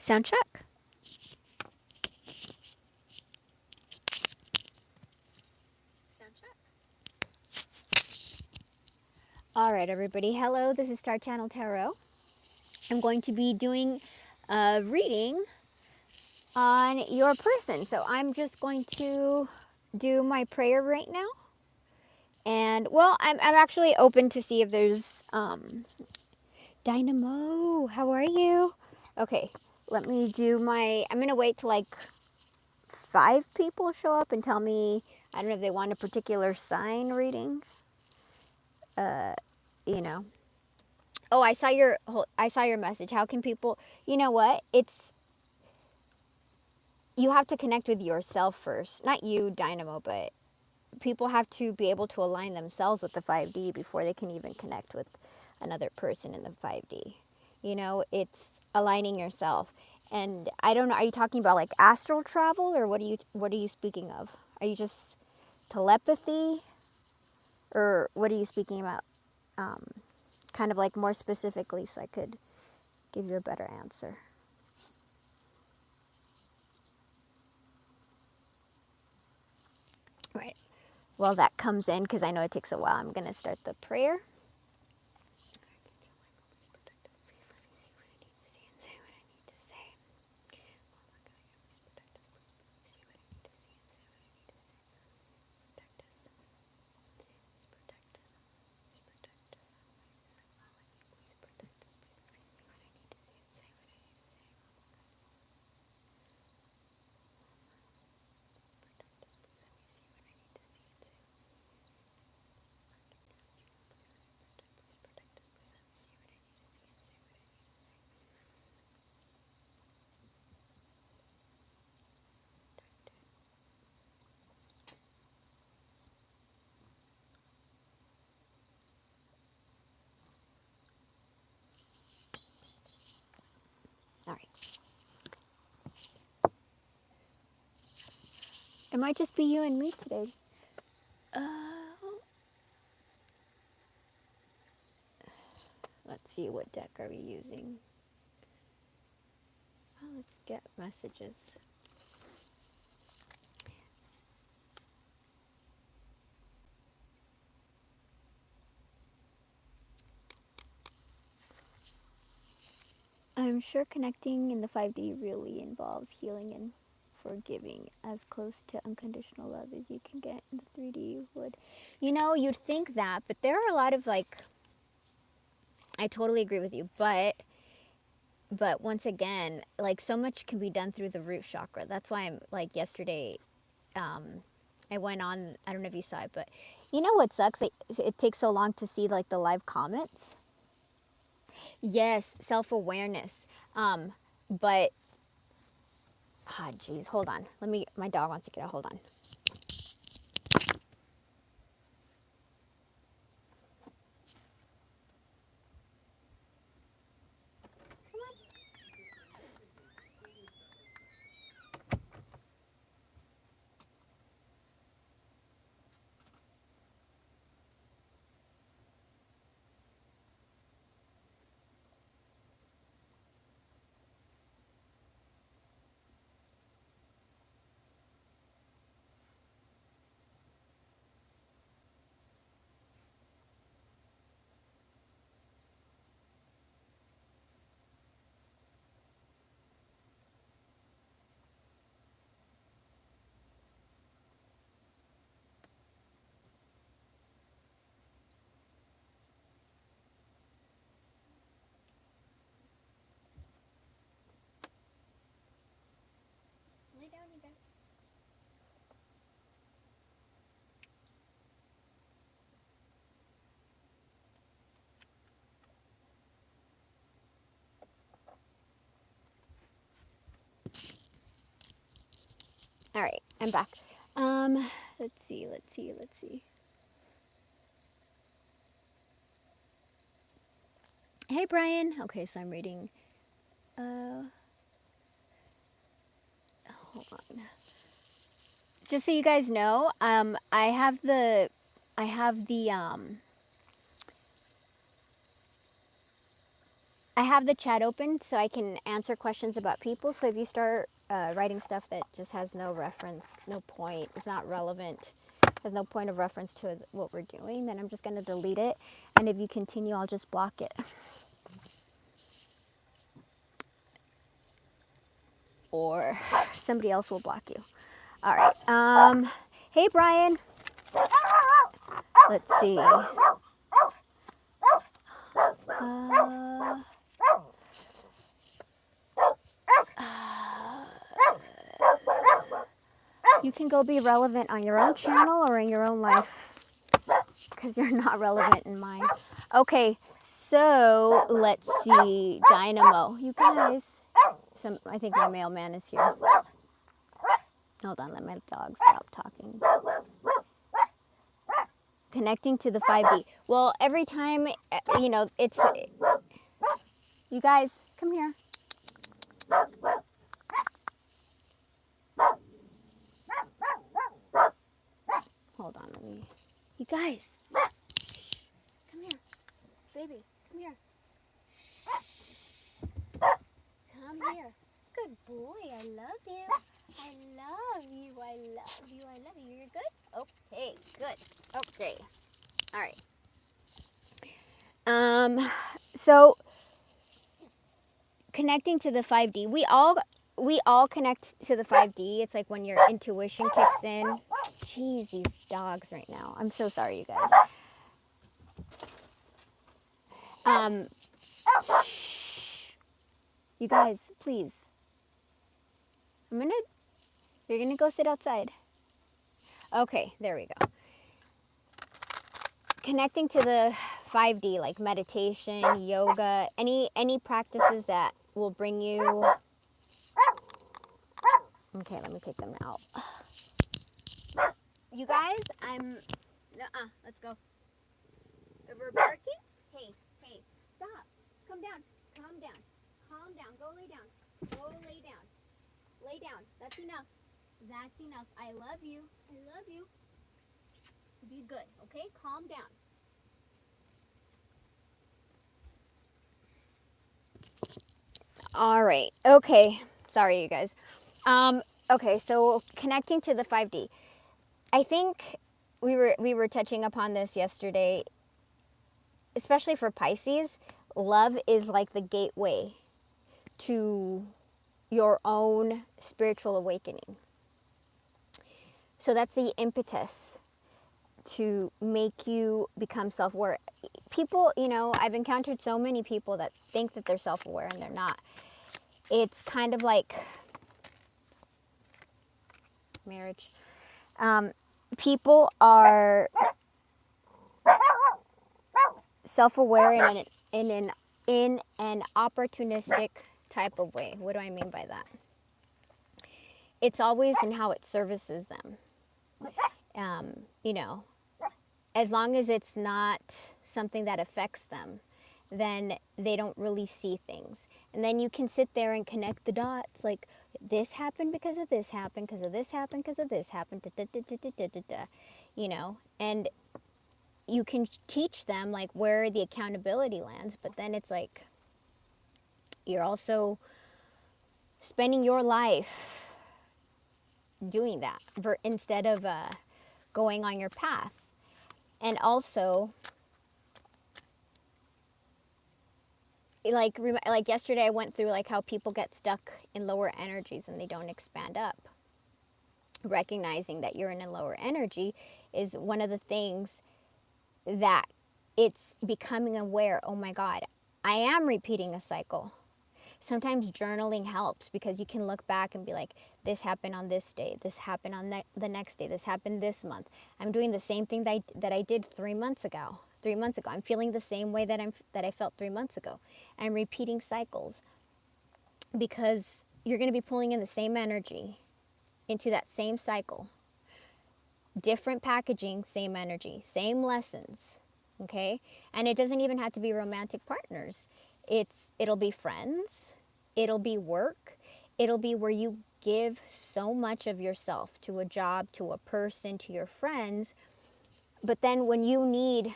Sound check. Sound check. All right, everybody. Hello, this is Star Channel Tarot. I'm going to be doing a reading on your person. So I'm just going to do my prayer right now. And, well, I'm actually open to see if there's, Dynamo, how are you? Okay, let me do my, I'm going to wait till like 5 people show up and tell me, I don't know if they want a particular sign reading. You know. Oh, I saw your message. How can people, you know what? You have to connect with yourself first. Not you, Dynamo, but people have to be able to align themselves with the 5D before they can even connect with another person in the 5D. You know, it's aligning yourself. And I don't know, are you talking about like astral travel, or what are you speaking of? Are you just telepathy, or what are you speaking about? Kind of like more specifically, so I could give you a better answer. Right. Well, that comes in because I know it takes a while. I'm going to start the prayer. All right. It might just be you and me today. Let's see, what deck are we using? Oh, let's get messages. I'm sure connecting in the 5D really involves healing and forgiving, as close to unconditional love as you can get in the 3D would. You know, you'd think that, but there are a lot of like, I totally agree with you, but once again, like so much can be done through the root chakra. That's why I'm like yesterday, I went on, I don't know if you saw it, but you know what sucks? It takes so long to see like the live comments. Yes, self-awareness. But, ah, geez, hold on. My dog wants to get out. Hold on. Lay down, you guys. All right, I'm back. Let's see. Hey, Brian. Okay, so I'm reading. Hold on. Just so you guys know, I have the I have the chat open so I can answer questions about people. So if you start writing stuff that just has no reference, no point, is not relevant, has no point of reference to what we're doing, then I'm just going to delete it. And if you continue, I'll just block it. Or somebody else will block you. All right. Hey, Brian. Let's see. You can go be relevant on your own channel or in your own life, because you're not relevant in mine. Okay, so let's see. Dynamo. You guys. I think my mailman is here. Hold on, let my dog stop talking. Connecting to the 5D. Well, every time, it's... You guys, come here. Hold on, let me... You guys. Come here. Baby, come here. Come here. Good boy, I love you. I love you, I love you, I love you. You're good? Okay, good. Okay. All right. So connecting to the 5D, we all connect to the 5D. It's like when your intuition kicks in. Jeez, these dogs right now. I'm so sorry, you guys. You guys, please. You're gonna go sit outside. Okay, there we go. Connecting to the 5D, like meditation, yoga, any practices that will bring you... Okay, let me take them out. You guys, let's go. If we're barking, hey, stop. Come down, calm down, go lay down. Lay down, that's enough. I love you. Be good, okay? Calm down. All right. Okay. Sorry, you guys. Okay, so connecting to the 5D. I think we were touching upon this yesterday, especially for Pisces. Love is like the gateway to your own spiritual awakening. So that's the impetus to make you become self-aware. People, I've encountered so many people that think that they're self-aware and they're not. It's kind of like marriage. People are self-aware in an opportunistic type of way. What do I mean by that? It's always in how it services them. As long as it's not something that affects them, then they don't really see things. And then you can sit there and connect the dots, like this happened because of this happened, because of this happened, because of this happened, and you can teach them like where the accountability lands, but then it's like you're also spending your life doing that instead of going on your path. And also, like yesterday I went through like how people get stuck in lower energies and they don't expand up. Recognizing that you're in a lower energy is one of the things that it's becoming aware, oh my God, I am repeating a cycle. Sometimes journaling helps because you can look back and be like, this happened on this day, this happened on the next day, this happened this month. I'm doing the same thing that I did 3 months ago. I'm feeling the same way that I felt 3 months ago. I'm repeating cycles because you're going to be pulling in the same energy into that same cycle. Different packaging, same energy, same lessons, okay? And it doesn't even have to be romantic partners. It'll be friends, it'll be work, it'll be where you give so much of yourself to a job, to a person, to your friends, but then when you need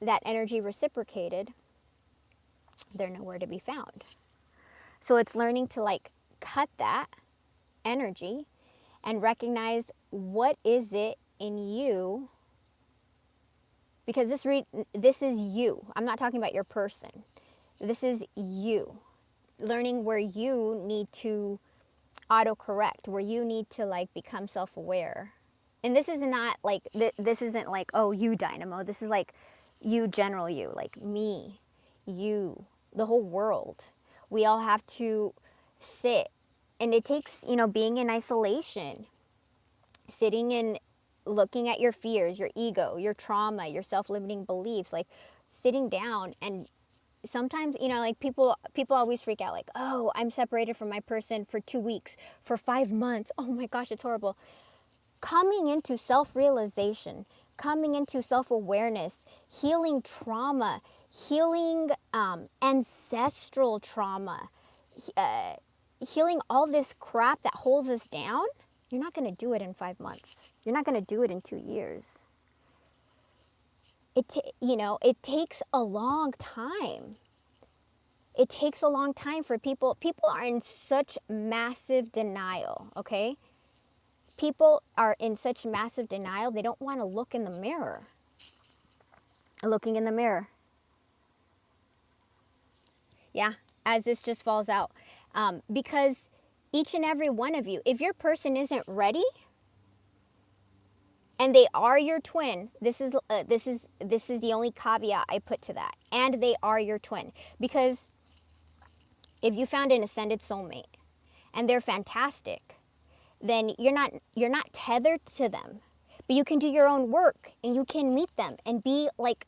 that energy reciprocated, they're nowhere to be found. So it's learning to like cut that energy and recognize what is it in you, because this is you. I'm not talking about your person. This is you. Learning where you need to autocorrect, where you need to like become self-aware. And this is not like this isn't like, oh, you Dynamo. This is like you, general you, like me, you, the whole world. We all have to sit, and it takes, being in isolation, sitting and looking at your fears, your ego, your trauma, your self-limiting beliefs, like sitting down. And sometimes, like people always freak out, like, oh, I'm separated from my person for 2 weeks, for 5 months. Oh my gosh, it's horrible. Coming into self-realization, coming into self-awareness, healing trauma, healing ancestral trauma, healing all this crap that holds us down. You're not going to do it in 5 months. You're not going to do it in 2 years. It takes a long time. It takes a long time for people. People are in such massive denial, okay? People are in such massive denial, they don't want to look in the mirror. Looking in the mirror. Yeah, as this just falls out. Because each and every one of you, if your person isn't ready, and they are your twin, this is the only caveat I put to that. And they are your twin. Because if you found an ascended soulmate and they're fantastic, then you're not tethered to them. But you can do your own work, and you can meet them and be like,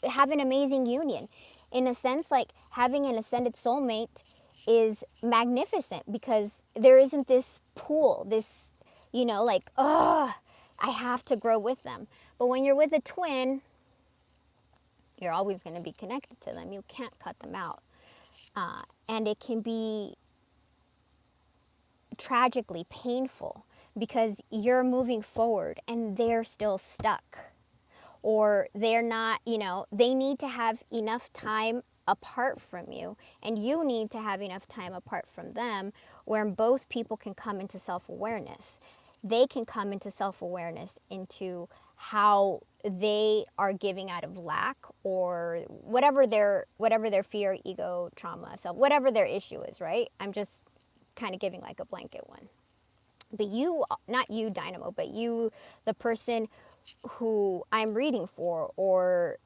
have an amazing union. In a sense, like having an ascended soulmate is magnificent, because there isn't this pull, this, like, oh, I have to grow with them. But when you're with a twin, you're always going to be connected to them. You can't cut them out. And it can be tragically painful, because you're moving forward and they're still stuck, or they're not, they need to have enough time apart from you, and you need to have enough time apart from them, where both people can come into self-awareness. They can come into self-awareness into how they are giving out of lack, or whatever their fear, ego, trauma, self, whatever their issue is, right? I'm just kind of giving like a blanket one. But you, not you Dynamo, but you, the person who I'm reading for, or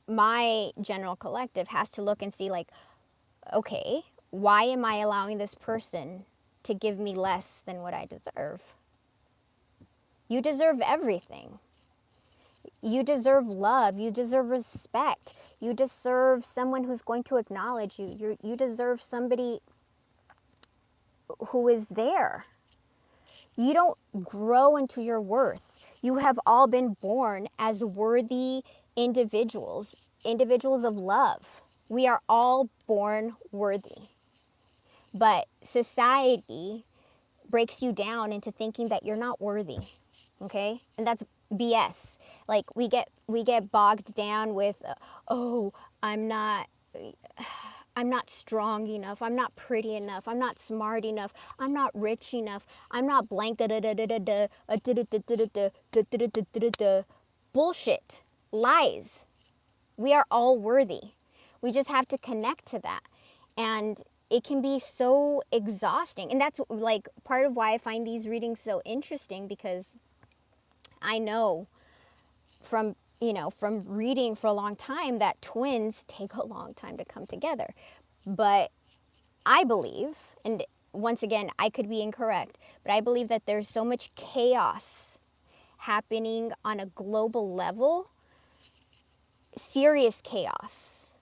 my general collective, has to look and see like, okay, why am I allowing this person to give me less than what I deserve? You deserve everything. You deserve love. You deserve respect. You deserve someone who's going to acknowledge you. You deserve somebody who is there. You don't grow into your worth. You have all been born as worthy individuals, individuals of love. We are all born worthy. But society breaks you down into thinking that you're not worthy, okay? And that's BS. Like we get bogged down with, oh, I'm not strong enough, I'm not pretty enough, I'm not smart enough, I'm not rich enough, I'm not blank, bullshit, lies. We are all worthy. We just have to connect to that. And it can be so exhausting. And that's like part of why I find these readings so interesting, because I know from reading for a long time that twins take a long time to come together. But I believe, and once again, I could be incorrect, but I believe that there's so much chaos happening on a global level, serious chaos.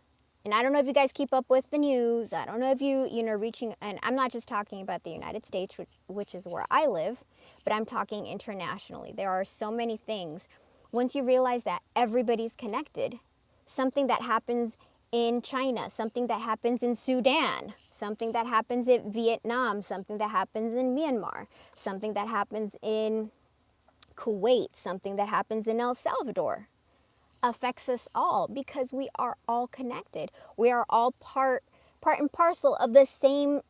And I don't know if you guys keep up with the news. I don't know if you're reaching, and I'm not just talking about the United States, which is where I live, but I'm talking internationally. There are so many things. Once you realize that everybody's connected, something that happens in China, something that happens in Sudan, something that happens in Vietnam, something that happens in Myanmar, something that happens in Kuwait, something that happens in El Salvador, affects us all because we are all connected. We are all part and parcel of the same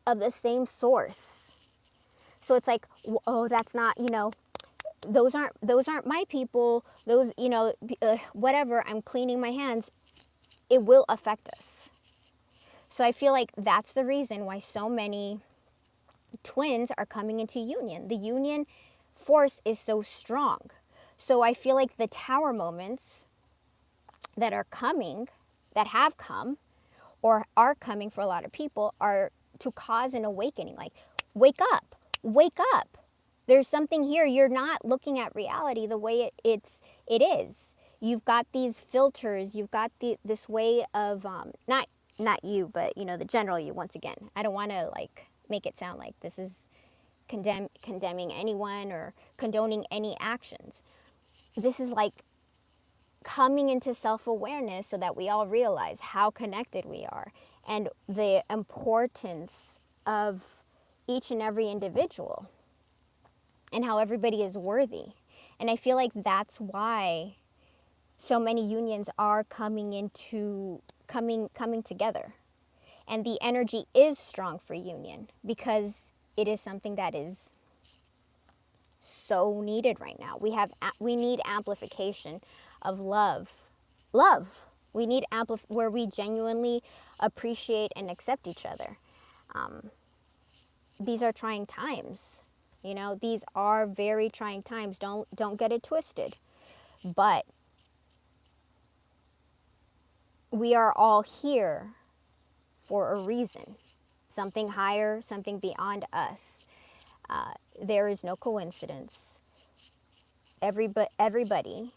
source. So it's like, oh, that's not, those aren't my people. Those, whatever, I'm cleaning my hands. It will affect us. So I feel like that's the reason why so many twins are coming into union. The union force is so strong. So I feel like the tower moments that are coming, that have come, or are coming for a lot of people, are to cause an awakening. Like, wake up, wake up. There's something here. You're not looking at reality the way it is. You've got these filters. You've got this way of not you, but the general you. Once again, I don't want to like make it sound like this is condemning anyone or condoning any actions. This is like coming into self-awareness so that we all realize how connected we are and the importance of each and every individual and how everybody is worthy. And I feel like that's why so many unions are coming together. And the energy is strong for union because it is something that is so needed right now. We need amplification of love. We need where we genuinely appreciate and accept each other. These are trying times. These are very trying times. Don't get it twisted. But we are all here for a reason. Something higher, something beyond us. There is no coincidence. Everybody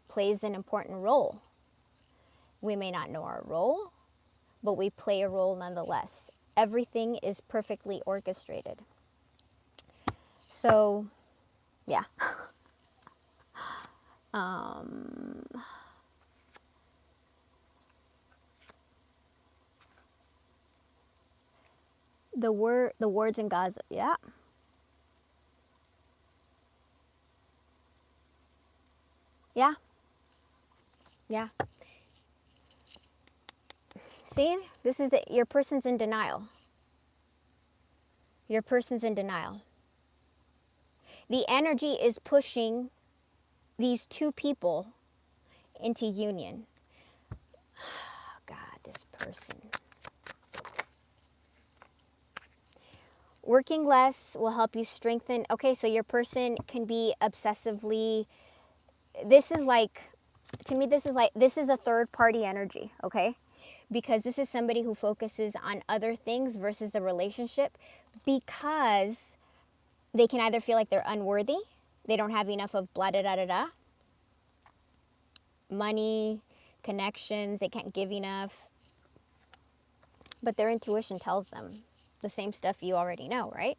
plays an important role. We may not know our role, but we play a role nonetheless. Everything is perfectly orchestrated. So, yeah. The words in Gaza, yeah. Yeah. Yeah. See, your person's in denial. Your person's in denial. The energy is pushing these two people into union. Oh, God, this person. Working less will help you strengthen. Okay, so your person can be obsessively, this is a third party energy, okay? Because this is somebody who focuses on other things versus a relationship because they can either feel like they're unworthy, they don't have enough of blah, da, da, da, da, money, connections, they can't give enough. But their intuition tells them the same stuff you already know, right?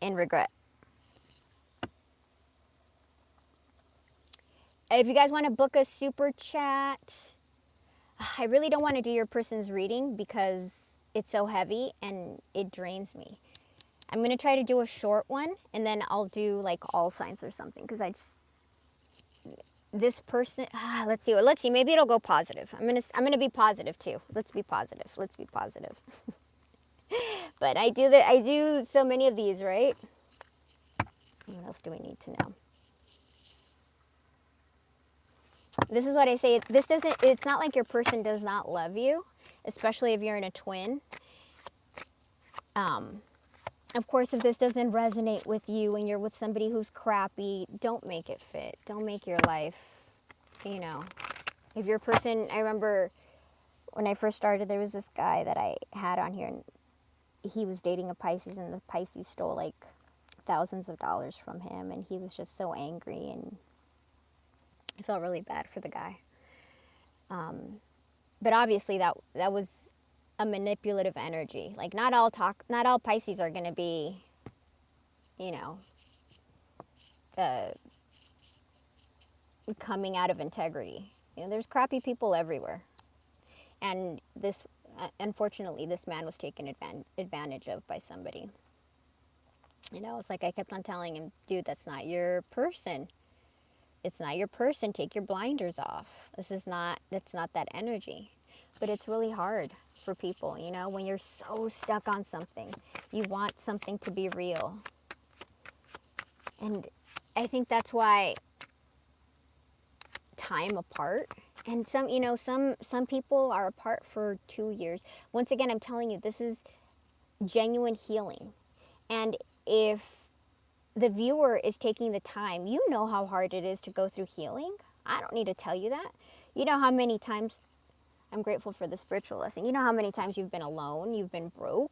And regret. If you guys want to book a super chat, I really don't want to do your person's reading because it's so heavy and it drains me. I'm going to try to do a short one and then I'll do like all signs or something because this person, let's see, maybe it'll go positive. I'm going to be positive too. Let's be positive. But I do so many of these, right? What else do we need to know? This is what I say. It's not like your person does not love you, especially if you're in a twin. Of course, if this doesn't resonate with you and you're with somebody who's crappy, don't make it fit. Don't make your life, if your person, I remember when I first started, there was this guy that I had on here and he was dating a Pisces and the Pisces stole like thousands of dollars from him and he was just so angry and I felt really bad for the guy. But obviously that was a manipulative energy. Like not all Pisces are going to be, coming out of integrity. There's crappy people everywhere. And unfortunately, this man was taken advantage of by somebody. It's like I kept on telling him, dude, that's not your person. It's not your person. Take your blinders off. That's not that energy. But it's really hard for people, you know, when you're so stuck on something. You want something to be real. And I think that's why time apart, and some people are apart for 2 years. Once again, I'm telling you, this is genuine healing. And if the viewer is taking the time, you know how hard it is to go through healing. I don't need to tell you that. You know how many times, I'm grateful for the spiritual lesson. You know how many times you've been alone, you've been broke,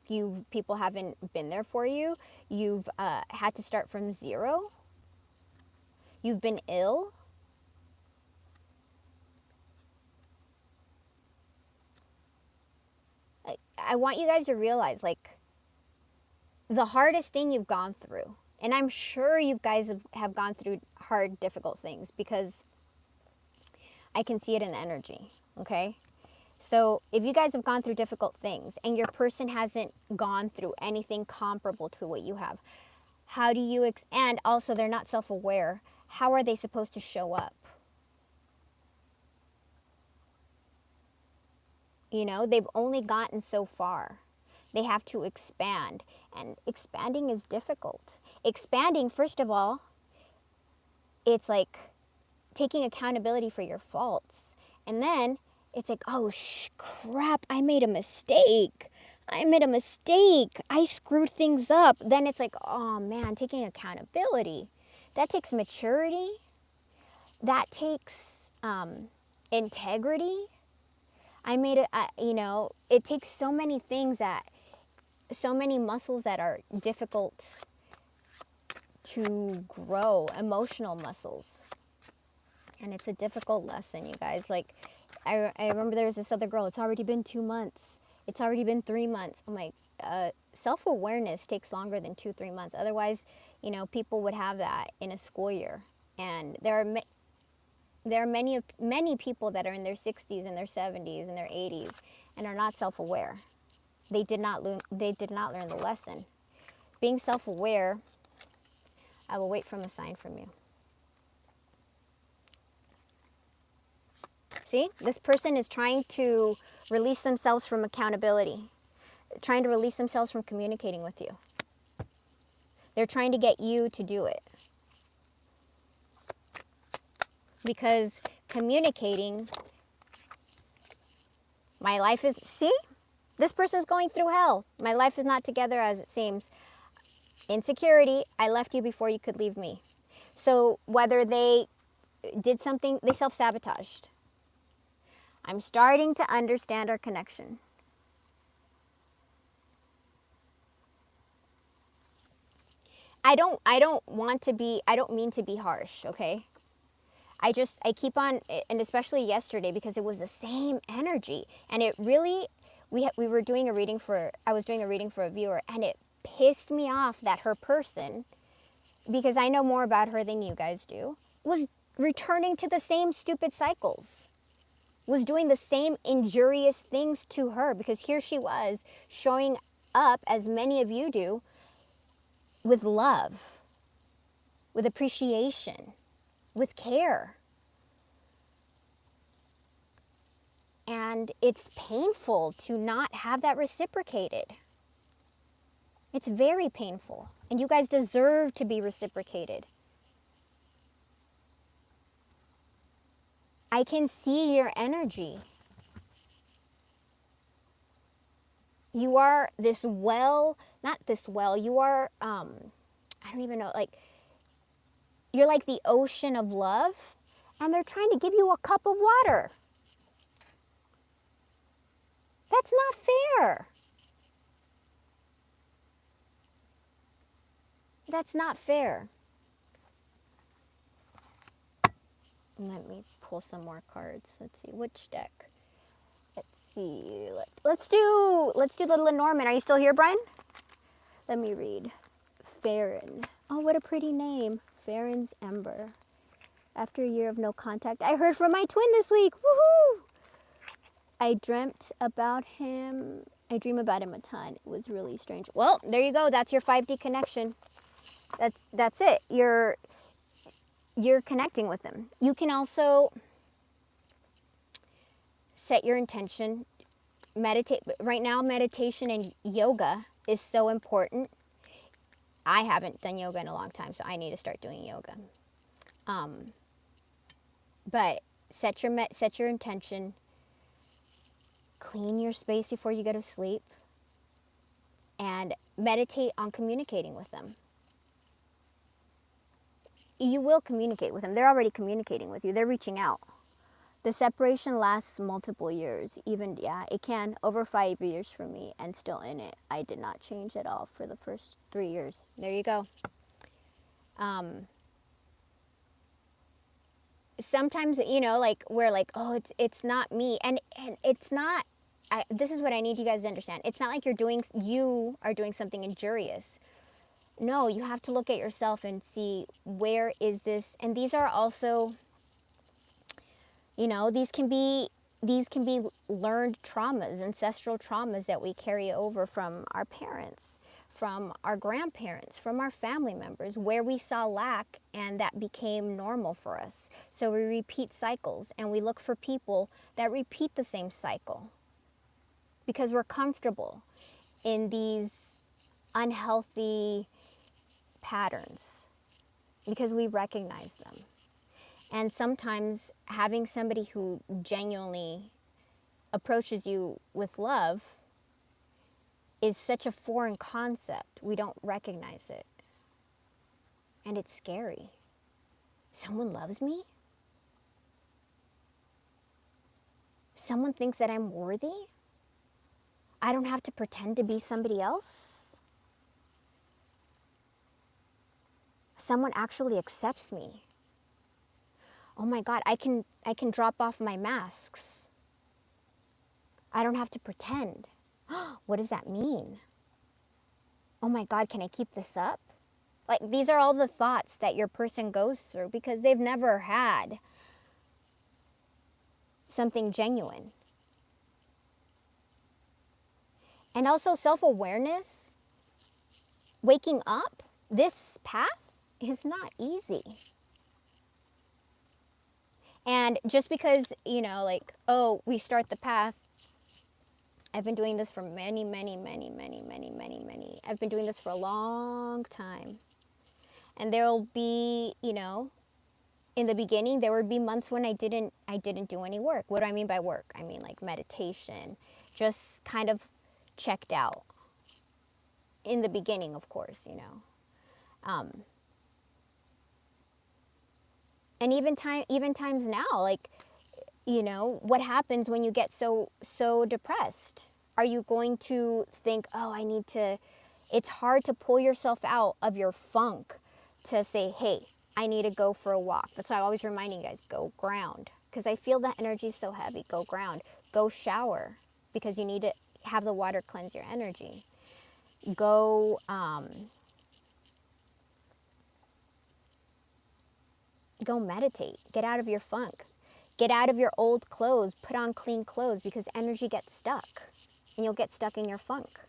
people haven't been there for you, you've had to start from zero, you've been ill. I want you guys to realize, like, the hardest thing you've gone through, and I'm sure you guys have gone through hard, difficult things, because I can see it in the energy, okay? So if you guys have gone through difficult things and your person hasn't gone through anything comparable to what you have, how do you, and also they're not self-aware, how are they supposed to show up? You know, they've only gotten so far. They have to expand, and expanding is difficult. Expanding, first of all, it's like taking accountability for your faults. And then it's like, oh, crap, I made a mistake. I screwed things up. Then it's like, oh man, taking accountability. That takes maturity. That takes integrity. It takes so many things, so many muscles that are difficult to grow, emotional muscles. And it's a difficult lesson, you guys. Like, I remember there was this other girl, it's already been 2 months. It's already been 3 months. I'm like, self-awareness takes longer than 2-3 months. Otherwise, people would have that in a school year. And there are many people that are in their 60s and their 70s and their 80s and are not self-aware. They did not learn the lesson. Being self-aware, I will wait for a sign from you. See, this person is trying to release themselves from accountability, trying to release themselves from communicating with you. They're trying to get you to do it. Because communicating, my life is, see, this person's going through hell. My life is not together as it seems. Insecurity, I left you before you could leave me. So whether they did something, they self-sabotaged. I'm starting to understand our connection. I don't mean to be harsh, okay? I keep on, and especially yesterday, because it was the same energy, and it really, I was doing a reading for a viewer, and it pissed me off that her person, because I know more about her than you guys do, was returning to the same stupid cycles, was doing the same injurious things to her, because here she was showing up, as many of you do, with love, with appreciation, with care. And it's painful to not have that reciprocated. It's very painful. And you guys deserve to be reciprocated. I can see your energy. You are this well, not this well, you are, I don't even know, like, you're like the ocean of love, and they're trying to give you a cup of water. That's not fair. That's not fair. Let me pull some more cards. Let's see, which deck? Let's see. Let's do the Lenormand. Are you still here, Brian? Let me read. Farron. Oh, what a pretty name. Farron's Ember. After a year of no contact, I heard from my twin this week. Woohoo! I dreamt about him. I dream about him a ton. It was really strange. Well, there you go. That's your 5D connection. That's it. you're connecting with them. You can also set your intention, meditate. Right now, meditation and yoga is so important. I haven't done yoga in a long time, so I need to start doing yoga. But set your intention, clean your space before you go to sleep, and meditate on communicating with them. You will communicate with them. They're already communicating with you. They're reaching out. The separation lasts multiple years. Even, yeah, it can. Over 5 years for me, and still in it. I did not change at all for the first 3 years. There you go. Sometimes, you know, like, we're like, oh, it's not me. And it's not, this is what I need you guys to understand. It's not like you are doing something injurious. No, you have to look at yourself and see, where is this? And these are also, you know, these can be learned traumas, ancestral traumas that we carry over from our parents, from our grandparents, from our family members, where we saw lack and that became normal for us. So we repeat cycles, and we look for people that repeat the same cycle because we're comfortable in these unhealthy patterns because we recognize them. And sometimes having somebody who genuinely approaches you with love is such a foreign concept. We don't recognize it. And it's scary. Someone loves me? Someone thinks that I'm worthy? I don't have to pretend to be somebody else? Someone actually accepts me. Oh my God, I can drop off my masks. I don't have to pretend. What does that mean? Oh my God, can I keep this up? Like, these are all the thoughts that your person goes through because they've never had something genuine. And also self-awareness, waking up, this path is not easy. And just because, you know, like, oh, we start the path, I've been doing this for I've been doing this for a long time. And there'll be, you know, in the beginning, there would be months when I didn't do any work. What do I mean by work? I mean like meditation, just kind of checked out. In the beginning, of course, you know. And even times now, like, you know, what happens when you get so depressed? Are you going to think, oh, it's hard to pull yourself out of your funk to say, hey, I need to go for a walk. That's why I'm always reminding you guys, go ground. Because I feel that energy is so heavy. Go ground. Go shower. Because you need to have the water cleanse your energy. Go, go meditate. Get out of your funk. Get out of your old clothes. Put on clean clothes because energy gets stuck. And you'll get stuck in your funk.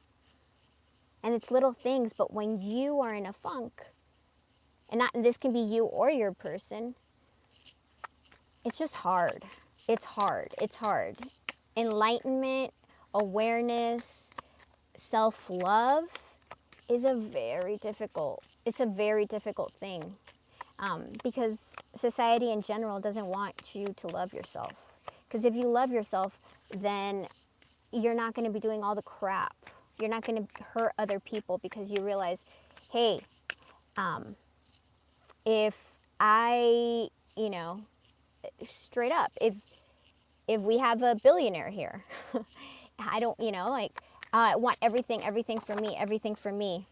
And it's little things, but when you are in a funk, and this can be you or your person, it's just hard. It's hard. It's hard. Enlightenment, awareness, self-love is a very difficult thing. Because society in general doesn't want you to love yourself. Because if you love yourself, then you're not going to be doing all the crap. You're not going to hurt other people because you realize, hey, if I, you know, straight up, if we have a billionaire here, I don't, you know, like, I want everything for me.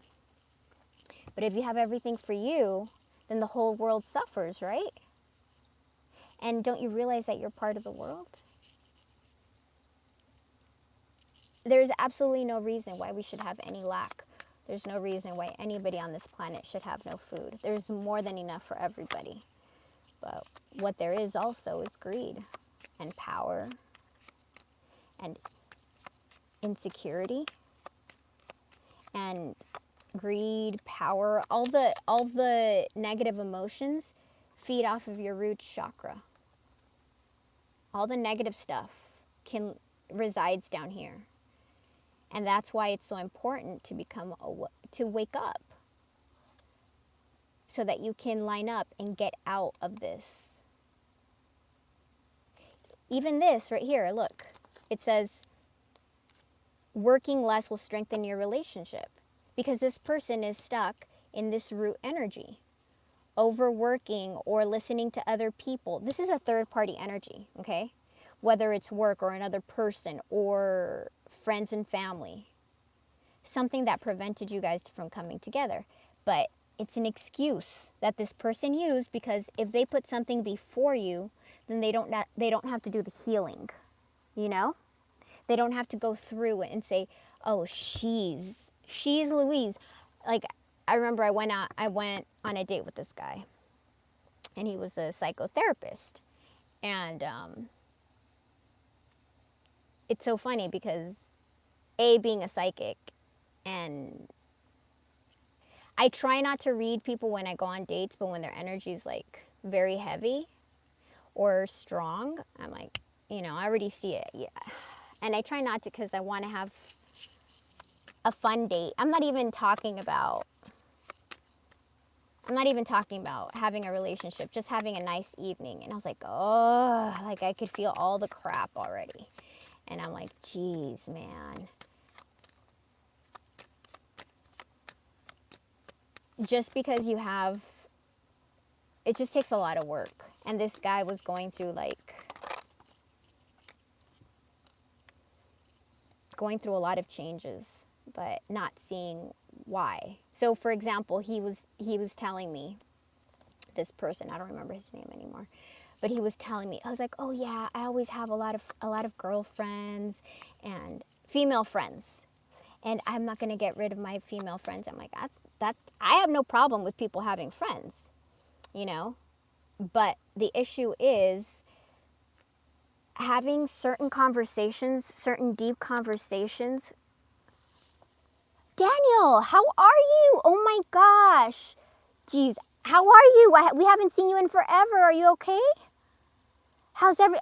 But if you have everything for you, then the whole world suffers, right? And don't you realize that you're part of the world? There's absolutely no reason why we should have any lack. There's no reason why anybody on this planet should have no food. There's more than enough for everybody. But what there is also is greed and power and insecurity and greed, power, all the negative emotions feed off of your root chakra. All the negative stuff resides down here. And that's why it's so important to to wake up, so that you can line up and get out of this. Even this right here, look. It says working less will strengthen your relationship, because this person is stuck in this root energy. Overworking or listening to other people. This is a third party energy, okay? Whether it's work or another person or friends and family. Something that prevented you guys from coming together. But it's an excuse that this person used, because if they put something before you, then they don't have to do the healing, you know? They don't have to go through it and say, oh, she's Louise. Like, I remember I went on a date with this guy, and he was a psychotherapist. And it's so funny because, being a psychic, and I try not to read people when I go on dates, but when their energy is like very heavy or strong, I'm like, I already see it. Yeah. And I try not to, because I want to have a fun date. I'm not even talking about having a relationship, just having a nice evening. And I was like, oh, like I could feel all the crap already. And I'm like, geez, man. Just because it just takes a lot of work. And this guy was going through a lot of changes, but not seeing why. So for example, he was telling me, this person, I don't remember his name anymore, but he was telling me, I was like, oh yeah, I always have a lot of girlfriends and female friends, and I'm not going to get rid of my female friends. I'm like, I have no problem with people having friends, but the issue is having certain deep conversations. Daniel, how are you? Oh my gosh. Geez, how are you? We haven't seen you in forever. Are you okay?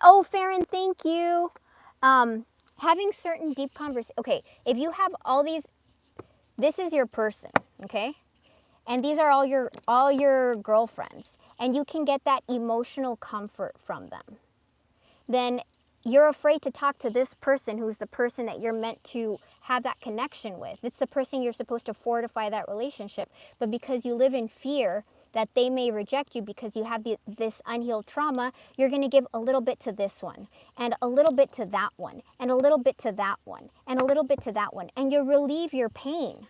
Oh, Farron, thank you. Having certain deep conversations. Okay, if you have all these, this is your person, okay? And these are all your girlfriends, and you can get that emotional comfort from them. Then you're afraid to talk to this person, who's the person that you're meant to have that connection with. It's the person you're supposed to fortify that relationship. But because you live in fear that they may reject you because you have this unhealed trauma, you're going to give a little bit to this one, and a little bit to that one, and a little bit to that one, and a little bit to that one, and you relieve your pain.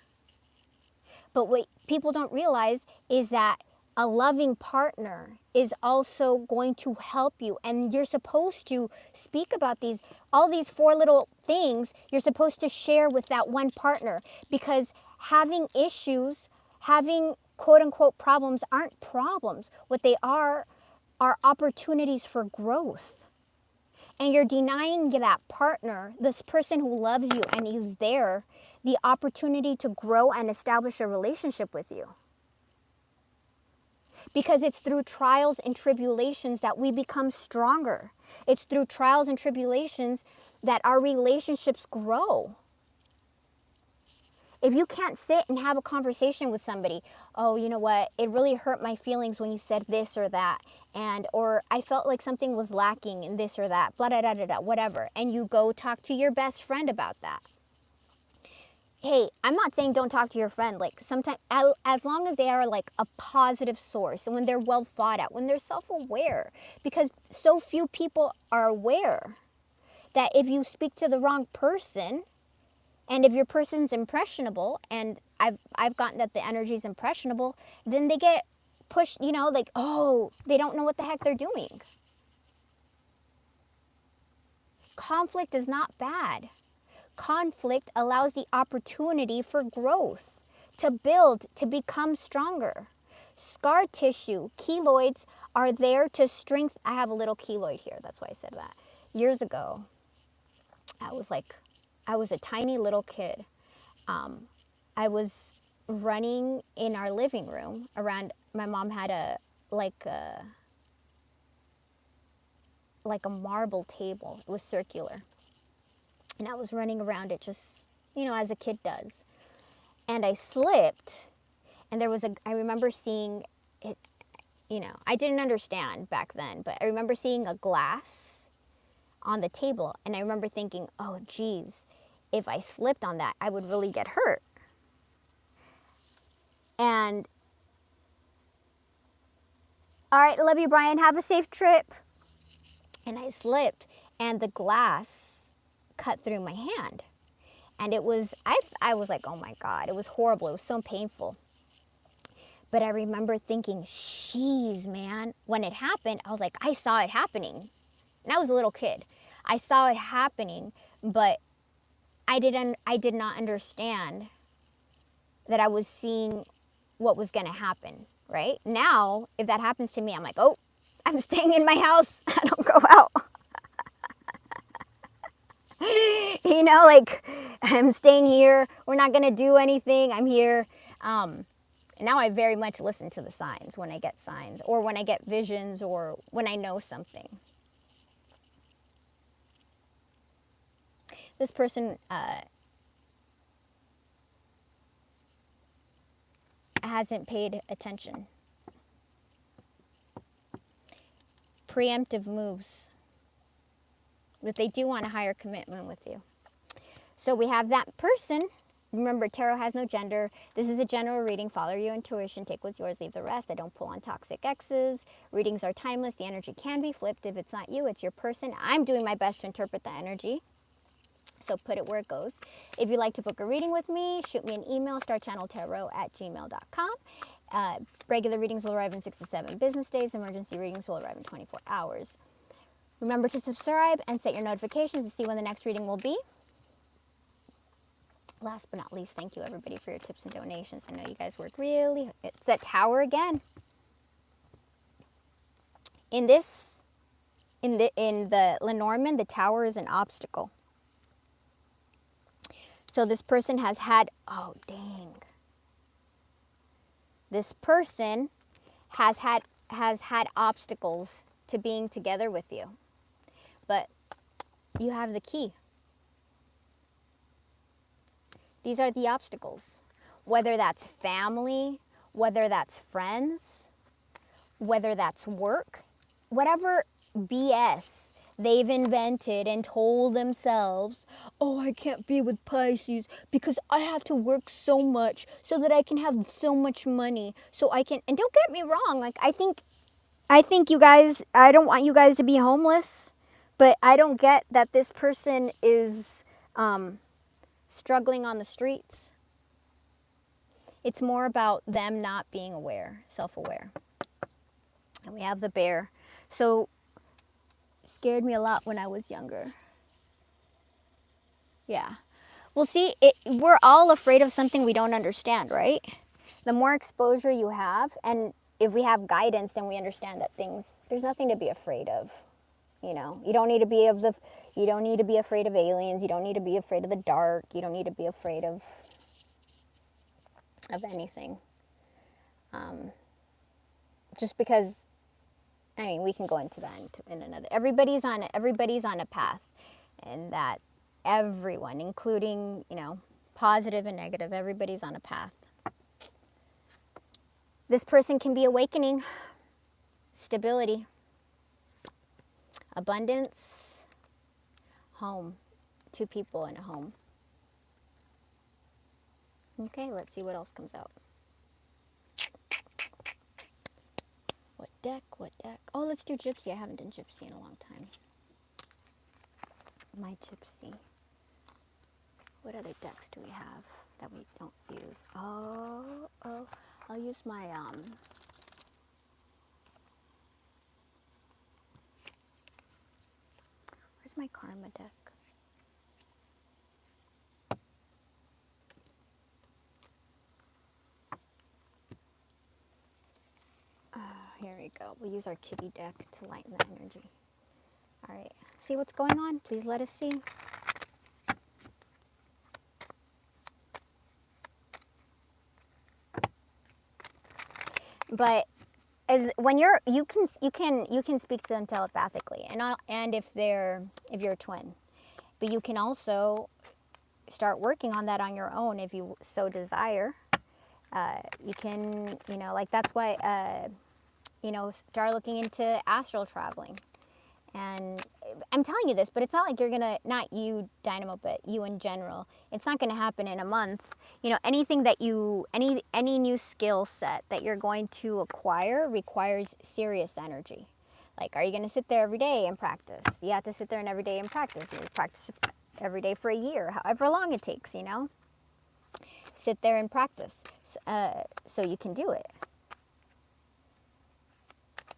But what people don't realize is that a loving partner is also going to help you. And you're supposed to speak about all these 4 little things you're supposed to share with that one partner. Because having issues, having quote unquote problems aren't problems. What they are opportunities for growth. And you're denying that partner, this person who loves you and is there, the opportunity to grow and establish a relationship with you. Because it's through trials and tribulations that we become stronger. It's through trials and tribulations that our relationships grow. If you can't sit and have a conversation with somebody, oh, you know what, it really hurt my feelings when you said this or that, or I felt like something was lacking in this or that, blah, blah, blah, blah, blah, whatever, and you go talk to your best friend about that. Hey, I'm not saying don't talk to your friend. Like, sometimes, as long as they are like a positive source, and when they're well thought out, when they're self-aware, because so few people are aware that if you speak to the wrong person, and if your person's impressionable, and I've gotten that the energy is impressionable, then they get pushed, like, oh, they don't know what the heck they're doing. Conflict is not bad. Conflict allows the opportunity for growth, to build, to become stronger. Scar tissue, keloids are there to strengthen. I have a little keloid here. That's why I said that. Years ago, I was a tiny little kid. I was running in our living room around, my mom had like a marble table. It was circular. And I was running around it just, as a kid does. And I slipped, and I remember seeing it, I didn't understand back then, but I remember seeing a glass on the table, and I remember thinking, oh, geez, if I slipped on that, I would really get hurt. And, all right, love you, Brian. Have a safe trip. And I slipped, and the glass cut through my hand. And it was, I was like, oh my God, it was horrible. It was so painful. But I remember thinking, jeez, man, when it happened, I was like, I saw it happening. And I was a little kid. I saw it happening, but I did not understand that I was seeing what was going to happen, right? Now, if that happens to me, I'm like, oh, I'm staying in my house. I don't go out. Like, I'm staying here. We're not going to do anything. I'm here. And now I very much listen to the signs when I get signs, or when I get visions, or when I know something. This person hasn't paid attention. Preemptive moves. But they do want a higher commitment with you. So we have that person. Remember, tarot has no gender. This is a general reading. Follow your intuition. Take what's yours, leave the rest. I don't pull on toxic exes. Readings are timeless. The energy can be flipped. If it's not you, it's your person. I'm doing my best to interpret the energy. So put it where it goes. If you'd like to book a reading with me, shoot me an email, starchanneltarot@gmail.com. Regular readings will arrive in 6 to 7 business days. Emergency readings will arrive in 24 hours. Remember to subscribe and set your notifications to see when the next reading will be. Last but not least, thank you everybody for your tips and donations. I know you guys work really. It's that tower again. In the Lenormand, the tower is an obstacle. So this person has had, oh dang. This person has had obstacles to being together with you. But you have the key. These are the obstacles. Whether that's family, whether that's friends, whether that's work, whatever BS they've invented and told themselves, oh, I can't be with Pisces because I have to work so much so that I can have so much money. So I can, and don't get me wrong, like I think you guys, I don't want you guys to be homeless, but I don't get that this person is struggling on the streets. It's more about them not being aware, self-aware. And we have the bear. So it scared me a lot when I was younger. Yeah. Well, see, we're all afraid of something we don't understand, right? The more exposure you have, and if we have guidance, then we understand that there's nothing to be afraid of. You don't need to be afraid of aliens. You don't need to be afraid of the dark. You don't need to be afraid of anything. Just because, I mean, we can go into that in another. Everybody's on a path, and that everyone, including, positive and negative, everybody's on a path. This person can be awakening, stability, abundance, home, 2 people in a home. Okay, let's see what else comes out. What deck? Oh, let's do Gypsy. I haven't done Gypsy in a long time. My Gypsy. What other decks do we have that we don't use? Oh, I'll use my, where's my Karma deck? Here we go. We'll use our kitty deck to lighten the energy. All right, see what's going on? Please let us see. But is when you can speak to them telepathically, and if you're a twin, but you can also start working on that on your own if you so desire. You can, like that's why, start looking into astral traveling. And I'm telling you this, but it's not like you're gonna, not you, Dynamo, but you in general. It's not gonna happen in a month. Anything that any new skill set that you're going to acquire requires serious energy. Like, are you gonna sit there every day and practice? You have to sit there and every day and practice. You practice every day for a year, however long it takes, Sit there and practice so you can do it.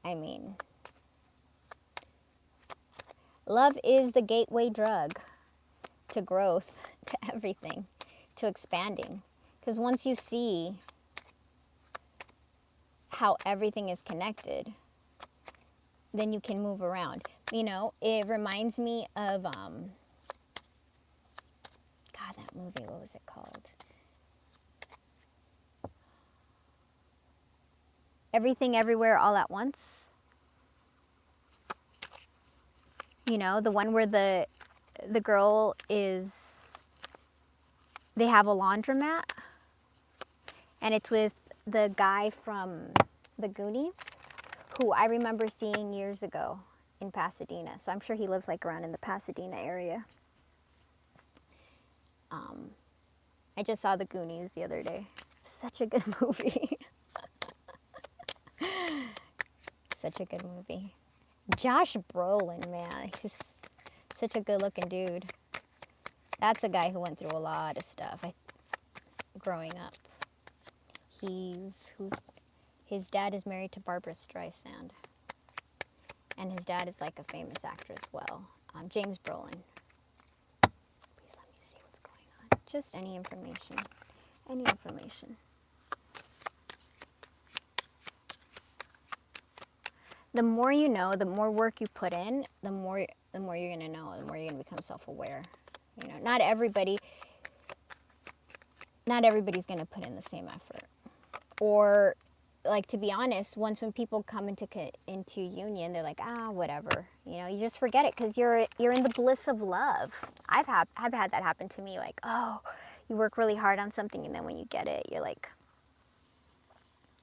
I mean, love is the gateway drug to growth, to everything, to expanding. Because once you see how everything is connected, then you can move around. It reminds me of, God, that movie, what was it called? Everything Everywhere All at Once. The one where the girl they have a laundromat, and it's with the guy from the Goonies, who I remember seeing years ago in Pasadena. So I'm sure he lives like around in the Pasadena area. I just saw the Goonies the other day. Such a good movie. Such a good movie. Josh Brolin, man, he's such a good-looking dude. That's a guy who went through a lot of stuff growing up. His dad is married to Barbara Streisand, and his dad is like a famous actor as well. James Brolin. Please let me see what's going on. Just any information. Any information. The more you know, the more work you put in, the more you're going to know, the more you're going to become self-aware. Not everybody's going to put in the same effort. Or, like, to be honest, when people come into union, they're like, whatever. You just forget it because you're in the bliss of love. I've had that happen to me. Like, you work really hard on something, and then when you get it, you're like,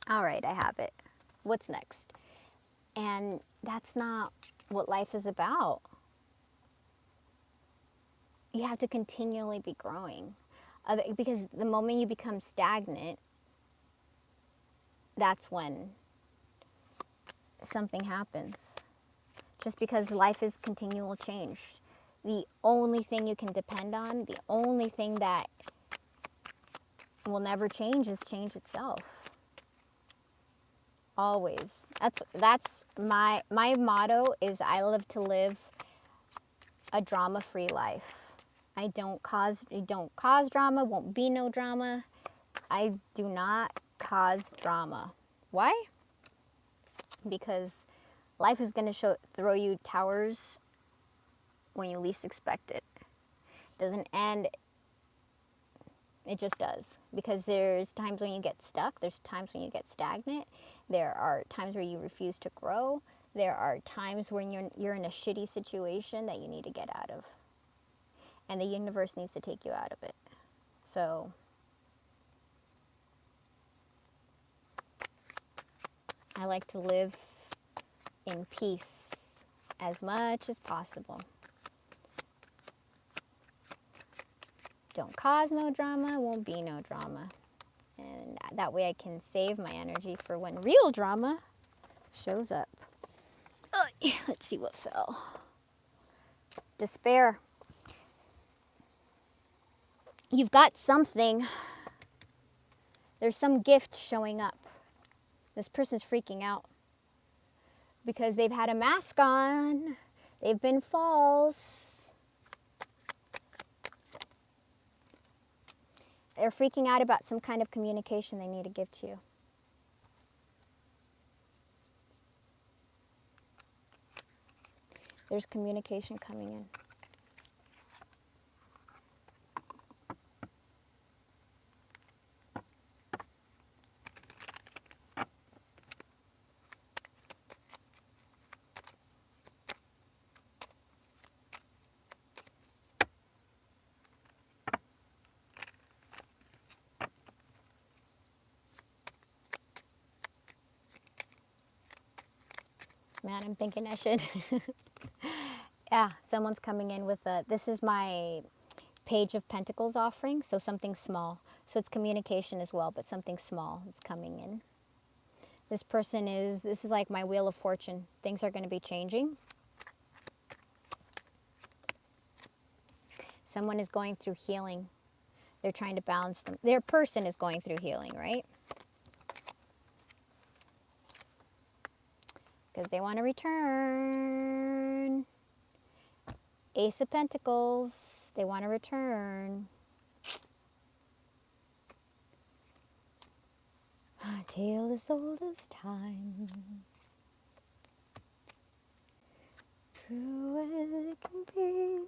all right, I have it. What's next? And that's not what life is about. You have to continually be growing. Because the moment you become stagnant, that's when something happens. Just because life is continual change. The only thing you can depend on, the only thing that will never change is change itself. Always. That's my motto is I live to live a drama-free life. I don't cause drama, won't be no drama. I do not cause drama. Why? Because life is going to throw you towers when you least expect it. It doesn't end. It just does. Because there's times when you get stuck. There's times when you get stagnant. There are times where you refuse to grow. There are times when you're in a shitty situation that you need to get out of. And the universe needs to take you out of it. So, I like to live in peace as much as possible. Don't cause no drama, won't be no drama. And that way I can save my energy for when real drama shows up. Let's see what fell. Despair. You've got something. There's some gift showing up. This person's freaking out because they've had a mask on. They've been false. They're freaking out about some kind of communication they need to give to you. There's communication coming in. Man, I'm thinking I should. Yeah, someone's coming in with a, this is my Page of Pentacles offering, so something small. So it's communication as well, but something small is coming in. This person is, this is like my Wheel of Fortune. Things are going to be changing. Someone is going through healing. They're trying to balance them. Their person is going through healing, right? Because they want to return. Ace of Pentacles. They want to return. A tale as old as time. True as it can be.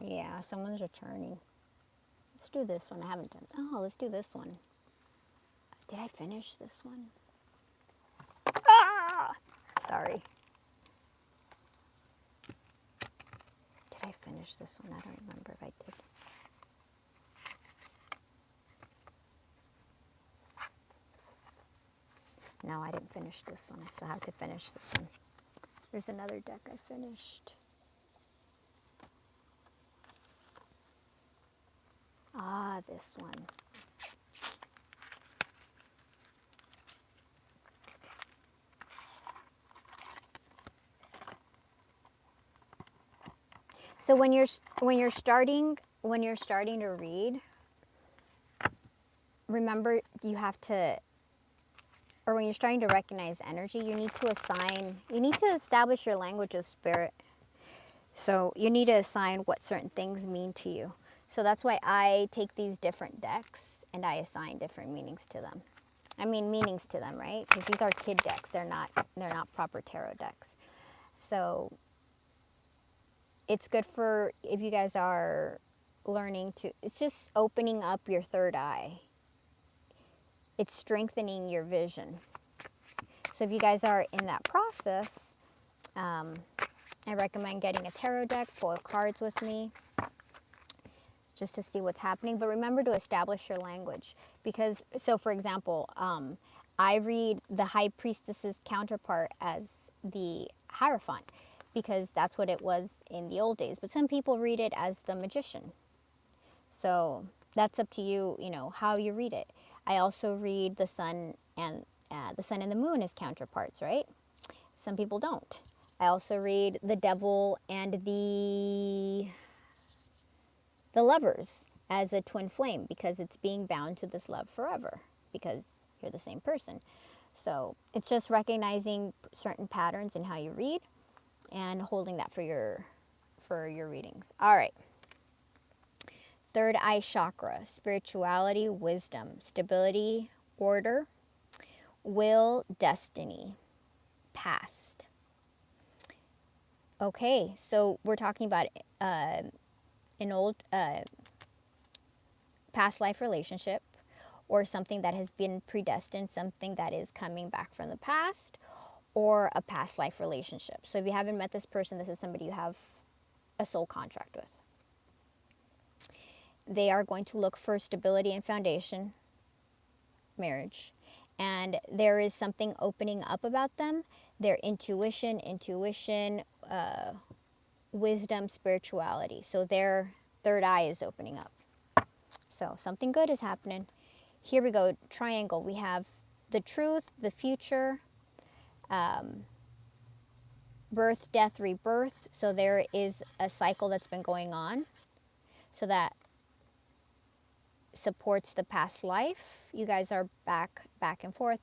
Yeah, someone's returning. Let's do this one. I haven't done. Oh, let's do this one. Did I finish this one? Ah! Sorry. Did I finish this one? I don't remember if I did. No, I didn't finish this one. I still have to finish this one. There's another deck I finished. Ah, this one. So when you're starting to read, remember you have to, or when you're starting to recognize energy, you need to establish your language of spirit. So you need to assign what certain things mean to you. So that's why I take these different decks and I assign different meanings to them. I mean meanings to them, right? Because these are kid decks. They're not proper tarot decks. So it's good for if you guys are learning to, it's just opening up your third eye. It's strengthening your vision. So if you guys are in that process, I recommend getting a tarot deck full of cards with me just to see what's happening. But remember to establish your language. Because, so for example, I read the High Priestess's counterpart as the Hierophant because that's what it was in the old days. But some people read it as the Magician. So that's up to you, you know, how you read it. I also read the sun and the moon as counterparts, right? Some people don't. I also read the devil and the lovers as a twin flame because it's being bound to this love forever because you're the same person. So it's just recognizing certain patterns in how you read and holding that for your readings. All right. Third eye chakra, spirituality, wisdom, stability, order, will, destiny, past. Okay, so we're talking about an old past life relationship or something that has been predestined, something that is coming back from the past, or a past life relationship. So if you haven't met this person, this is somebody you have a soul contract with. They are going to look for stability and foundation, marriage. And there is something opening up about them. Their intuition, wisdom, spirituality. So their third eye is opening up. So something good is happening. Here we go, triangle. We have the truth, the future, birth, death, rebirth. So there is a cycle that's been going on. So that supports the past life. You guys are back and forth.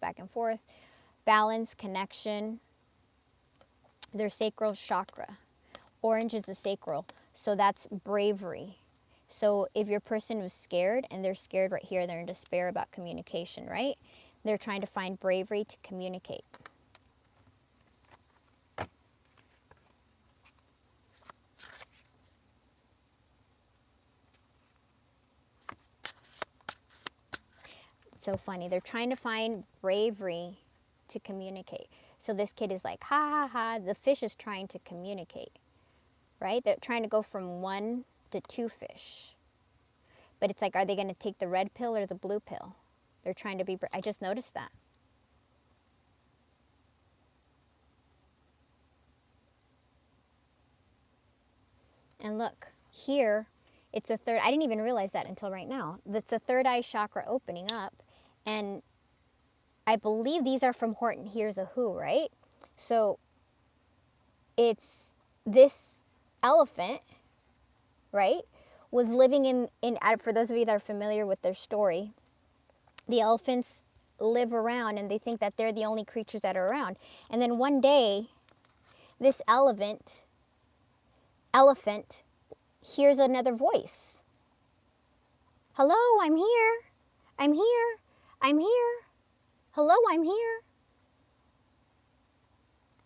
Balance, connection. Their sacral chakra. Orange is the sacral. So that's bravery. So if your person was scared, and they're scared right here, they're in despair about communication, right? They're trying to find bravery to communicate. So funny. They're trying to find bravery to communicate. So this kid is like, ha ha ha. The fish is trying to communicate, right? They're trying to go from 1 to 2 fish. But it's like, are they going to take the red pill or the blue pill? They're trying to be, I just noticed that. And look, here, it's a third, I didn't even realize that until right now. That's the third eye chakra opening up. And I believe these are from Horton Hears a Who, right? So it's this elephant, right, was living in, for those of you that are familiar with their story, the elephants live around and they think that they're the only creatures that are around. And then one day, this elephant hears another voice. Hello, I'm here. I'm here. I'm here. Hello, I'm here.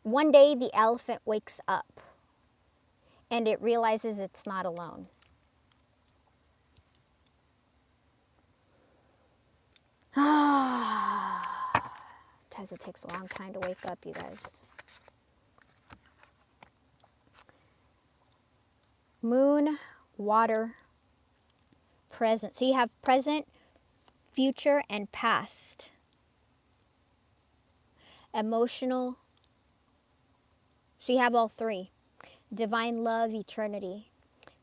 One day the elephant wakes up and it realizes it's not alone. It takes a long time to wake up, you guys. Moon, water, present. So you have present, future, and past. Emotional. So you have all three. Divine love, eternity,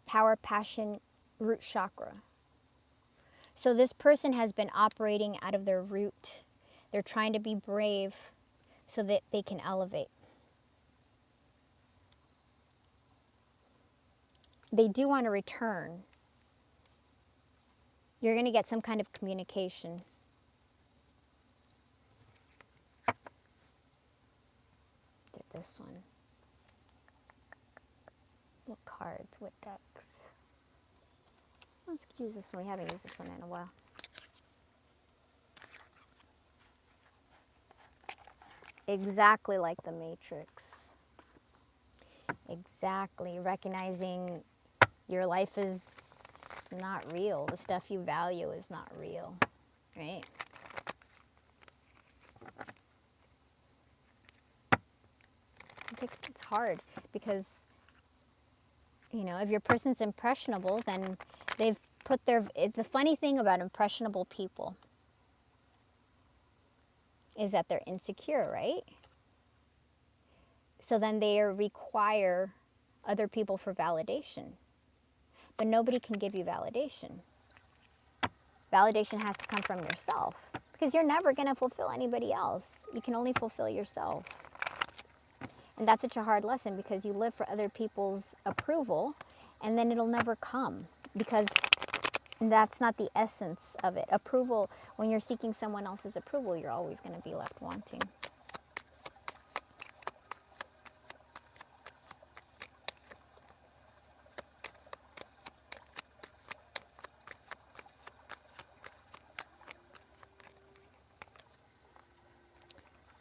power, passion, root chakra. So this person has been operating out of their root. They're trying to be brave so that they can elevate. They do want to return. You're going to get some kind of communication. Did this one. What cards? What decks? Let's use this one. We haven't used this one in a while. Exactly like the Matrix. Exactly. Recognizing your life is not real. The stuff you value is not real. Right? It's hard because, you know, if your person's impressionable, then they've put their... The funny thing about impressionable people is that they're insecure, right? So then they require other people for validation. But nobody can give you validation. Validation has to come from yourself because you're never going to fulfill anybody else. You can only fulfill yourself. And that's such a hard lesson because you live for other people's approval and then it'll never come because that's not the essence of it. Approval, when you're seeking someone else's approval, you're always going to be left wanting.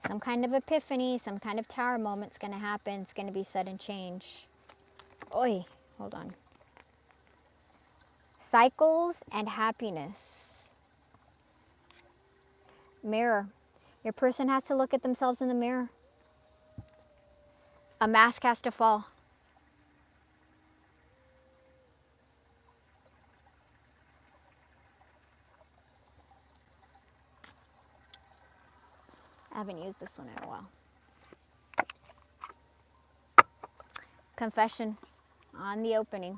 Some kind of epiphany, some kind of tower moment's going to happen. It's going to be sudden change. Oi, hold on. Cycles and happiness. Mirror. Your person has to look at themselves in the mirror. A mask has to fall. I haven't used this one in a while. Confession on the opening.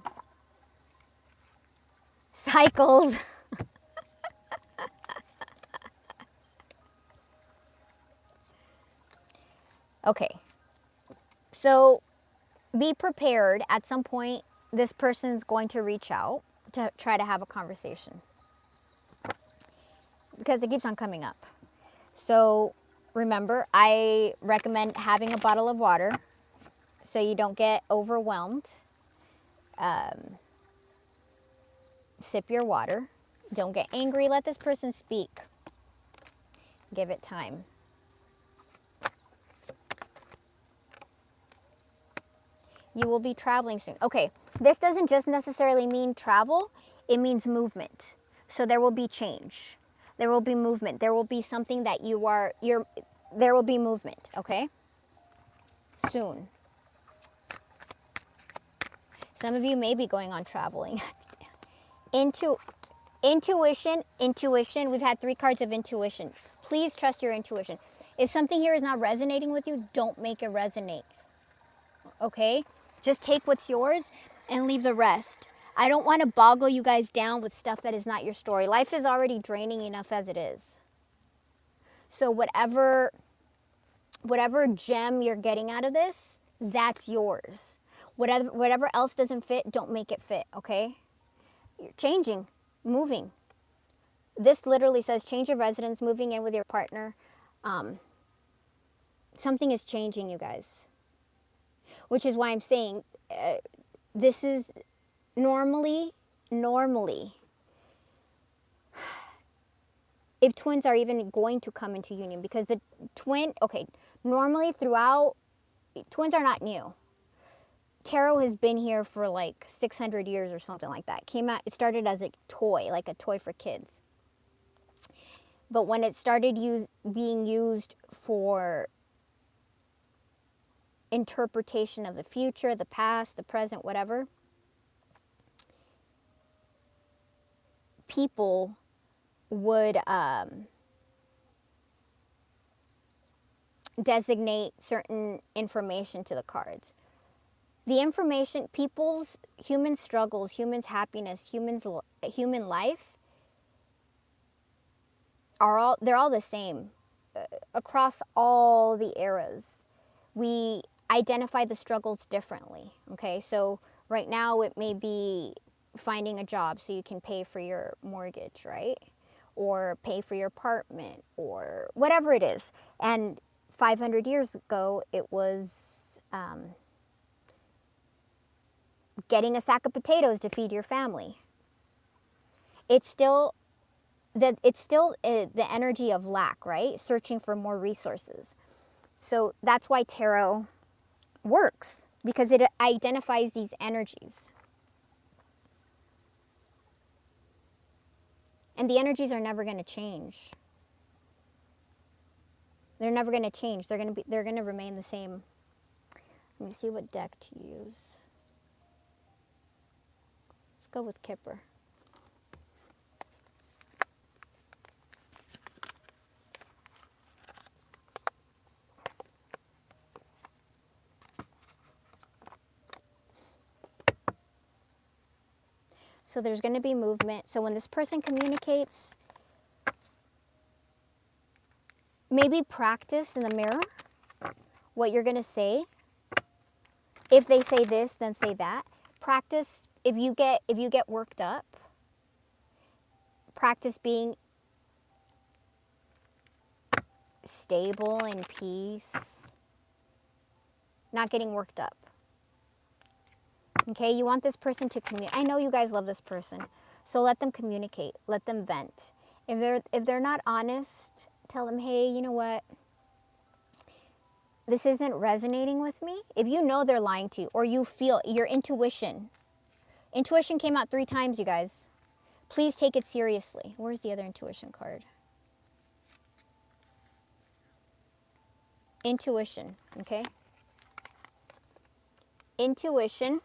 Cycles. Okay. So be prepared. At some point, this person's going to reach out to try to have a conversation. Because it keeps on coming up. So remember, I recommend having a bottle of water so you don't get overwhelmed. Sip your water. Don't get angry. Let this person speak. Give it time. You will be traveling soon. Okay, this doesn't just necessarily mean travel. It means movement. So there will be change. There will be movement. There will be something that there will be movement, okay? Soon. Some of you may be going on traveling. Intuition, intuition. We've had 3 cards of intuition. Please trust your intuition. If something here is not resonating with you, don't make it resonate. Okay? Just take what's yours and leave the rest. I don't want to boggle you guys down with stuff that is not your story. Life is already draining enough as it is. So whatever gem you're getting out of this, that's yours. Whatever else doesn't fit, don't make it fit, okay? You're changing, moving. This literally says change of residence, moving in with your partner. Something is changing, you guys. Which is why I'm saying this is normally, if twins are even going to come into union, because the twin, okay, normally throughout, twins are not new. Tarot has been here for like 600 years or something like that. It started as a toy, like a toy for kids. But when it started being used for interpretation of the future, the past, the present, whatever, people would designate certain information to the cards. The information, human struggles, humans' happiness, human life, they're all the same across all the eras. We identify the struggles differently, okay? So right now it may be finding a job so you can pay for your mortgage, right? Or pay for your apartment or whatever it is. And 500 years ago, it was getting a sack of potatoes to feed your family. It's still the energy of lack, right? Searching for more resources. So that's why tarot works, because it identifies these energies. And the energies are never going to change. They're never going to change. They're going to remain the same. Let me see what deck to use. Let's go with Kipper. So there's going to be movement. So when this person communicates, maybe practice in the mirror what you're going to say. If they say this, then say that. Practice, if you get worked up, practice being stable and peace, not getting worked up. Okay, you want this person to communicate. I know you guys love this person, so let them communicate. Let them vent. If they're not honest, tell them, hey, you know what? This isn't resonating with me. If you know they're lying to you, or you feel your intuition. Intuition came out 3 times, you guys. Please take it seriously. Where's the other intuition card? Intuition, okay? Intuition.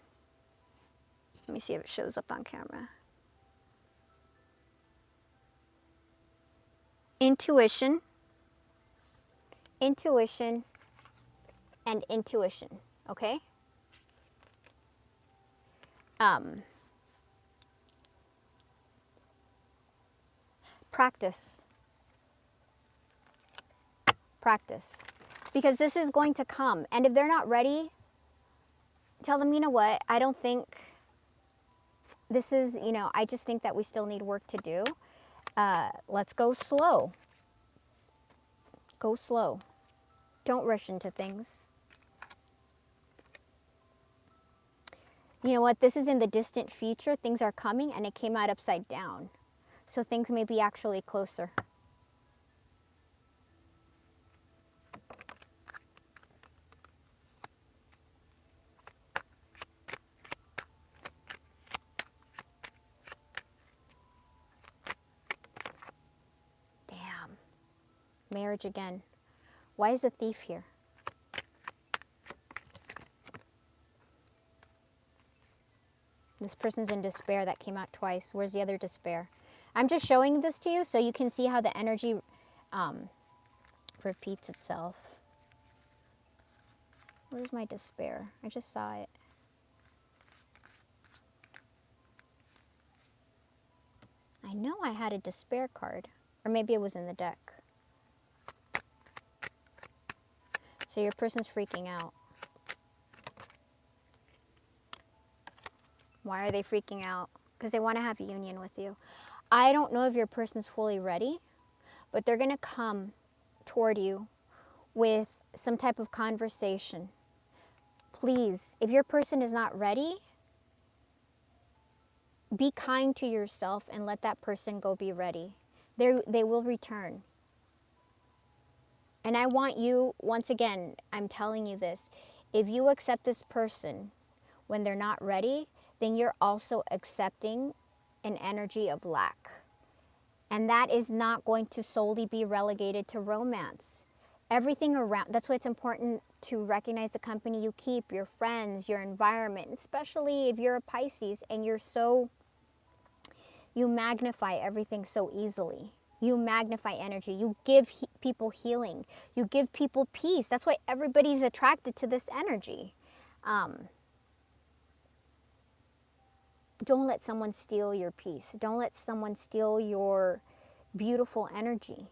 Let me see if it shows up on camera. Intuition, intuition, and intuition, okay? Practice. Practice. Because this is going to come. And if they're not ready, tell them, you know what, I don't think this is, I just think that we still need work to do. Let's go slow. Go slow. Don't rush into things. You know what? This is in the distant future. Things are coming, and it came out upside down. So things may be actually closer. Damn. Marriage again. Why is a thief here? This person's in despair. That came out twice. Where's the other despair? I'm just showing this to you so you can see how the energy repeats itself. Where's my despair? I just saw it. I know I had a despair card. Or maybe it was in the deck. So your person's freaking out. Why are they freaking out? Because they want to have a union with you. I don't know if your person's fully ready, but they're going to come toward you with some type of conversation. Please, if your person is not ready, be kind to yourself and let that person go be ready. They will return. And I want you, once again, I'm telling you this, if you accept this person when they're not ready, then you're also accepting an energy of lack. And that is not going to solely be relegated to romance. Everything around, that's why it's important to recognize the company you keep, your friends, your environment, especially if you're a Pisces and you magnify everything so easily. You magnify energy. You give people healing. You give people peace. That's why everybody's attracted to this energy. Don't let someone steal your peace. Don't let someone steal your beautiful energy.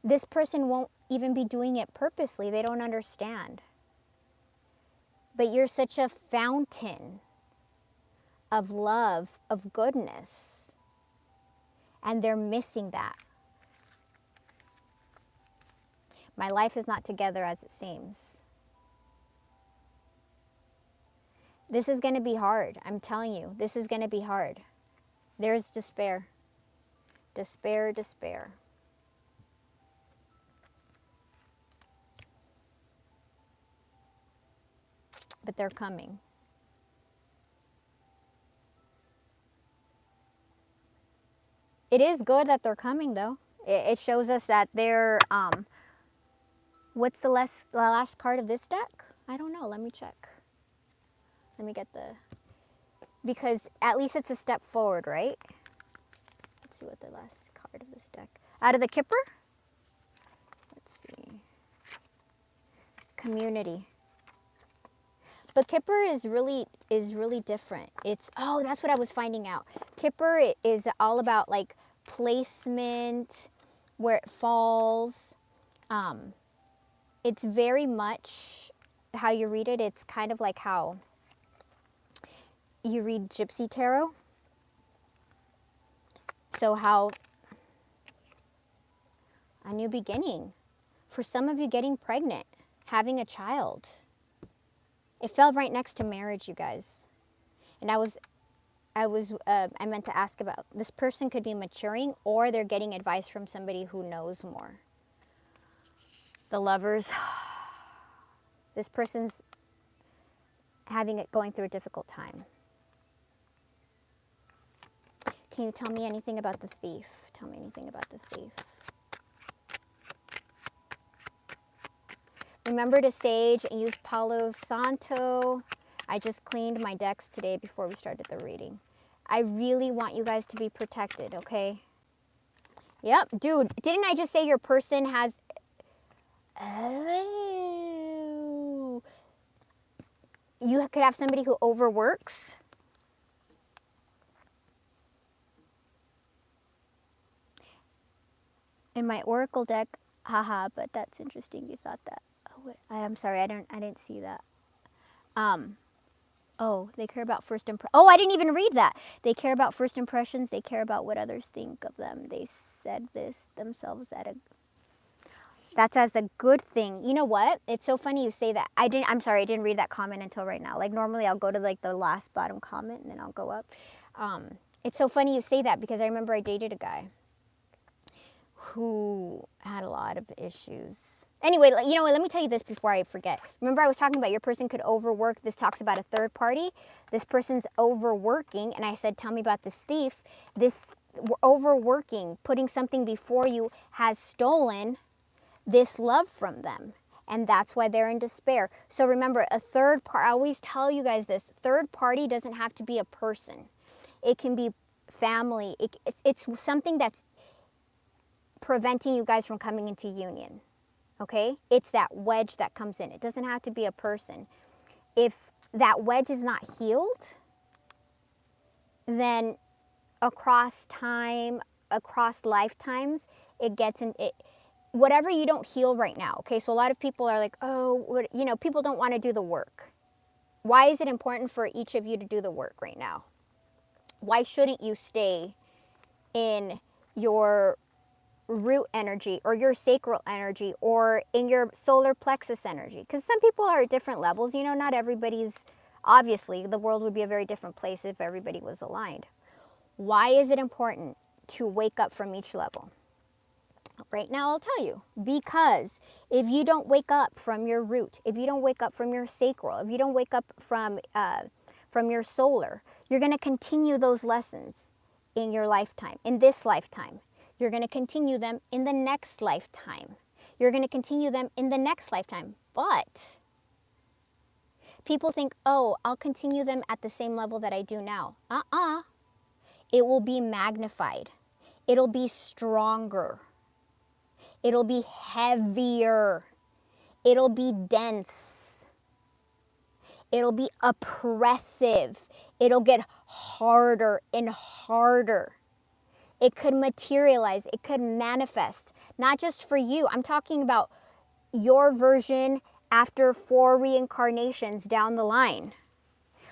This person won't even be doing it purposely. They don't understand. But you're such a fountain of love, of goodness. And they're missing that. My life is not together as it seems. This is going to be hard. I'm telling you, this is going to be hard. There's despair. Despair, despair. But they're coming. It is good that they're coming, though. It shows us that they're, what's the last card of this deck? I don't know. Let me check. Let me get because at least it's a step forward, right? Let's see what the last card of this deck. Out of the Kipper? Let's see. Community. But Kipper is really different. Oh, that's what I was finding out. Kipper is all about like placement, where it falls. It's very much how you read it. It's kind of like how you read Gypsy Tarot. So how a new beginning. For some of you, getting pregnant, having a child. It fell right next to marriage, you guys. And I meant to ask about, this person could be maturing or they're getting advice from somebody who knows more. The Lovers. This person's going through a difficult time. Can you tell me anything about the Thief? Tell me anything about the Thief. Remember to sage and use Palo Santo. I just cleaned my decks today before we started the reading. I really want you guys to be protected, okay? Yep, dude, didn't I just say your person has... Oh. You could have somebody who overworks. In my Oracle deck, haha, but that's interesting you thought that. I'm sorry, I didn't see that. Oh, they care about first impressions. Oh, I didn't even read that. They care about first impressions. They care about what others think of them. They said this themselves that's as a good thing. You know what? It's so funny you say that. I'm sorry, I didn't read that comment until right now. Like normally I'll go to like the last bottom comment and then I'll go up. It's so funny you say that because I remember I dated a guy who had a lot of issues. Anyway, you know what, let me tell you this before I forget. Remember I was talking about your person could overwork. This talks about a third party. This person's overworking, and I said, tell me about this thief. This overworking, putting something before you, has stolen this love from them. And that's why they're in despair. So remember, a third party, I always tell you guys this, third party doesn't have to be a person. It can be family. It's something that's preventing you guys from coming into union. Okay? It's that wedge that comes in. It doesn't have to be a person. If that wedge is not healed, then across time, across lifetimes, it gets in it. Whatever you don't heal right now. Okay? So a lot of people are like, "Oh, people don't want to do the work." Why is it important for each of you to do the work right now? Why shouldn't you stay in your root energy or your sacral energy or in your solar plexus energy? Because some people are at different levels. Not everybody's, obviously, the world would be a very different place if everybody was aligned. Why is it important to wake up from each level? Right now, I'll tell you. Because if you don't wake up from your root, if you don't wake up from your sacral, if you don't wake up from your solar, you're going to continue those lessons in your lifetime, in this lifetime. You're going to continue them in the next lifetime. You're going to continue them in the next lifetime. But people think, oh, I'll continue them at the same level that I do now. It will be magnified. It'll be stronger. It'll be heavier. It'll be dense. It'll be oppressive. It'll get harder and harder. It could materialize. It could manifest. Not just for you. I'm talking about your version after 4 reincarnations down the line,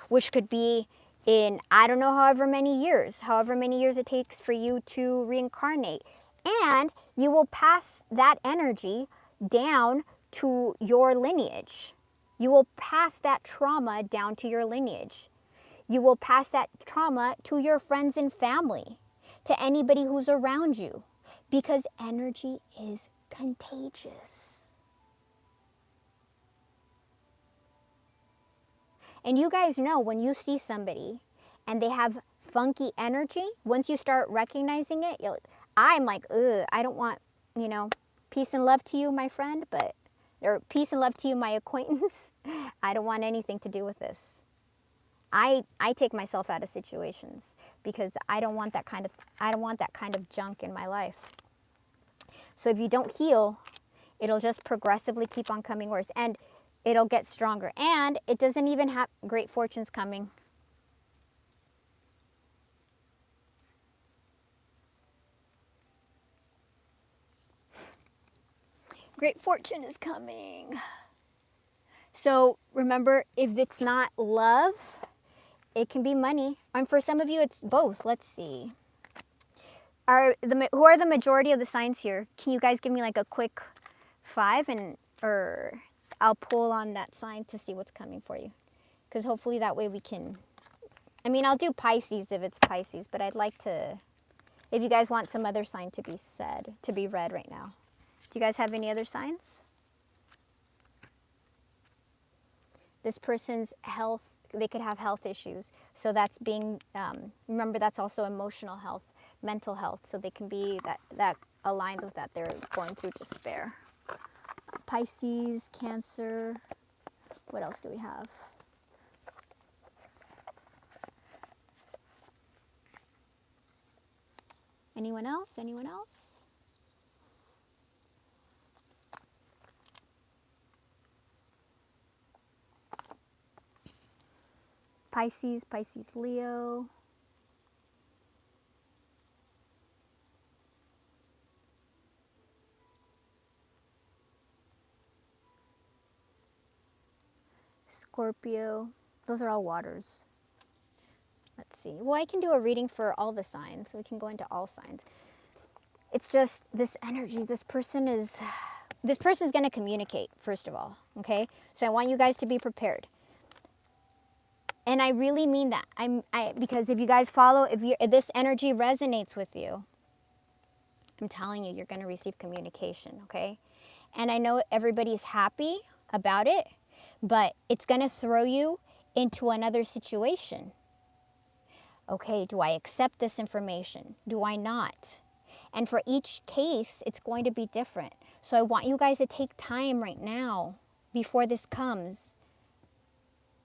which could be in, I don't know, however many years it takes for you to reincarnate. And you will pass that energy down to your lineage. You will pass that trauma down to your lineage. You will pass that trauma to your friends and family, to anybody who's around you, because energy is contagious. And you guys know when you see somebody and they have funky energy, once you start recognizing it, I'm like, ugh, I don't want, peace and love to you, my friend, or peace and love to you, my acquaintance. I don't want anything to do with this. I take myself out of situations because I don't want that kind of junk in my life. So if you don't heal, it'll just progressively keep on coming worse, and it'll get stronger. And it doesn't even have great fortunes coming. Great fortune is coming. So remember, if it's not love, it can be money. And for some of you, it's both. Let's see. Who are the majority of the signs here? Can you guys give me like a quick 5 or I'll pull on that sign to see what's coming for you. Because hopefully that way we can, I'll do Pisces if it's Pisces, but I'd like to, if you guys want some other sign to be read right now. Do you guys have any other signs? This person's health, they could have health issues. So that's remember, that's also emotional health, mental health. So they can be, that aligns with that. They're going through despair. Pisces, Cancer. What else do we have? Anyone else? Anyone else? Pisces, Leo. Scorpio. Those are all waters. Let's see. Well, I can do a reading for all the signs. We can go into all signs. It's just this energy. This person is going to communicate, first of all. Okay? So I want you guys to be prepared. And I really mean that. Because if you guys follow, if this energy resonates with you, I'm telling you, you're going to receive communication, okay? And I know everybody's happy about it, but it's going to throw you into another situation. Okay, do I accept this information? Do I not? And for each case, it's going to be different. So I want you guys to take time right now before this comes.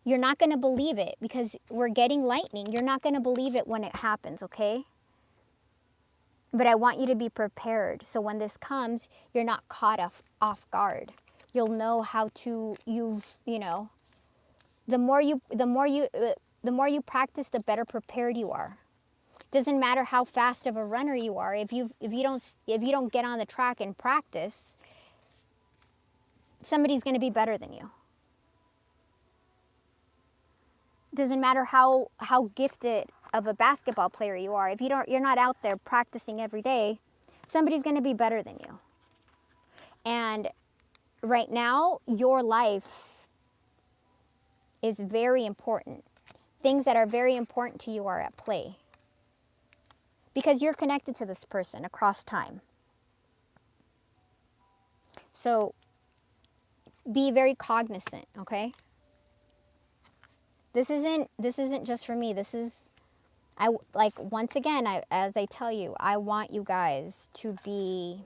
you're not going to believe it because we're getting lightning. You're not going to believe it when it happens, okay? But I want you to be prepared. So when this comes, you're not caught off guard. You'll know how to, you know, the more you practice, the better prepared you are. Doesn't matter how fast of a runner you are. If you don't get on the track and practice, somebody's going to be better than you. Doesn't matter how gifted of a basketball player you are. If you're not out there practicing every day, somebody's going to be better than you. And right now, your life is very important. Things that are very important to you are at play. Because you're connected to this person across time. So be very cognizant, okay? This isn't just for me. This is, once again, as I tell you, I want you guys to be,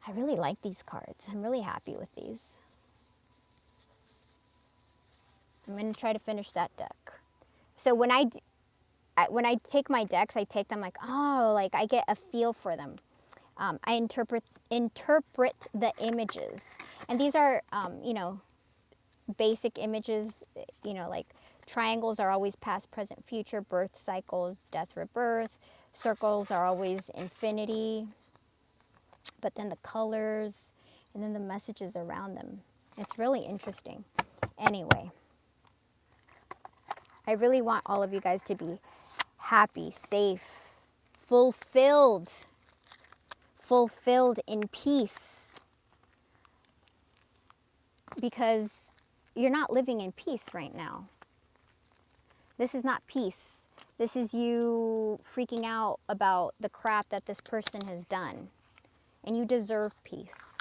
I really like these cards. I'm really happy with these. I'm going to try to finish that deck. So when I take my decks, I take them like, oh, like I get a feel for them. I interpret the images. And these are, you know, basic images, you know, like triangles are always past, present, future, birth cycles, death, rebirth. Circles are always infinity. But then the colors and then the messages around them. It's really interesting. Anyway, I really want all of you guys to be happy, safe, fulfilled in peace. Because you're not living in peace right now. This is not peace. This is you freaking out about the crap that this person has done. And you deserve peace.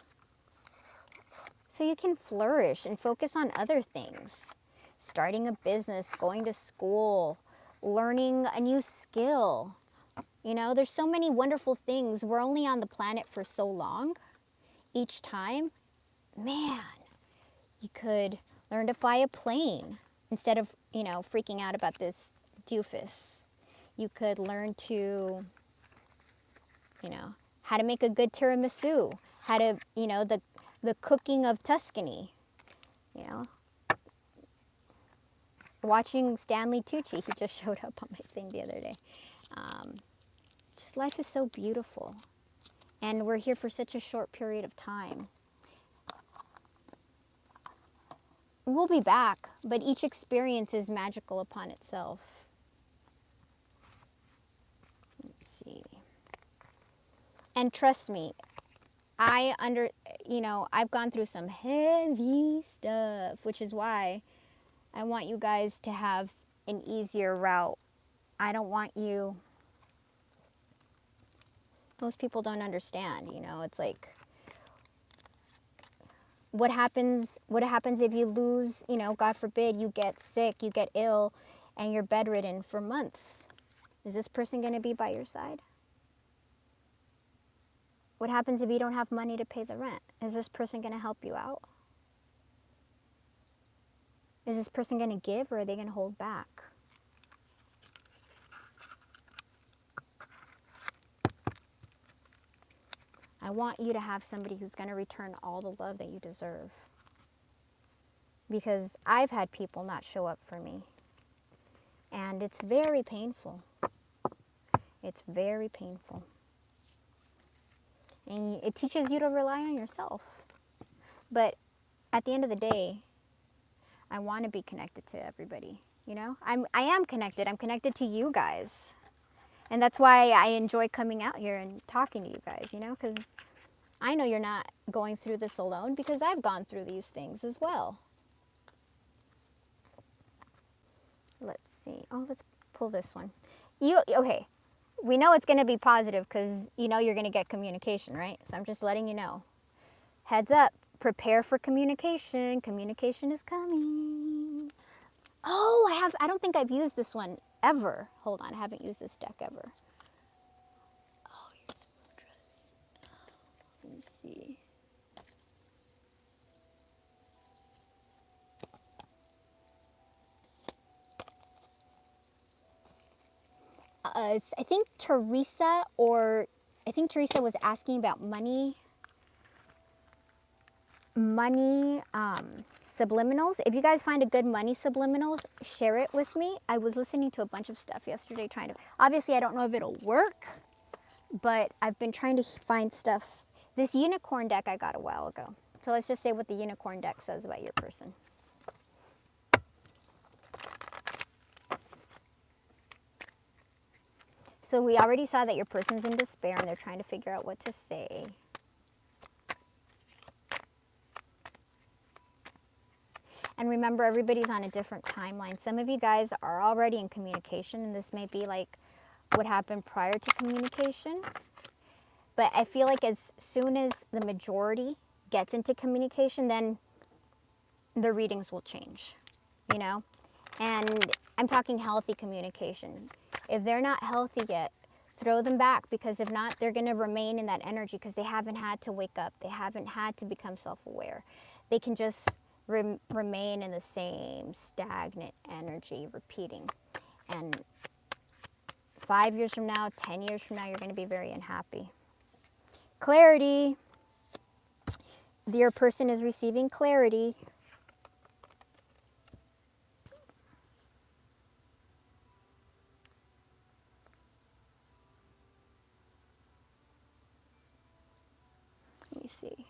So you can flourish and focus on other things. Starting a business, going to school, learning a new skill. You know, there's so many wonderful things. We're only on the planet for so long. Each time, man, you could learn to fly a plane instead of, you know, freaking out about this doofus. You could learn to, you know, how to make a good tiramisu, how to, you know, the cooking of Tuscany, you know. Watching Stanley Tucci, he just showed up on my thing the other day. Just life is so beautiful. And we're here for such a short period of time. We'll be back, but each experience is magical upon itself. Let's see. And trust me, you know, I've gone through some heavy stuff, which is why I want you guys to have an easier route. I don't want you, most people don't understand, you know, it's like, what happens if you lose, you know, God forbid, you get sick, you get ill, and you're bedridden for months? Is this person going to be by your side? What happens if you don't have money to pay the rent? Is this person going to help you out? Is this person going to give, or are they going to hold back? I want you to have somebody who's going to return all the love that you deserve. Because I've had people not show up for me. And it's very painful. It's very painful. And it teaches you to rely on yourself. But at the end of the day, I want to be connected to everybody. You know, I am connected. I'm connected to you guys. And that's why I enjoy coming out here and talking to you guys, you know, because I know you're not going through this alone, because I've gone through these things as well. Let's see. Oh, let's pull this one. Okay, we know it's going to be positive because you know you're going to get communication, right? So I'm just letting you know. Heads up, prepare for communication. Communication is coming. Oh, I don't think I've used this one ever. Hold on, I haven't used this deck ever. Oh, here's mudras. Let me see. I think Teresa was asking about money subliminals. If you guys find a good money subliminal, share it with me. I was listening to a bunch of stuff yesterday obviously I don't know if it'll work, but I've been trying to find stuff. This unicorn deck I got a while ago. So let's just say what the unicorn deck says about your person. So we already saw that your person's in despair and they're trying to figure out what to say. And remember, everybody's on a different timeline. Some of you guys are already in communication, and this may be like what happened prior to communication. But I feel like as soon as the majority gets into communication, then the readings will change, you know? And I'm talking healthy communication. If they're not healthy yet, throw them back, because if not, they're going to remain in that energy because they haven't had to wake up. They haven't had to become self-aware. They can just remain in the same stagnant energy, repeating. And 5 years from now, 10 years from now, you're going to be very unhappy. Clarity. Your person is receiving clarity. Let me see.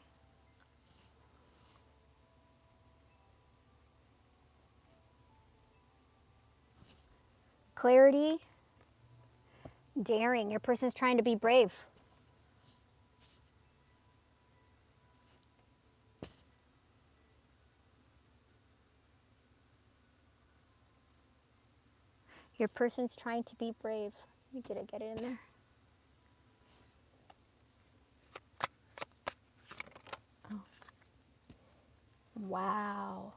Clarity. Daring. Your person's trying to be brave. Your person's trying to be brave. Did I get it in there? Oh. Wow.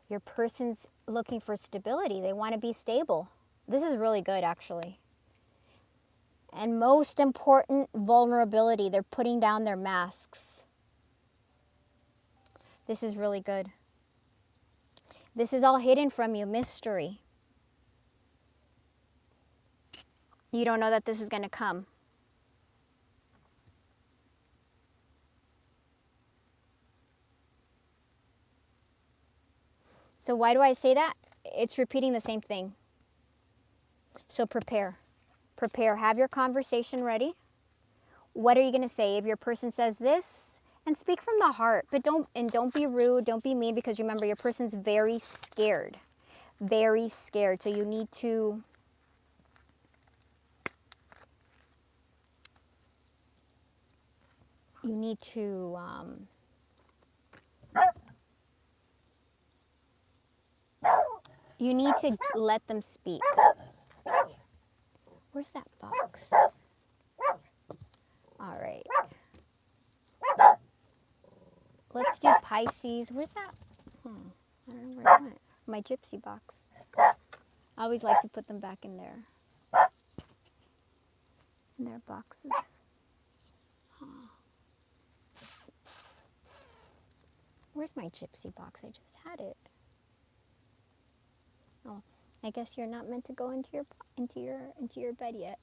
Your person's looking for stability. They want to be stable. This is really good, actually. And most important, vulnerability. They're putting down their masks. This is really good. This is all hidden from you, mystery. You don't know that this is going to come. So why do I say that? It's repeating the same thing. So prepare. Prepare. Have your conversation ready. What are you going to say? If your person says this, and speak from the heart, but don't be rude, don't be mean, because remember, your person's very scared. Very scared. So you need to you need to let them speak. Where's that box? All right. Let's do Pisces. Where's that? I don't know where it went. My gypsy box. I always like to put them back in their boxes. Where's my gypsy box? I just had it. Oh, I guess you're not meant to go into your bed yet.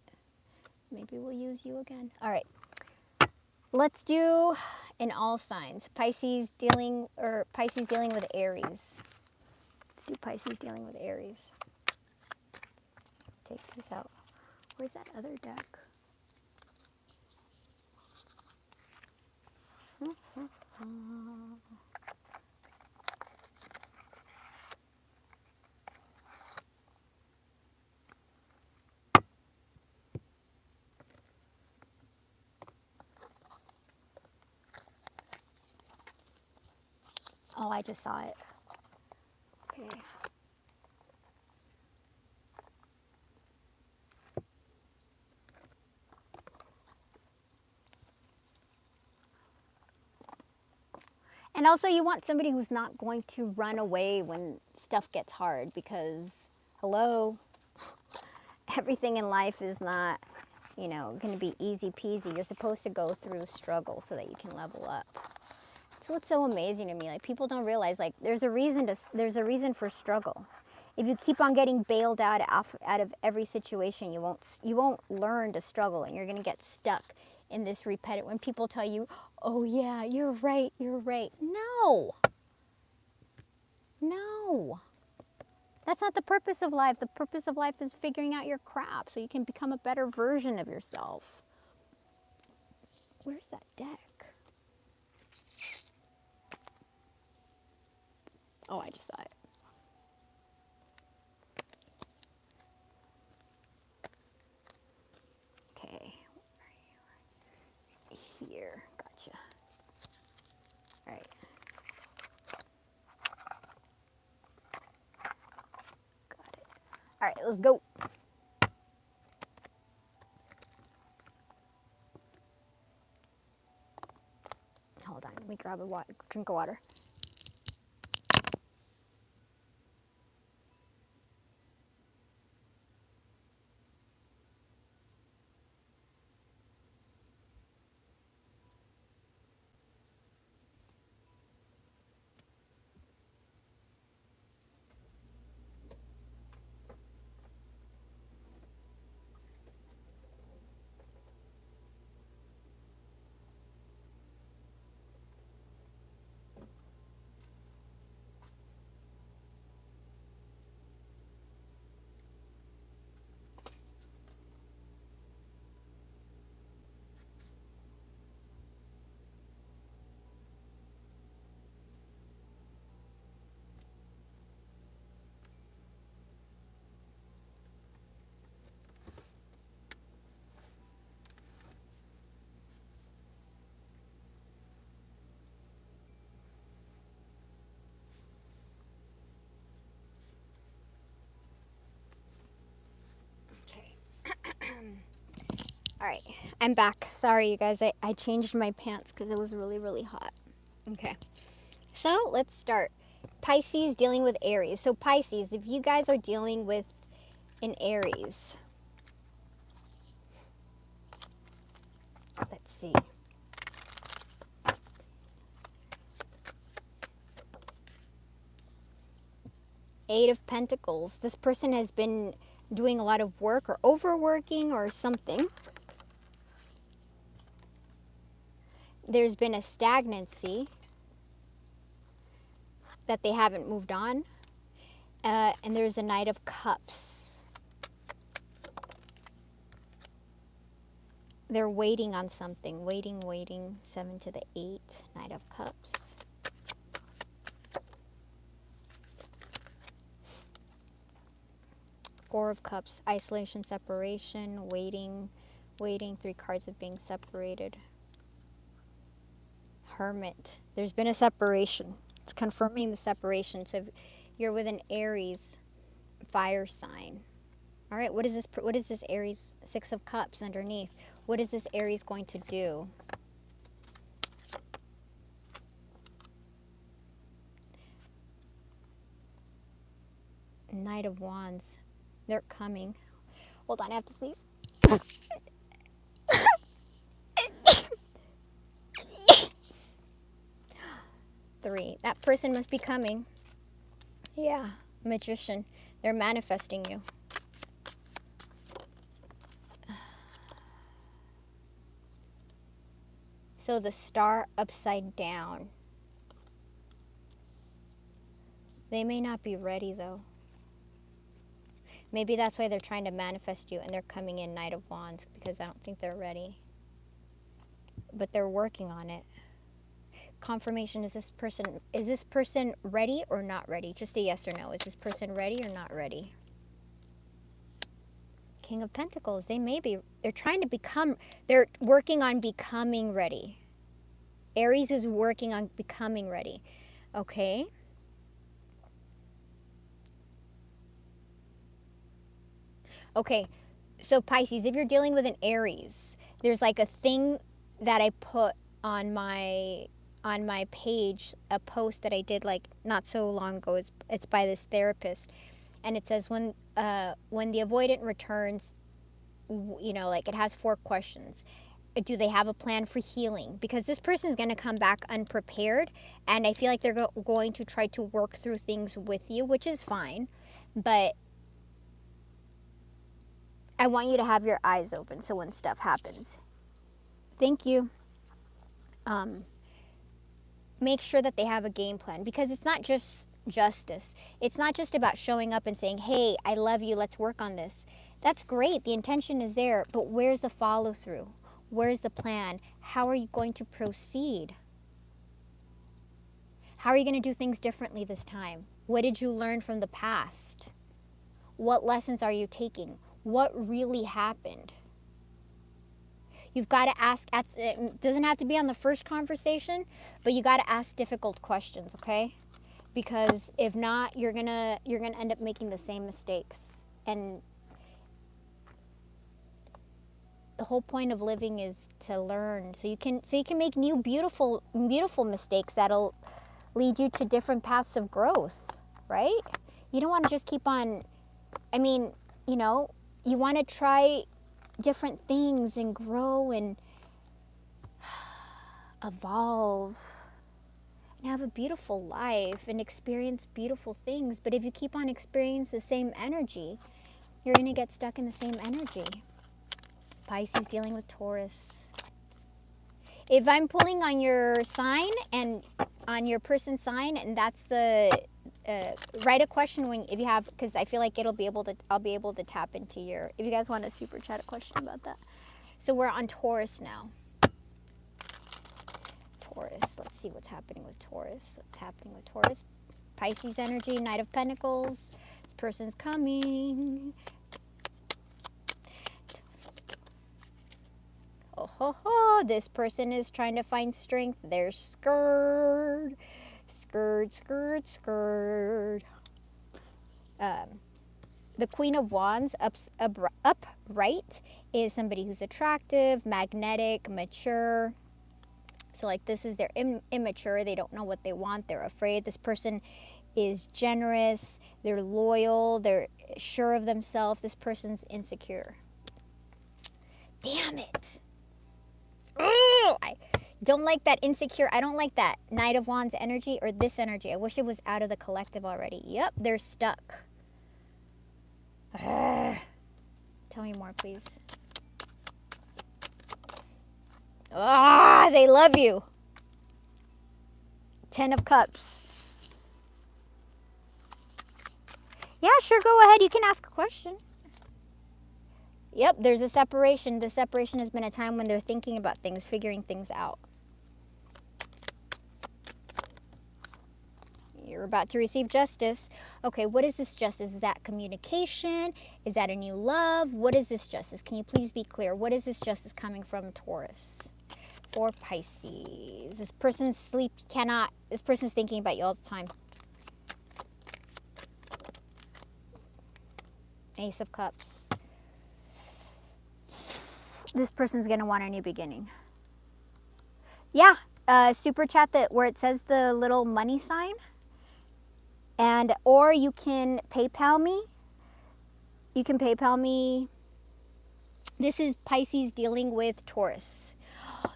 Maybe we'll use you again. All right. Let's do in all signs. Pisces dealing with Aries. Let's do Pisces dealing with Aries. Take this out. Where's that other deck? Oh, I just saw it. Okay. And also, you want somebody who's not going to run away when stuff gets hard, because, hello, everything in life is not, going to be easy peasy. You're supposed to go through struggle so that you can level up. That's what's so amazing to me. Like, people don't realize, like, there's a reason for struggle. If you keep on getting bailed out of every situation, you won't learn to struggle, and you're going to get stuck in this repetitive. When people tell you, "Oh yeah, you're right, you're right," no, no, that's not the purpose of life. The purpose of life is figuring out your crap so you can become a better version of yourself. Where's that deck? Oh, I just saw it. Okay, here, gotcha. All right. Got it. All right, let's go. Hold on, let me grab a drink of water. All right, I'm back. Sorry, you guys. I changed my pants because it was really, really hot. Okay, so let's start. Pisces dealing with Aries. So Pisces, if you guys are dealing with an Aries, let's see. Eight of Pentacles. This person has been doing a lot of work or overworking or something. There's been a stagnancy that they haven't moved on. And there's a Knight of Cups. They're waiting on something. Waiting. 7 to the 8. Knight of Cups. Four of Cups. Isolation, separation, waiting. 3 cards of being separated. Hermit. There's been a separation. It's confirming the separation. So if you're with an Aries fire sign. All right, what is this Aries? 6 of Cups underneath. What is this Aries going to do? Knight of Wands. They're coming. Hold on, I have to sneeze. 3. That person must be coming. Yeah, Magician. They're manifesting you. So the Star upside down. They may not be ready though. Maybe that's why they're trying to manifest you and they're coming in Knight of Wands, because I don't think they're ready. But they're working on it. Confirmation, is this person ready or not ready? Just a yes or no. Is this person ready or not ready? King of Pentacles. They're working on becoming ready. Aries is working on becoming ready. Okay? Okay, so Pisces, if you're dealing with an Aries, there's like a thing that I put on my page, a post that I did like not so long ago. It's by this therapist, and it says when the avoidant returns, like it has 4 questions. Do they have a plan for healing? Because this person is going to come back unprepared, and I feel like they're going to try to work through things with you, which is fine. But I want you to have your eyes open so when stuff happens. Thank you. Make sure that they have a game plan, because it's not just justice. It's not just about showing up and saying, hey, I love you, let's work on this. That's great. The intention is there, but where's the follow through? Where's the plan? How are you going to proceed? How are you going to do things differently this time? What did you learn from the past? What lessons are you taking? What really happened? You've got to ask, it doesn't have to be on the first conversation, but you got to ask difficult questions, okay? Because if not, you're gonna end up making the same mistakes. And the whole point of living is to learn, so you can make new beautiful mistakes that'll lead you to different paths of growth, right? You don't want to just keep on, I mean, you know, you want to try different things and grow and evolve and have a beautiful life and experience beautiful things. But if you keep on experiencing the same energy, you're going to get stuck in the same energy. Pisces dealing with Taurus. If I'm pulling on your sign and on your person's sign, and that's the write a question when if you have, because I feel like I'll be able to tap into your, if you guys want to super chat a question about that. So we're on Taurus now. Taurus. Let's see what's happening with Taurus. What's happening with Taurus? Pisces energy, Knight of Pentacles. This person's coming. Oh ho ho! This person is trying to find strength. They're scared. Scared. The Queen of Wands upright is somebody who's attractive, magnetic, mature. So like this is, they're immature. They don't know what they want. They're afraid. This person is generous. They're loyal. They're sure of themselves. This person's insecure. Damn it. Ugh, I don't like that insecure. I don't like that Knight of Wands energy or this energy. I wish it was out of the collective already. Yep, they're stuck. Ugh. Tell me more, please. Ah, they love you. 10 of Cups. Yeah, sure, go ahead. You can ask a question. Yep, there's a separation. The separation has been a time when they're thinking about things, figuring things out. You're about to receive justice. Okay, what is this justice? Is that communication? Is that a new love? What is this justice? Can you please be clear? What is this justice coming from Taurus? For Pisces. This person's this person's thinking about you all the time. Ace of Cups. This person's going to want a new beginning. Yeah, super chat that where it says the little money sign. And, or you can PayPal me. You can PayPal me. This is Pisces dealing with Taurus.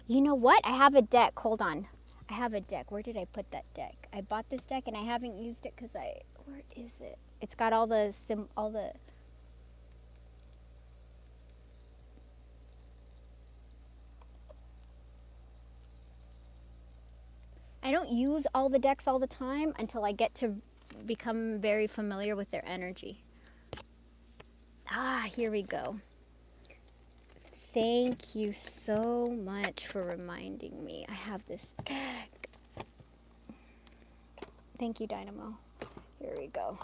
You know what? I have a deck. Hold on. I have a deck. Where did I put that deck? I bought this deck and I haven't used it because where is it? It's got all the I don't use all the decks all the time until I get to become very familiar with their energy. Ah, here we go. Thank you so much for reminding me. I have this deck. Thank you, Dynamo. Here we go.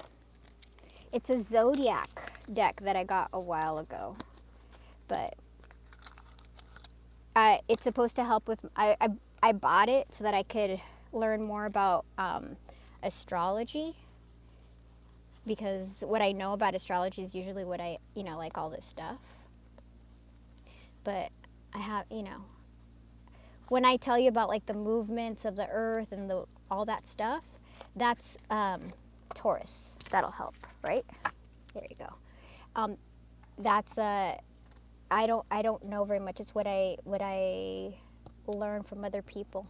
It's a Zodiac deck that I got a while ago. But it's supposed to help with... I bought it so that I could learn more about astrology, because what I know about astrology is usually what I, like all this stuff. But I have, when I tell you about like the movements of the earth and all that stuff, that's Taurus. That'll help, right? There you go. That's I don't know very much. It's what I learn from other people.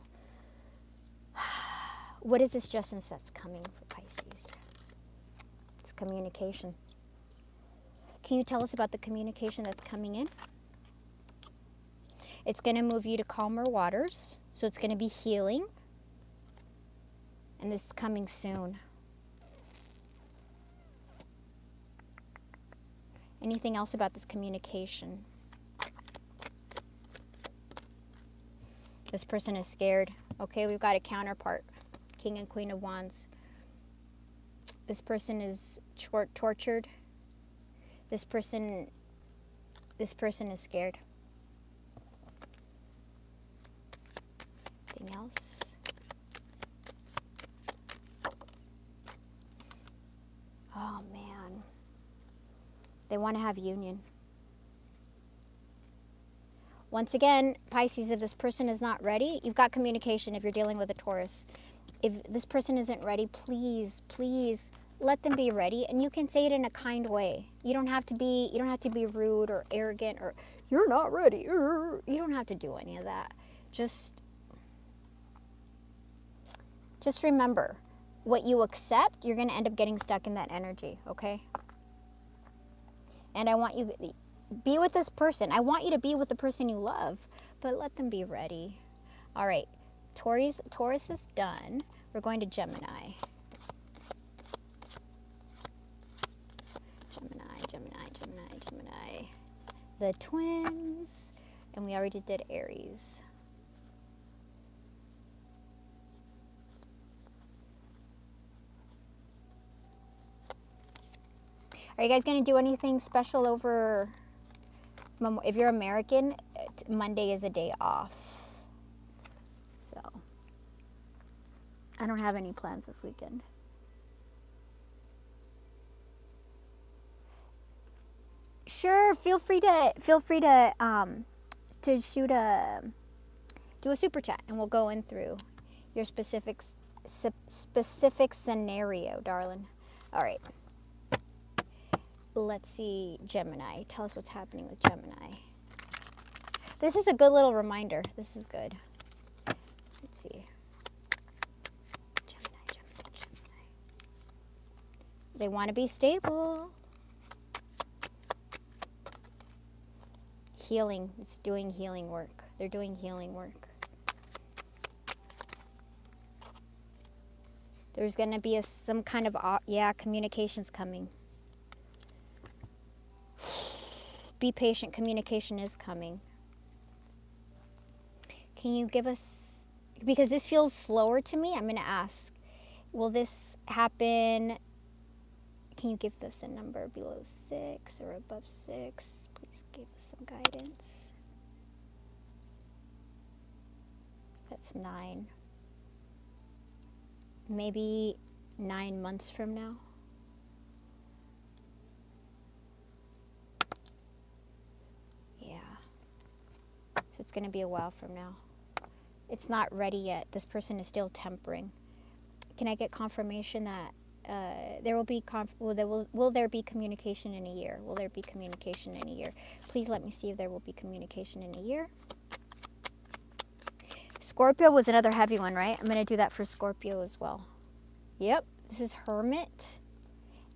What is this justice that's coming for Pisces? It's communication. Can you tell us about the communication that's coming in? It's going to move you to calmer waters. So it's going to be healing. And this is coming soon. Anything else about this communication? This person is scared. Okay, we've got a counterpart. King and Queen of Wands. This person is tortured. This person is scared. Anything else? Oh man. They want to have union. Once again, Pisces, if this person is not ready, you've got communication if you're dealing with a Taurus. If this person isn't ready, please, please let them be ready, and you can say it in a kind way. You don't have to be rude or arrogant or you're not ready. You don't have to do any of that. Just remember, what you accept, you're going to end up getting stuck in that energy, okay? And I want you be with this person. I want you to be with the person you love, but let them be ready. All right, Taurus is done. We're going to Gemini. Gemini. The twins. And we already did Aries. Are you guys going to do anything special over, if you're American, Monday is a day off. So, I don't have any plans this weekend. Sure, feel free to do a super chat, and we'll go in through your specific scenario, darling. All right. Let's see, Gemini. Tell us what's happening with Gemini. This is a good little reminder. This is good. Let's see. Gemini. They want to be stable. Healing. It's doing healing work. They're doing healing work. There's going to be some kind of, communication's coming. Be patient. Communication is coming. Can you give us, because this feels slower to me, I'm going to ask, will this happen? Can you give us a number below 6 or above 6? Please give us some guidance. That's 9. Maybe 9 months from now. So it's going to be a while from now. It's not ready yet. This person is still tempering. Can I get confirmation that there will be will there be communication in a year? Will there be communication in a year? Please let me see if there will be communication in a year. Scorpio was another heavy one, right? I'm going to do that for Scorpio as well. Yep, this is Hermit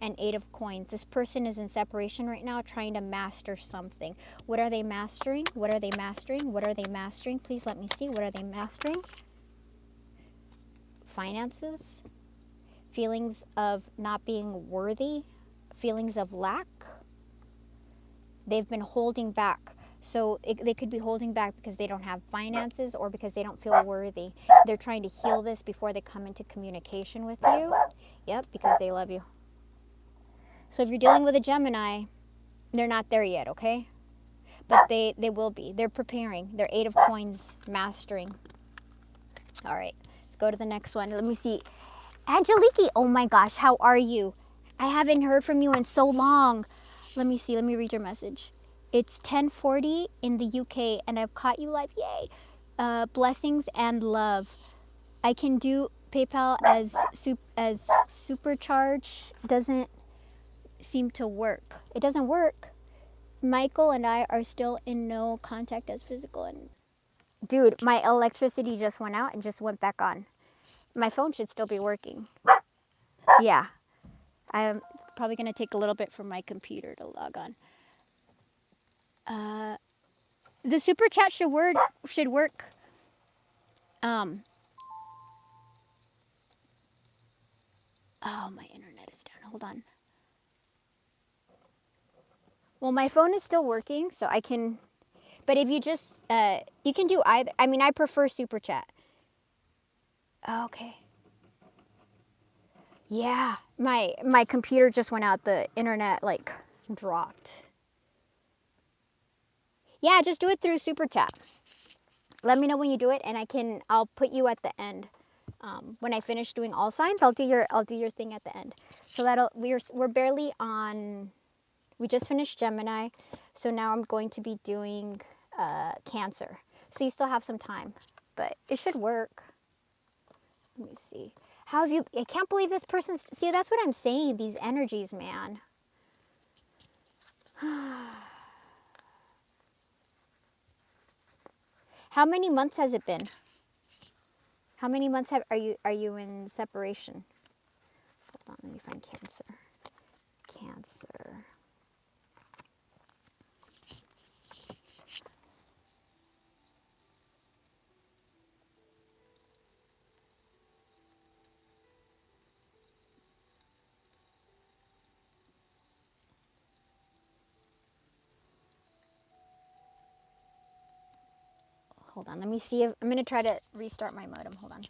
and 8 of Coins. This person is in separation right now, trying to master something. What are they mastering? What are they mastering? What are they mastering? Please let me see. What are they mastering? Finances, feelings of not being worthy, feelings of lack. They've been holding back. So they could be holding back because they don't have finances or because they don't feel worthy. They're trying to heal this before they come into communication with you. Yep, because they love you. So if you're dealing with a Gemini, they're not there yet, okay? But they will be. They're preparing. They're 8 of Coins mastering. All right, let's go to the next one. Let me see. Angelique, oh my gosh, how are you? I haven't heard from you in so long. Let me see. Let me read your message. It's 10:40 in the UK, and I've caught you live. Yay! Blessings and love. I can do PayPal as supercharge. Doesn't seem to work. It doesn't work. Michael and I are still in no contact as physical. And dude, my electricity just went out and just went back on. My phone should still be working. Yeah. It's probably going to take a little bit for my computer to log on. The super chat should work. Oh, my internet is down. Hold on. Well, my phone is still working, so I can. But if you just, you can do either. I mean, I prefer super chat. Okay. Yeah, my computer just went out. The internet like dropped. Yeah, just do it through super chat. Let me know when you do it, and I'll put you at the end. When I finish doing all signs, I'll do your thing at the end. So we're barely on. We just finished Gemini, so now I'm going to be doing Cancer. So you still have some time, but it should work. Let me see. How have you? I can't believe this person's. See, that's what I'm saying. These energies, man. How many months has it been? How many months are you in separation? Hold on, let me find Cancer. Cancer. Hold on, let me see if I'm gonna try to restart my modem. Hold on.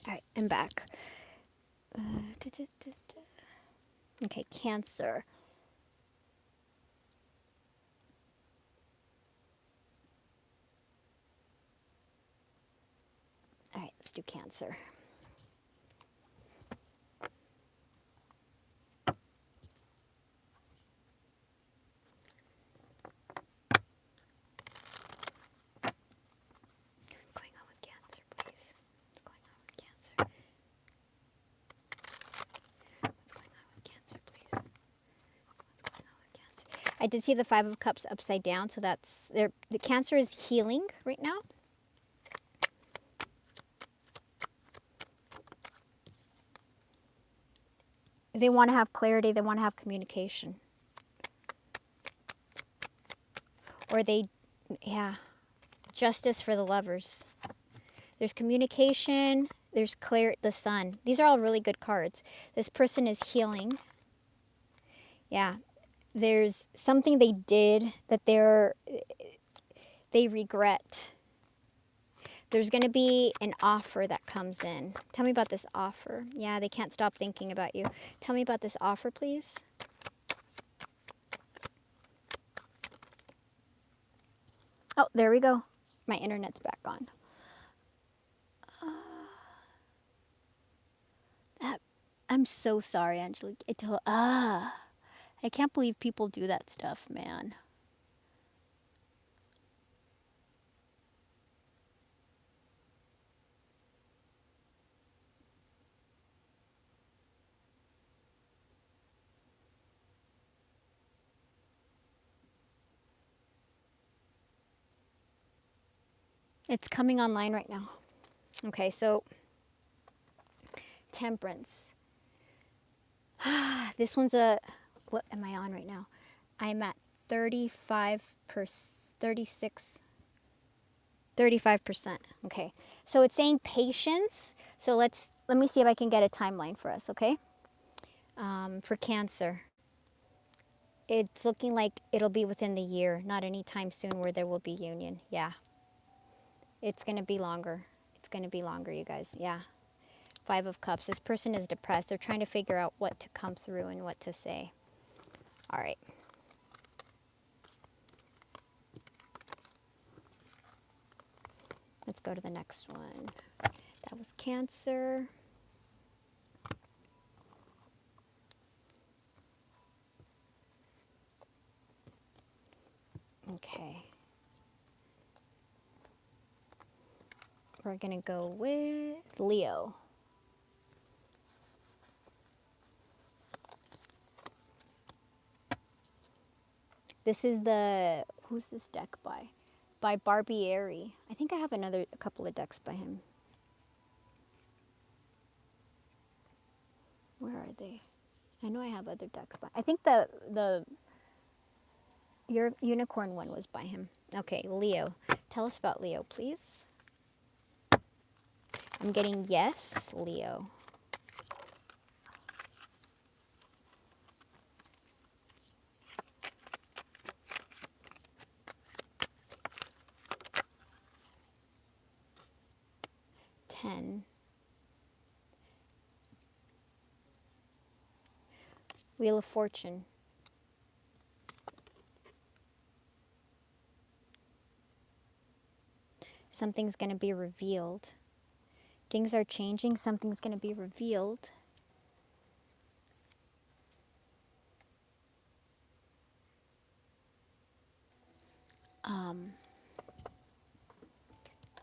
All right, I'm back. Okay, Cancer. All right, let's do Cancer. What's going on with Cancer, please? What's going on with Cancer? What's going on with Cancer, please? What's going on with Cancer? I did see the Five of Cups upside down, so that's there. The Cancer is healing right now. They want to have clarity. They want to have communication. Or yeah, justice for the lovers. There's communication. There's the Sun. These are all really good cards. This person is healing. Yeah, there's something they did that they regret. There's going to be an offer that comes in. Tell me about this offer. Yeah, they can't stop thinking about you. Tell me about this offer, please. Oh, there we go. My internet's back on. I'm so sorry, Angelique. I can't believe people do that stuff, man. It's coming online right now. Okay, so Temperance. This one's what am I on right now? I'm at 36. 35%. Okay. So it's saying patience. So let me see if I can get a timeline for us, okay? For Cancer, it's looking like it'll be within the year, not anytime soon where there will be union. Yeah. It's going to be longer. It's going to be longer, you guys. Yeah. 5 of Cups. This person is depressed. They're trying to figure out what to come through and what to say. All right. Let's go to the next one. That was Cancer. Okay. We're going to go with Leo. This is the, who's this deck by? By Barbieri. I think I have a couple of decks by him. Where are they? I know I have other decks by. I think your unicorn one was by him. Okay, Leo. Tell us about Leo, please. I'm getting yes, Leo. Wheel of Fortune. Something's going to be revealed. Things are changing. Something's going to be revealed.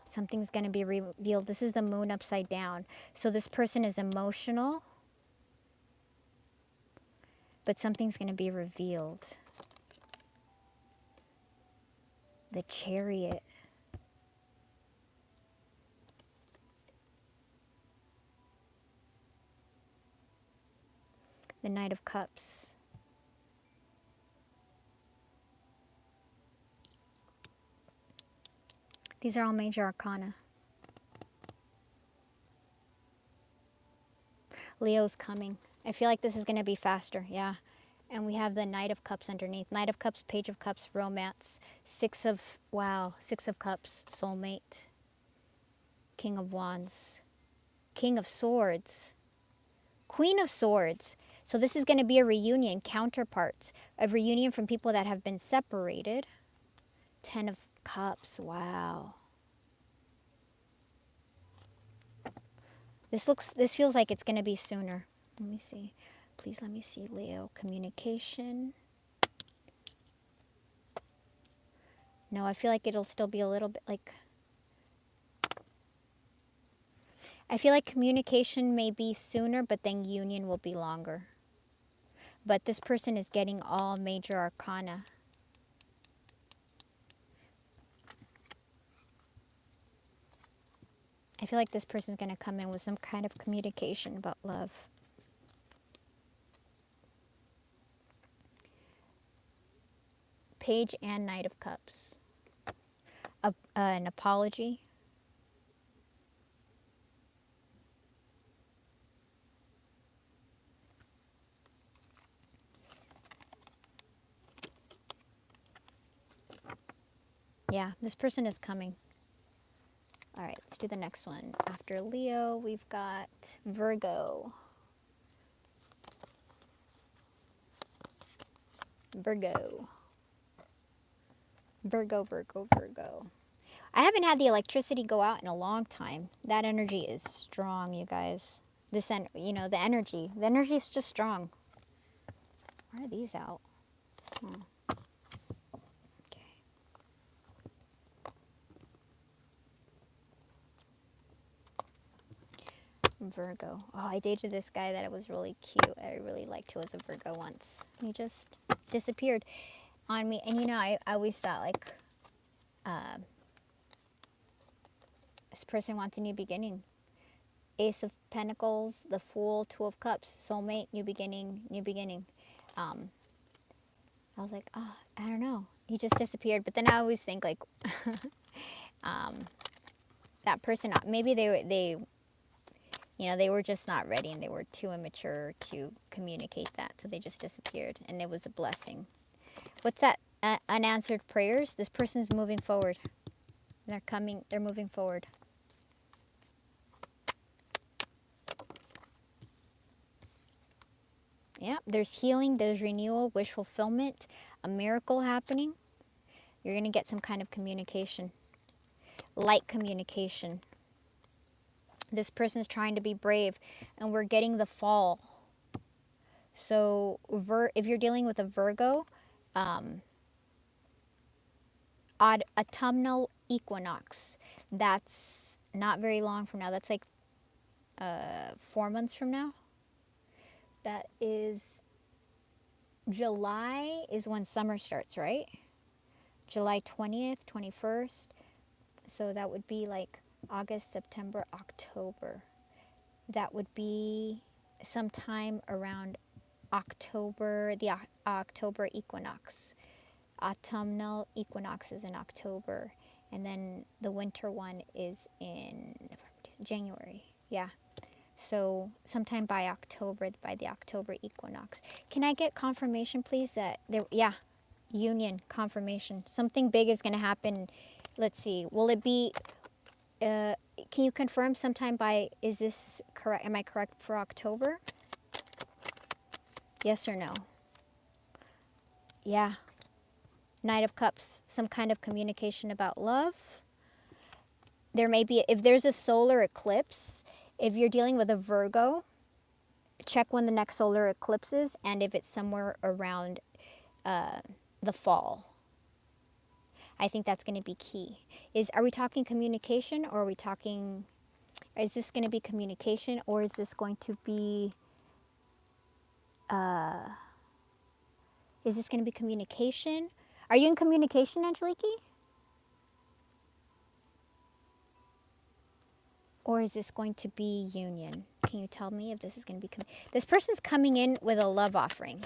Something's going to be revealed. This is the moon upside down. So this person is emotional, but something's going to be revealed. The Chariot. The Knight of Cups. These are all major arcana. Leo's coming. I feel like this is going to be faster, yeah. And we have the Knight of Cups underneath. Knight of Cups, Page of Cups, Romance. 6 of Cups, Soulmate. King of Wands. King of Swords. Queen of Swords. So this is going to be a reunion, counterparts. A reunion from people that have been separated. 10 of Cups, wow. This feels like it's going to be sooner. Let me see. Please let me see, Leo. Communication. No, I feel like it'll still be a little bit like... I feel like communication may be sooner, but then union will be longer. But this person is getting all major arcana. I feel like this person's going to come in with some kind of communication about love. Page and Knight of Cups. An apology. Yeah, this person is coming. All right, let's do the next one. After Leo, we've got Virgo. Virgo. Virgo, Virgo, Virgo. I haven't had the electricity go out in a long time. That energy is strong, you guys. The energy is just strong. Why are these out? Oh. Okay. Virgo. Oh, I dated this guy that was really cute. I really liked, who was a Virgo once. He just disappeared on me. And I always thought like, this person wants a new beginning. Ace of Pentacles, the Fool, 2 of Cups, soulmate, new beginning, new beginning. I was like, oh, I don't know. He just disappeared. But then I always think like, That person, maybe they they were just not ready and they were too immature to communicate that, so they just disappeared, and it was a blessing. What's that? Unanswered prayers. This person's moving forward. They're moving forward. Yeah, there's healing, there's renewal, wish fulfillment, a miracle happening. You're going to get some kind of communication, light communication. This person's trying to be brave, and we're getting the fall. So if you're dealing with a Virgo, autumnal equinox, that's not very long from now. That's like 4 months from now. That is July is when summer starts, right? July 20th, 21st. So that would be like August, September, October. That would be sometime around October, the October equinox. Autumnal equinox is in October, and then the winter one is in January. Yeah. So sometime by October, by the October equinox. Can I get confirmation, please, that there, yeah, union, confirmation. Something big is going to happen. Let's see. Will it be, can you confirm sometime by, is this correct? Am I correct for October? Yes or no? Yeah. Knight of Cups, some kind of communication about love. There may be, if there's a solar eclipse, if you're dealing with a Virgo, check when the next solar eclipse is, and if it's somewhere around the fall. I think that's going to be key. Are we talking communication, or are we talking, is this going to be communication, or is this going to be, communication? Are you in communication, Angeliki? Or is this going to be union? Can you tell me if this is going to be... This person's coming in with a love offering.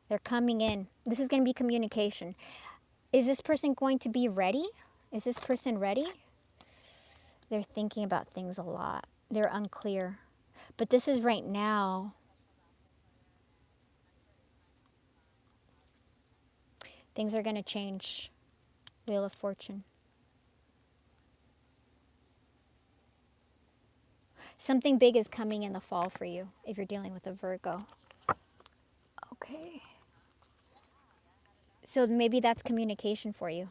They're coming in. This is going to be communication. Is this person going to be ready? Is this person ready? They're thinking about things a lot. They're unclear. But this is right now. Things are going to change. Wheel of Fortune. Something big is coming in the fall for you if you're dealing with a Virgo. Okay. So maybe that's communication for you.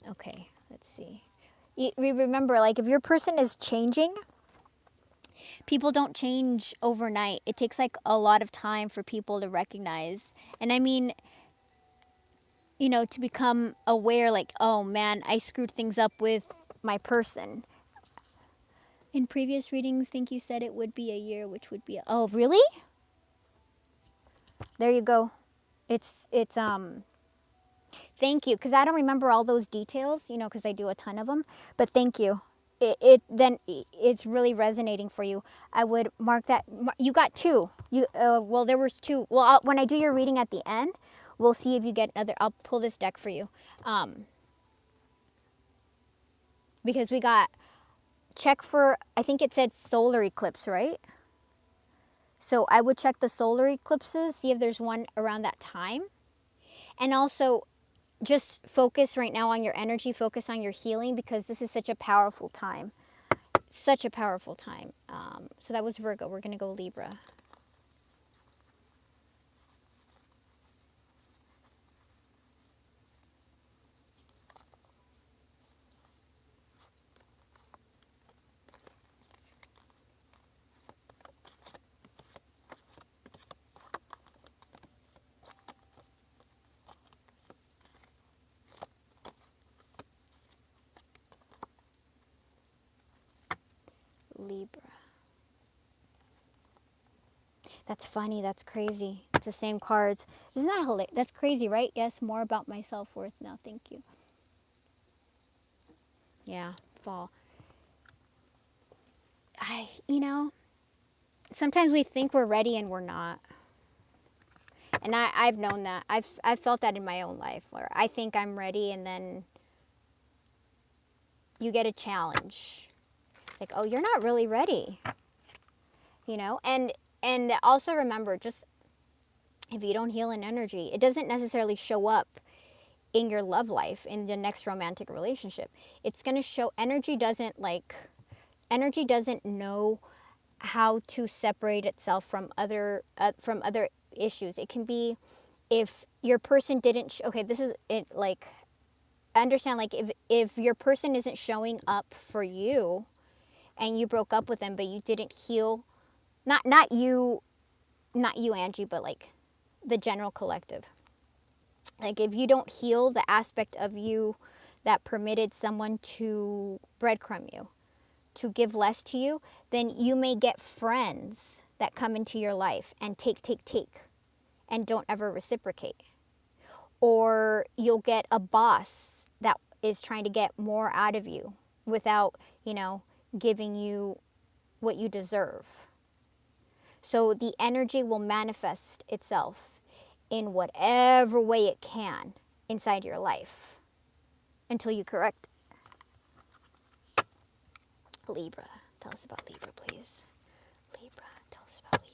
Okay, let's see. Remember, like, if your person is changing, people don't change overnight. It takes like a lot of time for people to recognize. And I mean, to become aware, like, oh man, I screwed things up with my person. In previous readings, I think you said it would be a year, which would be oh, really? There you go. It's thank you, because I don't remember all those details, because I do a ton of them, but thank you. It's really resonating for you. I would mark that. You got 2. Well, there was 2. Well, when I do your reading at the end, we'll see if you get another. I'll pull this deck for you. Because we got, check for, I think it said solar eclipse, right? So I would check the solar eclipses, see if there's one around that time. And also, just focus right now on your energy, focus on your healing, because this is such a powerful time. Such a powerful time. So that was Virgo. We're going to go Libra. Libra. That's funny. That's crazy. It's the same cards. Isn't that hilarious? That's crazy, right? Yes, more about my self-worth now. Thank you. Yeah, fall. Sometimes we think we're ready and we're not. And I've known that. I've felt that in my own life, where I think I'm ready, and then you get a challenge. Like, oh, you're not really ready. You know? And also remember, just if you don't heal in energy, it doesn't necessarily show up in your love life, in the next romantic relationship. It's going to show, energy doesn't know how to separate itself from other issues. It can be, if your person didn't okay, this is it, like, understand, like, if your person isn't showing up for you and you broke up with them, but you didn't heal, not you Angie, but like the general collective. Like, if you don't heal the aspect of you that permitted someone to breadcrumb you, to give less to you, then you may get friends that come into your life and take, and don't ever reciprocate. Or you'll get a boss that is trying to get more out of you without, giving you what you deserve. So the energy will manifest itself in whatever way it can inside your life until you correct. Libra, tell us about Libra, please. Libra, tell us about Libra.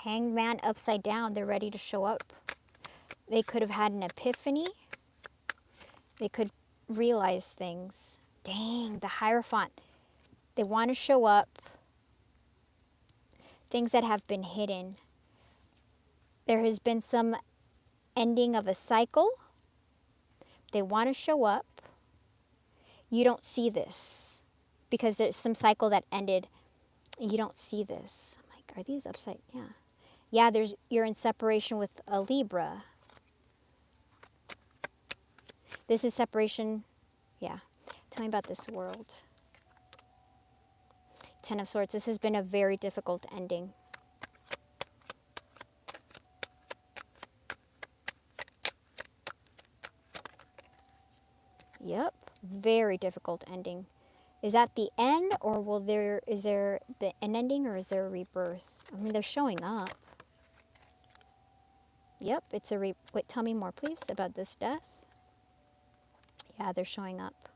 Hanged man upside down, they're ready to show up. They could have had an epiphany. They could realize things. Dang, the Hierophant. They want to show up. Things that have been hidden. There has been some ending of a cycle. They want to show up. You don't see this because there's some cycle that ended. And you don't see this. I'm like, are these upside? Yeah. Yeah, you're in separation with a Libra. This is separation. Yeah. Tell me about this world. Ten of Swords. This has been a very difficult ending. Yep. Very difficult ending. Is that the end, or is there an ending, or is there a rebirth? I mean, they're showing up. Yep, it's a wait, tell me more, please, about this death. Yeah, they're showing up.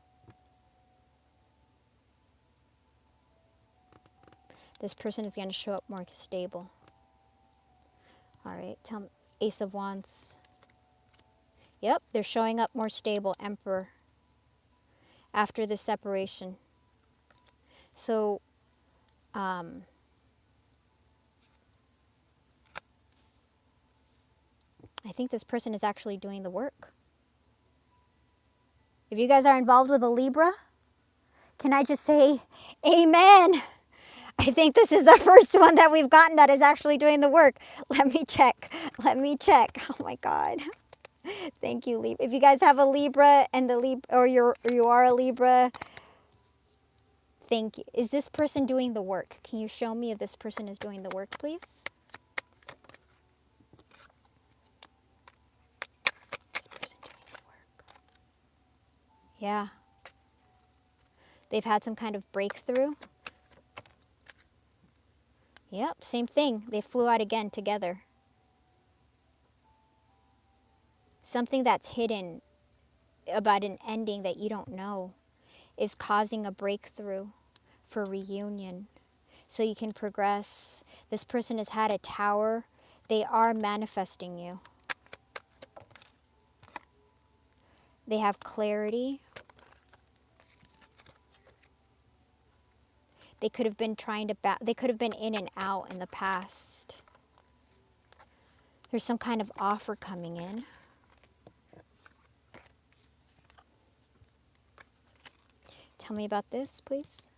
This person is going to show up more stable. All right, tell me, Ace of Wands. Yep, they're showing up more stable, Emperor, after the separation. So, I think this person is actually doing the work. If you guys are involved with a Libra, can I just say, amen? I think this is the first one that we've gotten that is actually doing the work. Let me check. Oh my God. Thank you, Libra. If you guys have a Libra and or you are a Libra, thank you. Is this person doing the work? Can you show me if this person is doing the work, please? This person doing the work. Yeah. They've had some kind of breakthrough. Yep, same thing. They flew out again together. Something that's hidden about an ending that you don't know is causing a breakthrough for reunion. So you can progress. This person has had a tower. They are manifesting you. They have clarity. They could have been they could have been in and out in the past. There's some kind of offer coming in. Tell me about this, please.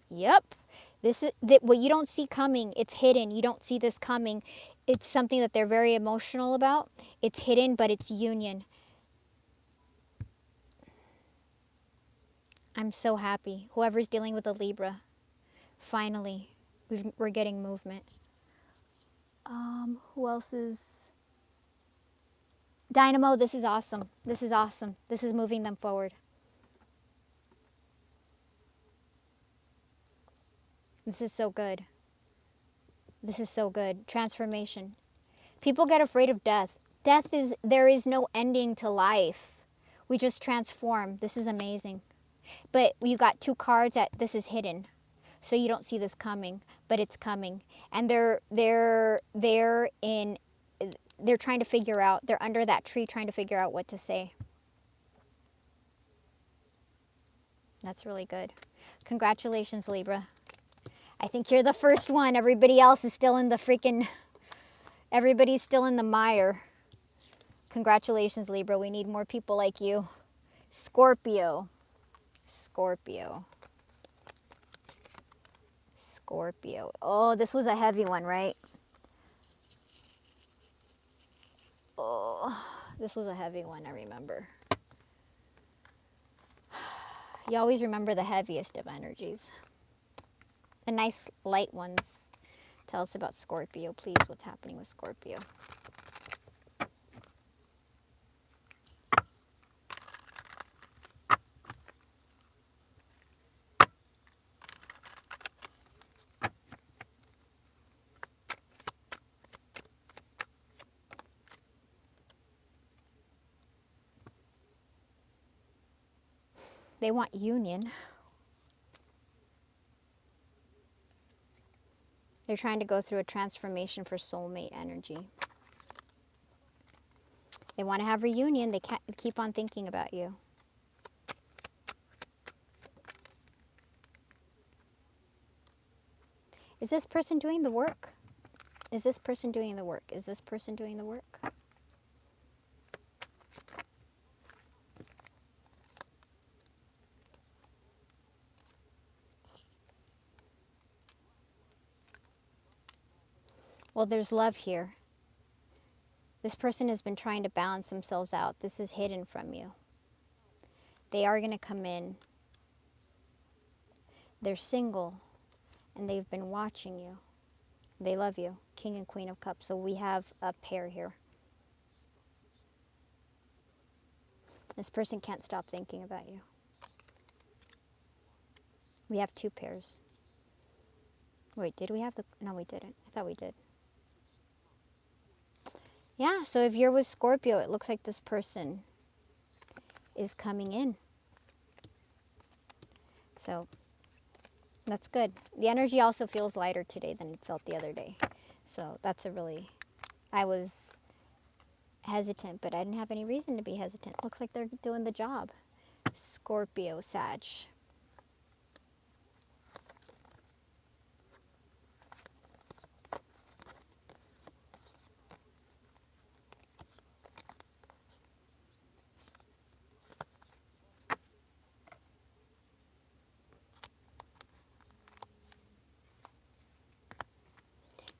Yep. This is what you don't see coming. It's hidden. You don't see this coming. It's something that they're very emotional about. It's hidden, but it's union. I'm so happy. Whoever's dealing with a Libra, finally, we're getting movement. Who else is... Dynamo, this is awesome. This is awesome. This is moving them forward. This is so good. This is so good. Transformation. People get afraid of death. There is no ending to life. We just transform. This is amazing. But you got 2 cards that this is hidden. So you don't see this coming, but it's coming. And they're trying to figure out, they're under that tree trying to figure out what to say. That's really good. Congratulations, Libra. I think you're the first one. Everybody else is still in the everybody's still in the mire. Congratulations, Libra. We need more people like you. Scorpio. Scorpio. Scorpio. Oh, this was a heavy one, right? Oh, this was a heavy one, I remember. You always remember the heaviest of energies. The nice light ones. Tell us about Scorpio, please. What's happening with Scorpio? They want union. They're trying to go through a transformation for soulmate energy. They want to have reunion. They can't keep on thinking about you. Is this person doing the work? Is this person doing the work? Is this person doing the work? Well, there's love here. This person has been trying to balance themselves out. This is hidden from you. They are going to come in. They're single, and they've been watching you. They love you. King and Queen of Cups. So we have a pair here. This person can't stop thinking about you. We have 2 pairs. Wait, did we have the... No, we didn't. I thought we did. Yeah, so if you're with Scorpio, it looks like this person is coming in. So that's good. The energy also feels lighter today than it felt the other day. So that's a really... I was hesitant, but I didn't have any reason to be hesitant. Looks like they're doing the job. Scorpio, Sag.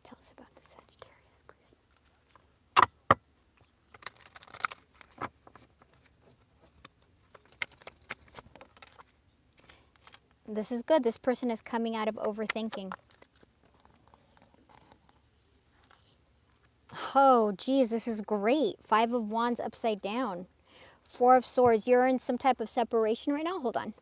Tell us about the Sagittarius, please. This is good. This person is coming out of overthinking. Oh, geez, this is great. 5 of Wands upside down. 4 of Swords. You're in some type of separation right now? Hold on.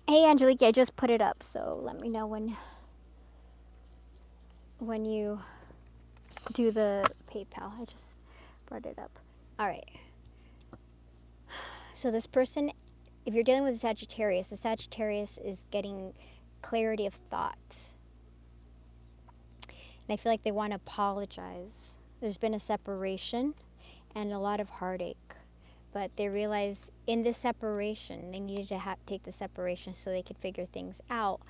Hey, Angelique, I just put it up, so let me know when when you do the PayPal. I just brought it up. All right. So this person, if you're dealing with a Sagittarius, the Sagittarius is getting clarity of thought. And I feel like they want to apologize. There's been a separation and a lot of heartache. But they realize in this separation, they needed to take the separation so they could figure things out.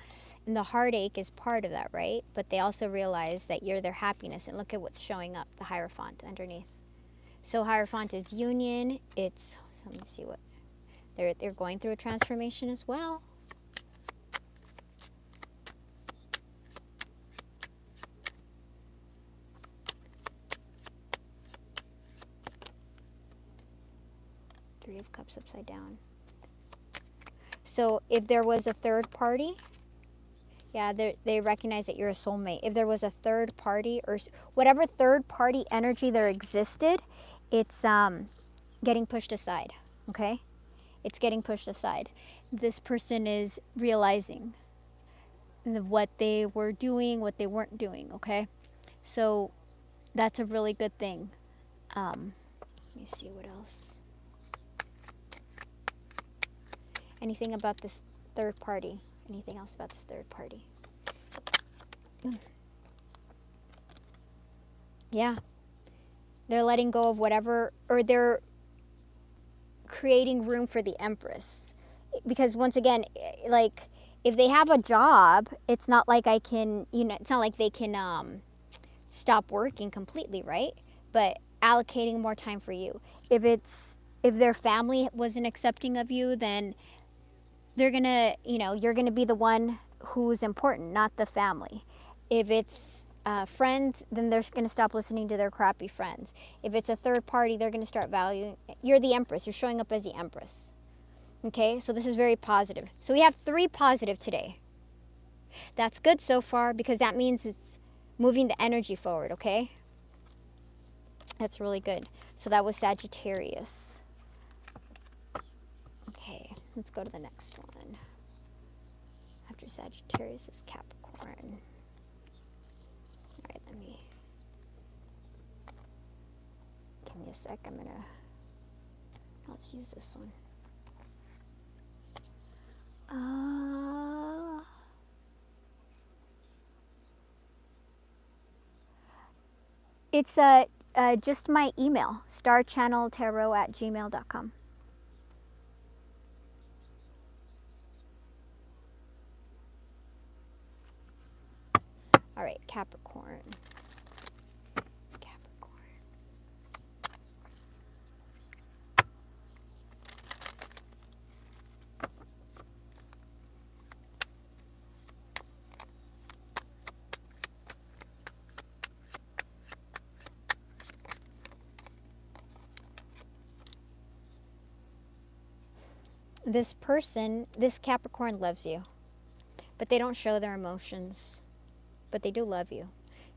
And the heartache is part of that, right? But they also realize that you're their happiness. And look at what's showing up, the Hierophant underneath. So Hierophant is union. It's, let me see what, they're going through a transformation as well. Three of Cups upside down. So if there was a third party, yeah, they recognize that you're a soulmate. If there was a third party or whatever third party energy there existed, it's getting pushed aside, okay? It's getting pushed aside. This person is realizing what they were doing, what they weren't doing, okay? So that's a really good thing. Let me see what else. Anything about this third party? Anything else about this third party? Yeah. They're letting go of whatever, or they're creating room for the Empress. Because once again, like, if they have a job, it's not like I can, it's not like they can stop working completely, right? But allocating more time for you. If their family wasn't accepting of you, then they're gonna, you're gonna be the one who's important, not the family. If it's friends, then they're gonna stop listening to their crappy friends. If it's a third party, they're gonna start valuing. You're the Empress. You're showing up as the Empress. Okay, so this is very positive. So we have 3 positive today. That's good so far because that means it's moving the energy forward, okay? That's really good. So that was Sagittarius. Okay, let's go to the next one. After Sagittarius is Capricorn. All right, give me a sec. Let's use this one. It's just my email, starchanneltarot@gmail.com. All right, Capricorn. This person, this Capricorn loves you, but they don't show their emotions, but they do love you.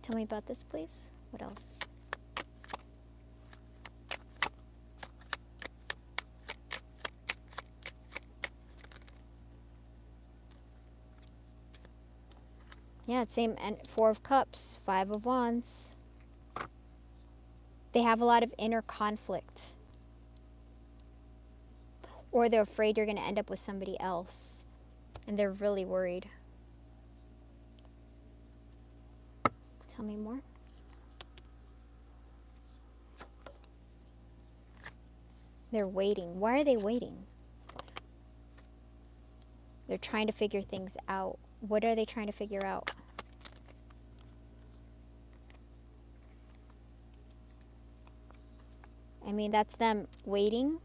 Tell me about this, please. What else? Yeah, it's same. And 4 of Cups, 5 of Wands. They have a lot of inner conflict. Or they're afraid you're going to end up with somebody else. And they're really worried. Tell me more. They're waiting. Why are they waiting? They're trying to figure things out. What are they trying to figure out? I mean, that's them waiting,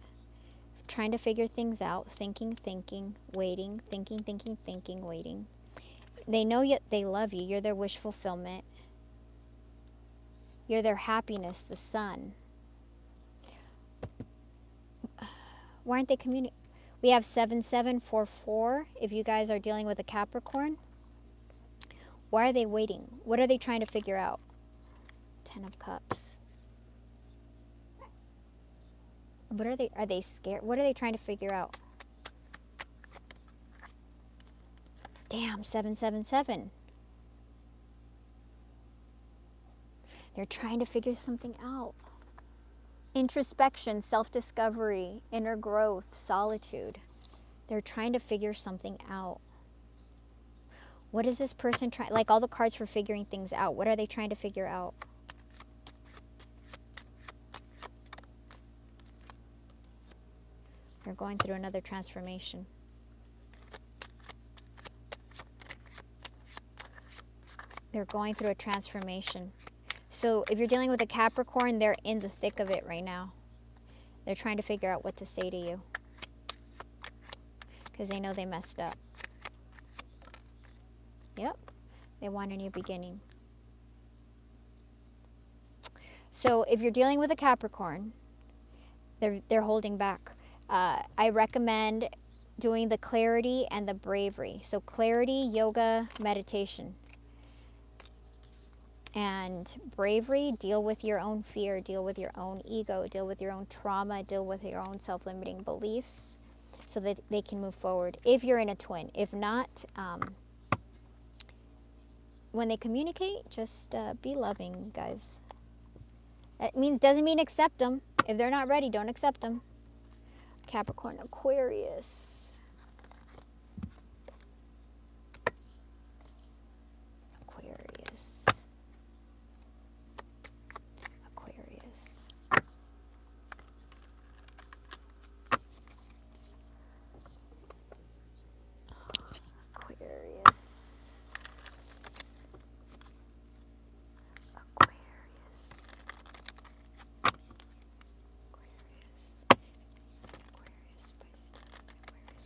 trying to figure things out, thinking, waiting, thinking, waiting. They know yet they love you. You're their wish fulfillment. You're their happiness, the sun. Why aren't they communicating? We have 7744. If you guys are dealing with a Capricorn, why are they waiting? What are they trying to figure out? 10 of Cups. What are they scared? What are they trying to figure out? Damn, 777. They're trying to figure something out. Introspection, self-discovery, inner growth, solitude. They're trying to figure something out. What is this person trying, like all the cards for figuring things out, what are they trying to figure out? They're going through another transformation. They're going through a transformation. So if you're dealing with a Capricorn, they're in the thick of it right now. They're trying to figure out what to say to you, because they know they messed up. Yep. They want a new beginning. So if you're dealing with a Capricorn, they're holding back. I recommend doing the clarity and the bravery. So clarity, yoga, meditation. And bravery, deal with your own fear, deal with your own ego, deal with your own trauma, deal with your own self-limiting beliefs so that they can move forward. If you're in a twin. If not, when they communicate, just be loving, guys. That doesn't mean accept them. If they're not ready, don't accept them. Capricorn, Aquarius. Aquarius. Aquarius. Aquarius.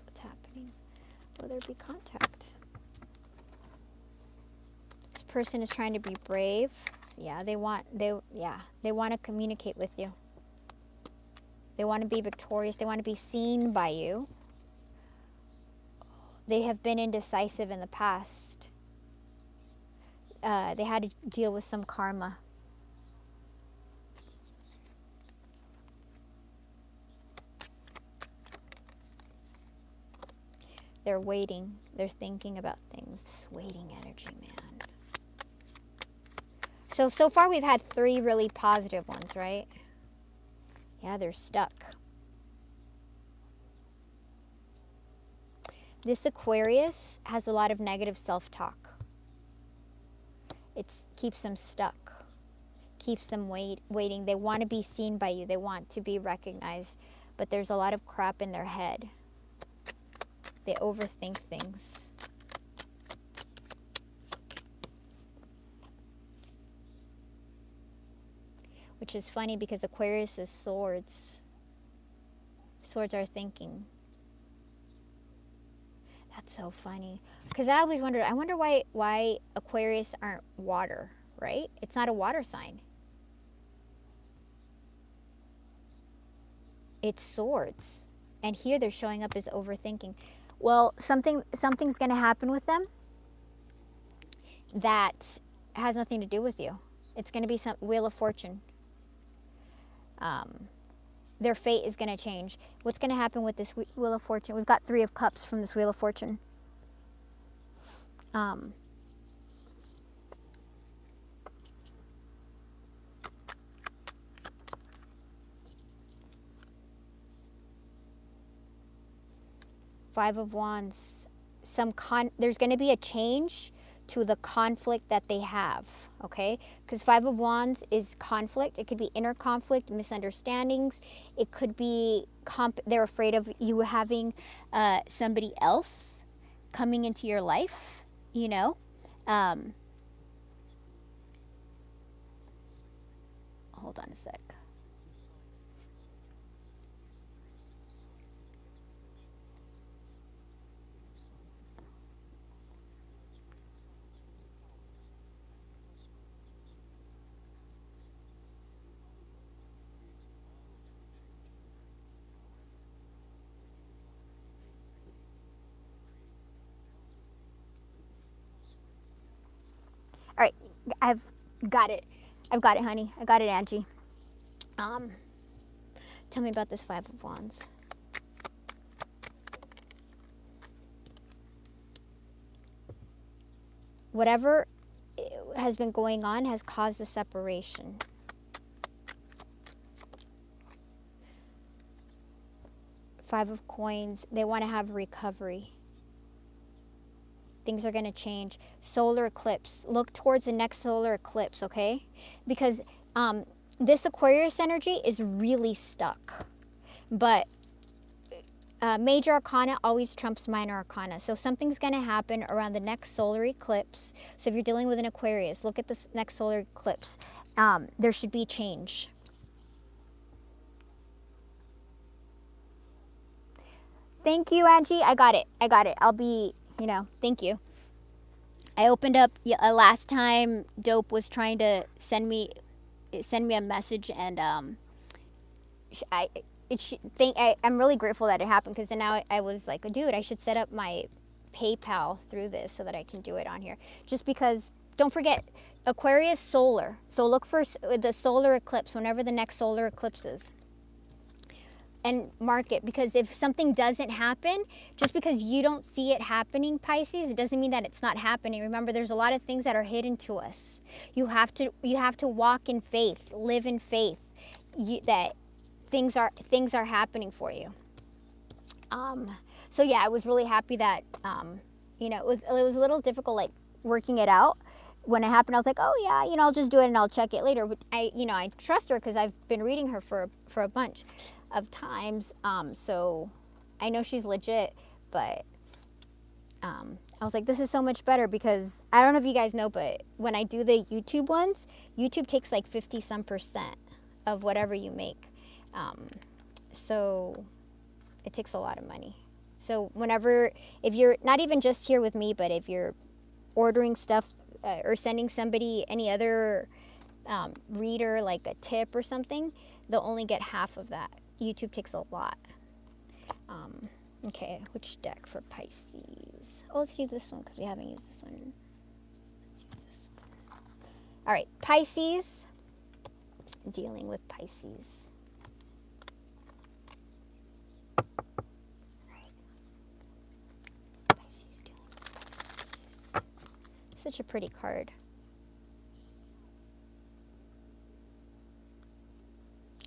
What's happening? Will there be contact? This person is trying to be brave. Yeah, they want to communicate with you. They want to be victorious. They want to be seen by you. They have been indecisive in the past. They had to deal with some karma. They're waiting. They're thinking about things. This waiting energy, man. So far we've had 3 really positive ones, right? Yeah, they're stuck. This Aquarius has a lot of negative self-talk. It keeps them stuck. Keeps them waiting. They want to be seen by you. They want to be recognized. But there's a lot of crap in their head. They overthink things. Which is funny because Aquarius is swords. Swords are thinking. That's so funny. Because I always wondered, I wonder why Aquarius aren't water, right? It's not a water sign. It's swords. And here they're showing up as overthinking. Well, something's going to happen with them that has nothing to do with you. It's going to be some Wheel of Fortune. Their fate is going to change. What's going to happen with this Wheel of Fortune? We've got 3 of Cups from this Wheel of Fortune. Five of Wands. There's going to be a change to the conflict that they have, okay? Because 5 of Wands is conflict. It could be inner conflict, misunderstandings. It could be they're afraid of you having somebody else coming into your life, you know? Hold on a sec. All right, I've got it. I've got it, honey. I got it, Angie. Tell me about this 5 of Wands. Whatever, has been going on has caused the separation. Five of Coins, they want to have recovery. Things are going to change. Solar eclipse. Look towards the next solar eclipse, okay? Because this Aquarius energy is really stuck. But major arcana always trumps minor arcana. So something's going to happen around the next solar eclipse. So if you're dealing with an Aquarius, look at this next solar eclipse. There should be change. Thank you, Angie. I got it. I'll be, thank you. I opened up last time. Dope was trying to send me a message, and I'm really grateful that it happened, because then now I was like, dude, I should set up my PayPal through this so that I can do it on here. Just because, don't forget, Aquarius solar. So look for the solar eclipse whenever the next solar eclipse is. And mark it, because if something doesn't happen, just because you don't see it happening, Pisces, it doesn't mean that it's not happening. Remember, there's a lot of things that are hidden to us. You have to walk in faith, live in faith, that things are happening for you. So yeah, I was really happy that it was a little difficult, like, working it out. When it happened, I was like, oh yeah, I'll just do it and I'll check it later. But I trust her, because I've been reading her for a bunch of times, so I know she's legit. But I was like, this is so much better, because I don't know if you guys know, but when I do the YouTube ones, YouTube takes like 50% of whatever you make, so it takes a lot of money. So if you're not even just here with me, but if you're ordering stuff or sending somebody any other reader like a tip or something, they'll only get half of that. YouTube takes a lot. Okay, which deck for Pisces? Oh, let's use this one, because we haven't used this one. Let's use this one. All right, Pisces. Dealing with Pisces. All right. Pisces, dealing with Pisces. Such a pretty card.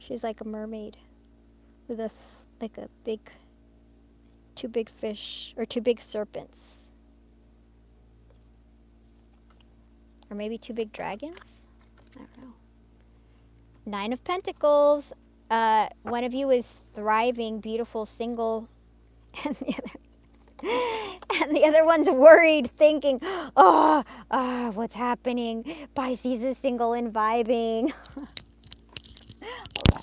She's like a mermaid with two big fish, or two big serpents, or maybe two big dragons. I don't know. Nine of Pentacles. One of you is thriving, beautiful, single, and the other one's worried, thinking, what's happening? Pisces is single and vibing. Hold on.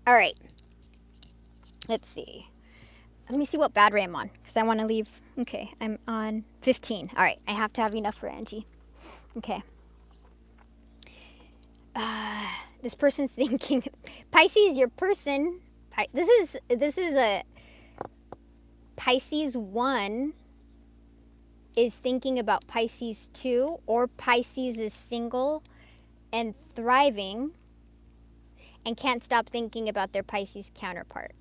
All right. Let's see. Let me see what bad ray I'm on, because I want to leave. Okay, I'm on 15. All right, I have to have enough for Angie. Okay. This person's thinking, Pisces, your person. This is a Pisces 1 is thinking about Pisces 2, or Pisces is single and thriving and can't stop thinking about their Pisces counterpart.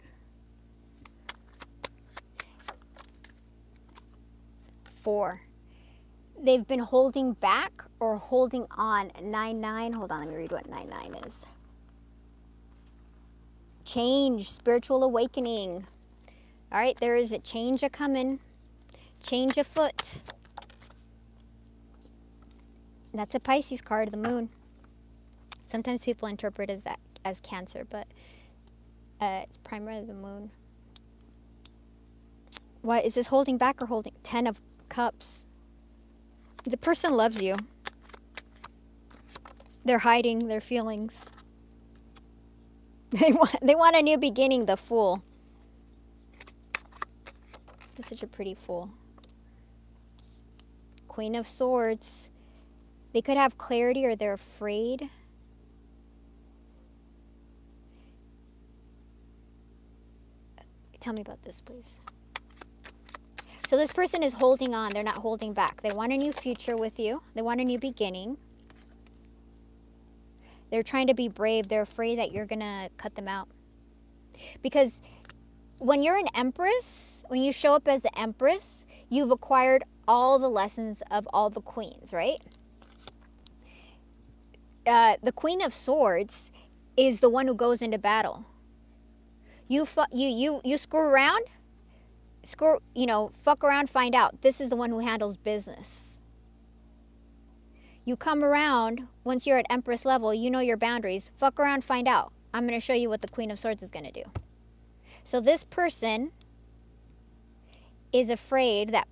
4. They've been holding back or holding on. 9-9. Hold on, let me read what 9-9 is. Change, spiritual awakening. All right, there is a change a-coming. Change afoot. That's a Pisces card, the moon. Sometimes people interpret that as Cancer, but it's primarily the moon. Why is this holding back or holding? 10 of Cups. The person loves you. They're hiding their feelings. They want a new beginning, the Fool. That's such a pretty Fool. Queen of Swords. They could have clarity, or they're afraid. Tell me about this, please. So this person is holding on. They're not holding back. They want a new future with you. They want a new beginning. They're trying to be brave. They're afraid that you're going to cut them out. Because when you're an empress, when you show up as the empress, you've acquired all the lessons of all the queens, right? The Queen of Swords is the one who goes into battle. You screw around, fuck around, find out. This is the one who handles business. You come around, once you're at Empress level, you know your boundaries. Fuck around, find out. I'm going to show you what the Queen of Swords is going to do. So this person is afraid that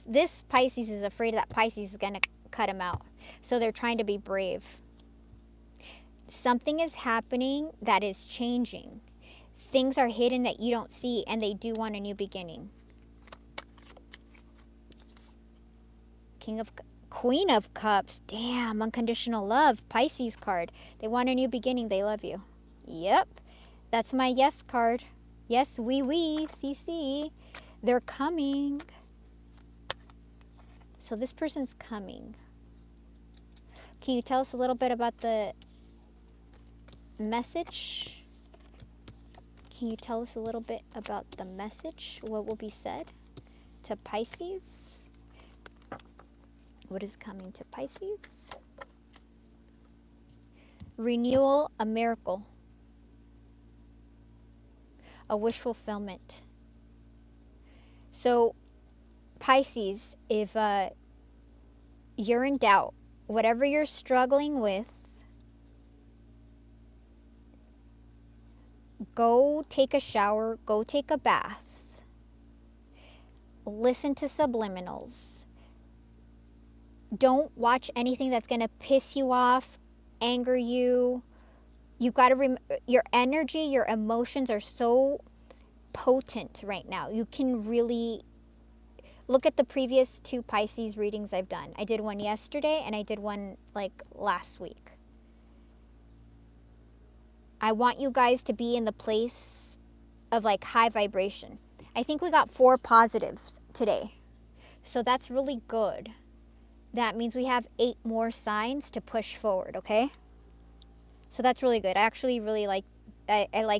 this Pisces is afraid that Pisces is going to cut him out. So they're trying to be brave. Something is happening that is changing. Things are hidden that you don't see, and they do want a new beginning. Queen of Cups. Damn, unconditional love. Pisces card. They want a new beginning. They love you. Yep. That's my yes card. Yes, oui, CC. They're coming. So this person's coming. Can you tell us a little bit about the message? Can you tell us a little bit about the message? What will be said to Pisces? What is coming to Pisces? Renewal, a miracle. A wish fulfillment. So, Pisces, if you're in doubt, whatever you're struggling with, go take a shower, go take a bath, listen to subliminals. Don't watch anything that's going to piss you off, anger you. You got to your energy, your emotions are so potent right now. You can really look at the previous 2 Pisces readings I've done. I did one yesterday and I did one like last week. I want you guys to be in the place of like high vibration. I think we got 4 positives today. So that's really good. That means we have 8 more signs to push forward, okay? So that's really good. I actually really like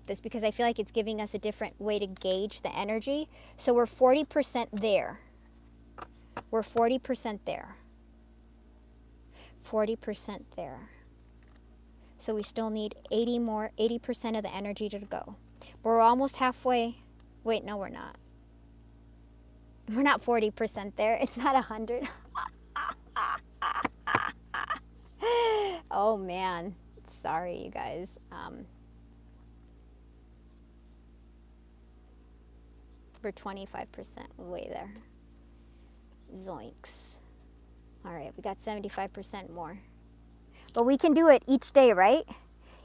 this because I feel like it's giving us a different way to gauge the energy. So we're 40% there. We're 40% there. 40% there. So we still need 80% of the energy to go. But we're almost halfway. Wait, no, we're not. We're not 40% there. It's not 100. Oh, man. Sorry, you guys. We're 25% way there. Zoinks. All right, we got 75% more. But we can do it each day, right?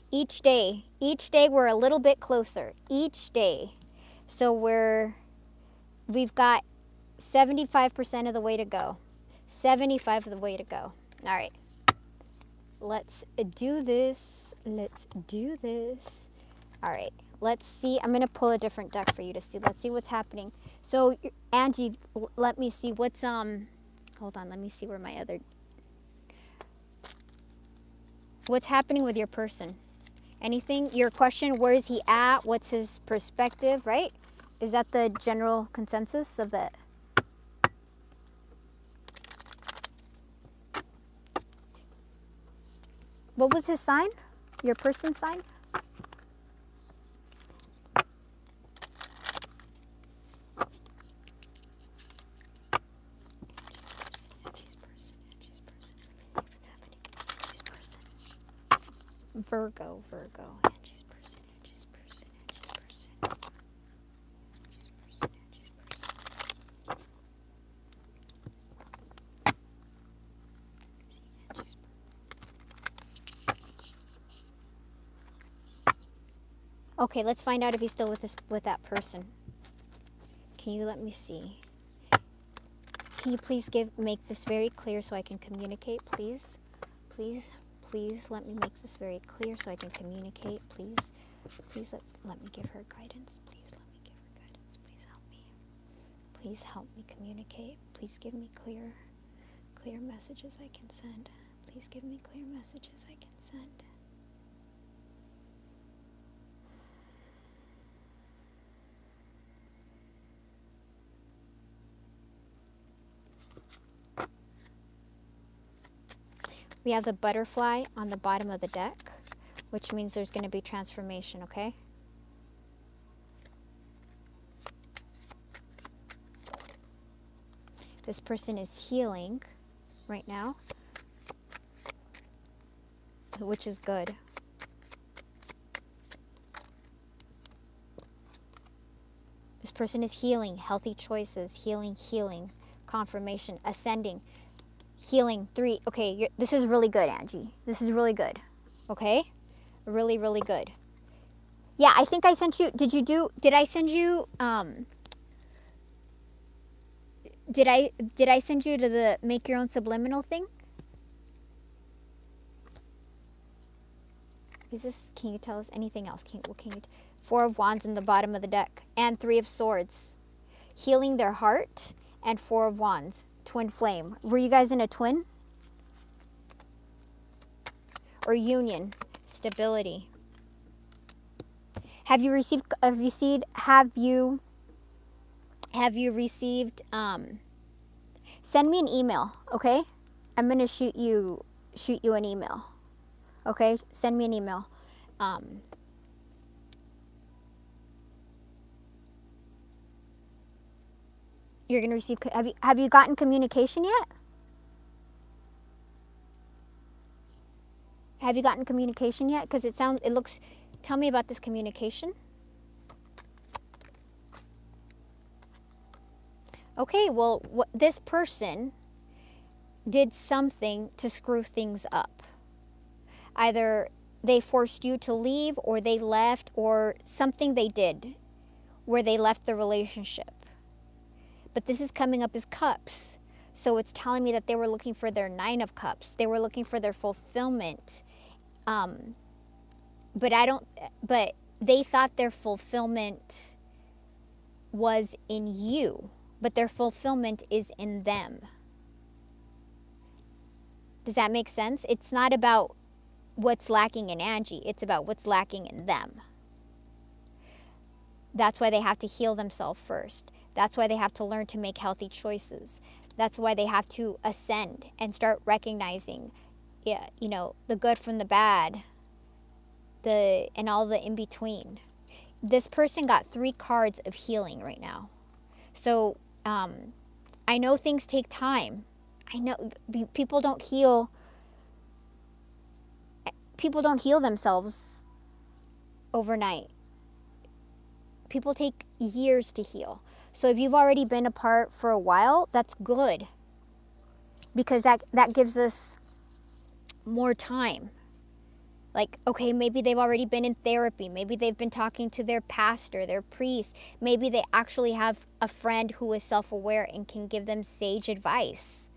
Each day we're a little bit closer. Each day. So we've got 75% of the way to go. 75 of the way to go. All right. Let's do this. Let's do this. All right. Let's see. I'm going to pull a different deck for you to see. Let's see what's happening. So, Angie, let me see what's, hold on. Let me see where my other, what's happening with your person? Anything? Your question, where is he at? What's his perspective, right? Is that the general consensus of that? What was his sign? Your person's sign? Virgo. Angie's person. Angie's person. Okay, let's find out if he's still with that person. Can you let me see? Can you please make this very clear so I can communicate, please? Please let me make this very clear so I can communicate, please. Please let me give her guidance. Please let me give her guidance. Please help me communicate. Please give me clear messages I can send. Please give me clear messages I can send. We have the butterfly on the bottom of the deck, which means there's going to be transformation, okay? This person is healing right now, which is good. This person is healing, healthy choices, healing, confirmation, ascending, healing, 3. Okay, this is really good, Angie. This is really good, okay? Really, really good. Yeah, I think I sent you, did I send you, did I send you to the make your own subliminal thing? Can you tell us anything else? What can you, 4 of Wands in the bottom of the deck and 3 of Swords. Healing their heart and 4 of Wands. Twin flame. Were you guys in a twin? Or union? Stability. Have you received, send me an email, okay? I'm going to shoot you an email. Okay? Send me an email. You're going to receive, have you gotten communication yet? Have you gotten communication yet? Because tell me about this communication. Okay, well, this person did something to screw things up. Either they forced you to leave, or they left, or something they did where they left the relationship. But this is coming up as cups. So it's telling me that they were looking for their 9 of cups. They were looking for their fulfillment. But they thought their fulfillment was in you, but their fulfillment is in them. Does that make sense? It's not about what's lacking in Angie. It's about what's lacking in them. That's why they have to heal themselves first. That's why they have to learn to make healthy choices. That's why they have to ascend and start recognizing, the good from the bad, and all the in between. This person got 3 cards of healing right now. So I know things take time. I know people don't heal themselves overnight. People take years to heal. So if you've already been apart for a while, that's good. Because that gives us more time. Like, okay, maybe they've already been in therapy. Maybe they've been talking to their pastor, their priest. Maybe they actually have a friend who is self-aware and can give them sage advice.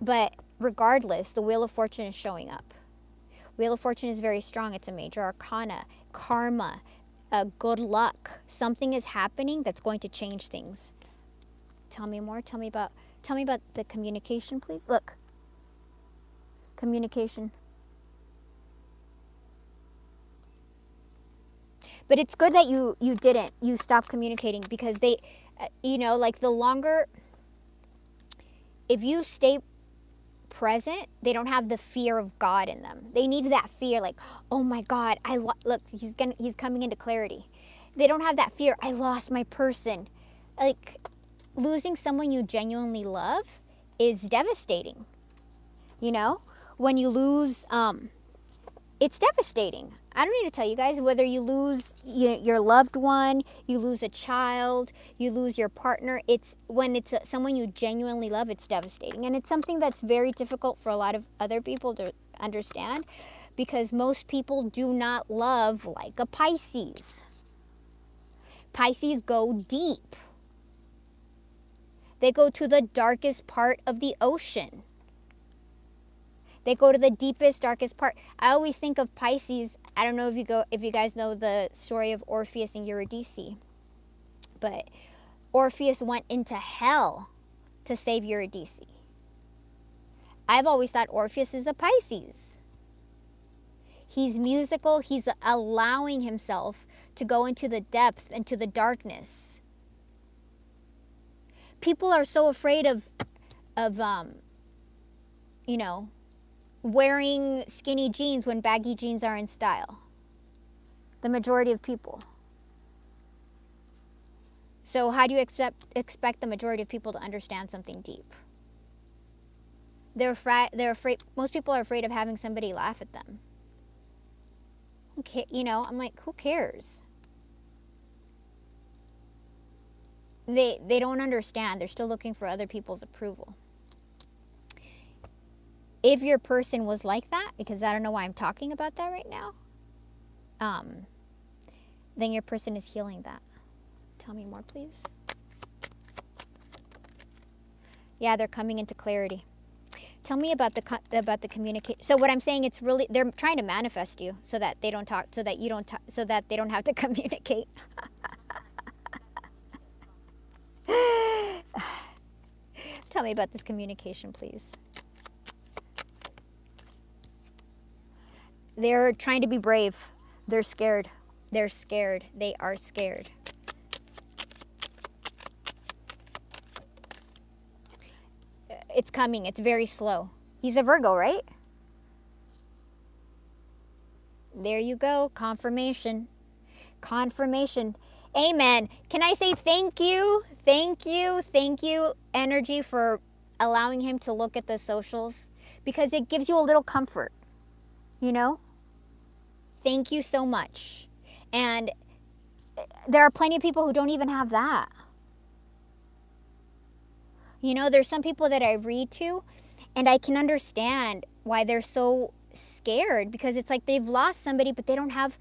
But regardless, the Wheel of Fortune is showing up. Wheel of Fortune is very strong. It's a major arcana. Karma. Good luck. Something is happening that's going to change things. Tell me more. Tell me about the communication, please. Look. Communication. But it's good that you stopped communicating, because they, like the longer, if you stay present, they don't have the fear of God in them. They need that fear, like, oh my God, look, he's coming into clarity. They don't have that fear. I lost my person. Like, losing someone you genuinely love is devastating. When you lose, it's devastating. I don't need to tell you guys, whether you lose your loved one, you lose a child, you lose your partner, when it's someone you genuinely love, it's devastating. And it's something that's very difficult for a lot of other people to understand, because most people do not love like a Pisces. Pisces go deep. They go to the darkest part of the ocean. They go to the deepest, darkest part. I always think of Pisces. I don't know if you guys know the story of Orpheus and Eurydice. But Orpheus went into hell to save Eurydice. I've always thought Orpheus is a Pisces. He's musical. He's allowing himself to go into the depth, into the darkness. People are so afraid of you know, wearing skinny jeans when baggy jeans are in style. The majority of people. So how do you expect the majority of people to understand something deep? They're afraid. Most people are afraid of having somebody laugh at them. Okay, you know, I'm like, who cares? They don't understand. They're still looking for other people's approval. If your person was like that, because I don't know why I'm talking about that right now, then your person is healing that. Tell me more, please. Yeah, they're coming into clarity. Tell me about the communication. So what I'm saying, it's really, they're trying to manifest you so that they don't talk, so that you don't talk, so that they don't have to communicate. Tell me about this communication, please. They're trying to be brave. They're scared. They're scared. They are scared. It's coming. It's very slow. He's a Virgo, right? There you go. Confirmation. Confirmation. Amen. Can I say thank you? Thank you. Thank you, energy, for allowing him to look at the socials, because it gives you a little comfort, you know? Thank you so much. And there are plenty of people who don't even have that. You know, there's some people that I read to, and I can understand why they're so scared, because it's like they've lost somebody, but they don't have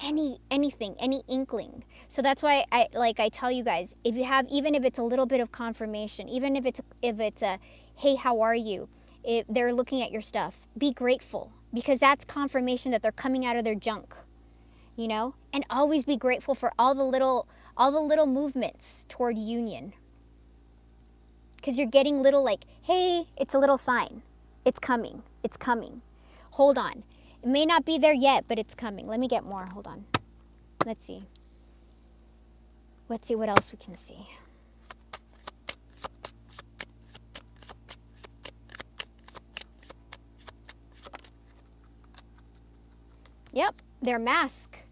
any inkling. So that's why I tell you guys, if you have, even if it's a little bit of confirmation, even if it's a hey, how are you, if they're looking at your stuff, be grateful, because that's confirmation that they're coming out of their junk, you know. And always be grateful for all the little movements toward union, because you're getting little, like, hey, it's a little sign, it's coming, it's coming, hold on. It may not be there yet, but it's coming. Let me get more. Hold on. Let's see. Let's see what else we can see. Yep, they're masked.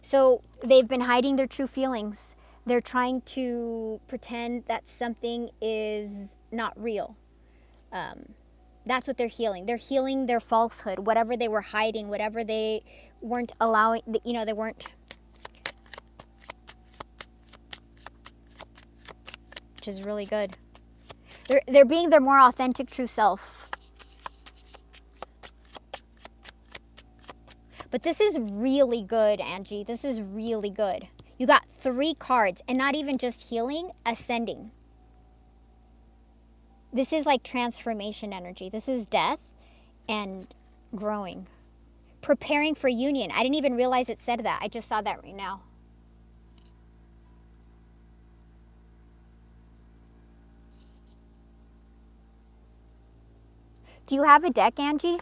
So they've been hiding their true feelings. They're trying to pretend that something is not real. That's what they're healing. They're healing their falsehood, whatever they were hiding, whatever they weren't allowing, you know, they weren't. Which is really good. They're being their more authentic, true self. But this is really good, Angie. This is really good. You got 3 cards, and not even just healing, ascending. This is like transformation energy. This is death and growing. Preparing for union. I didn't even realize it said that. I just saw that right now. Do you have a deck, Angie?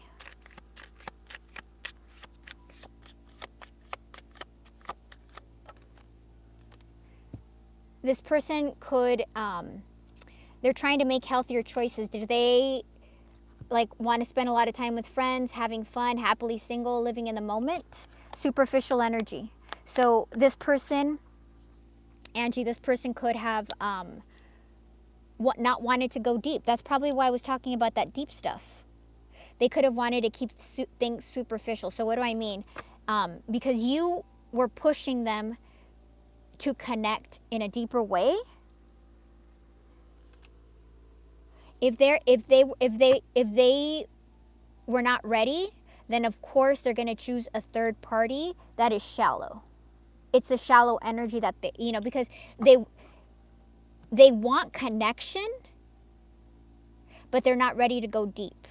This person could, they're trying to make healthier choices. Did they want to spend a lot of time with friends, having fun, happily single, living in the moment? Superficial energy. So this person, Angie, this person could have not wanted to go deep. That's probably why I was talking about that deep stuff. They could have wanted to keep things superficial. So what do I mean? Because you were pushing them to connect in a deeper way. If they were not ready, then of course they're going to choose a third party that is shallow. It's a shallow energy that they, you know, because they want connection, but they're not ready to go deep.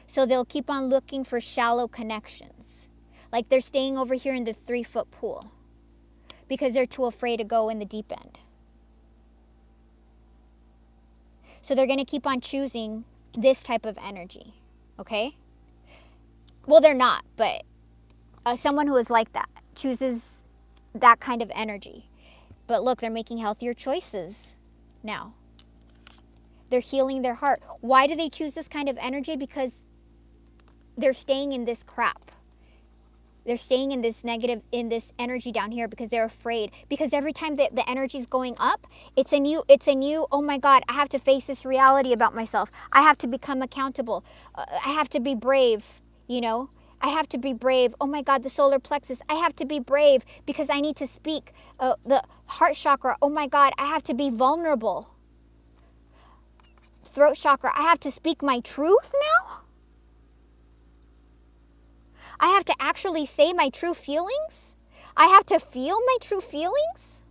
So they'll keep on looking for shallow connections. Like they're staying over here in the 3-foot pool. because they're too afraid to go in the deep end. So they're going to keep on choosing this type of energy, okay? Well, they're not, but someone who is like that chooses that kind of energy. But look, they're making healthier choices now. They're healing their heart. Why do they choose this kind of energy? Because they're staying in this crap. They're staying in this negative, in this energy down here because they're afraid. Because every time that the energy is going up, it's a new, oh my God, I have to face this reality about myself. I have to become accountable. I have to be brave, you know. I have to be brave. Oh my God, the solar plexus. I have to be brave because I need to speak. The heart chakra. Oh my God, I have to be vulnerable. Throat chakra. I have to speak my truth now. I have to actually say my true feelings. I have to feel my true feelings.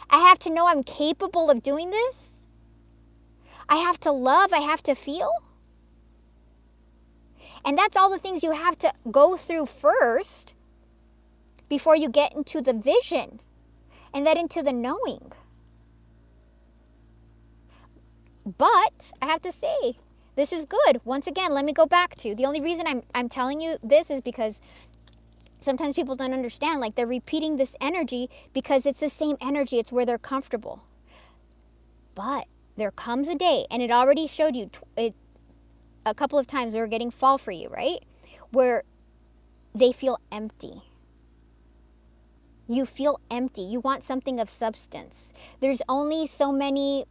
I have to know I'm capable of doing this. I have to love. I have to feel. And that's all the things you have to go through first before you get into the vision and then into the knowing. But I have to say, this is good. Once again, let me go back to the only reason I'm telling you this is because sometimes people don't understand. Like, they're repeating this energy because it's the same energy. It's where they're comfortable. But there comes a day, and it already showed you a couple of times we were getting fall for you, right? Where they feel empty. You feel empty. You want something of substance. There's only so many,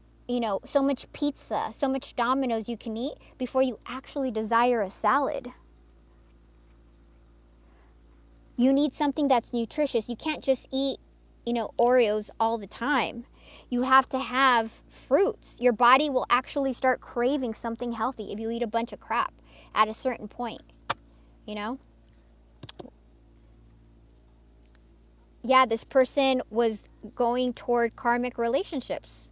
so much pizza, so much Domino's you can eat before you actually desire a salad. You need something that's nutritious. You can't just eat, Oreos all the time. You have to have fruits. Your body will actually start craving something healthy if you eat a bunch of crap at a certain point, Yeah, this person was going toward karmic relationships.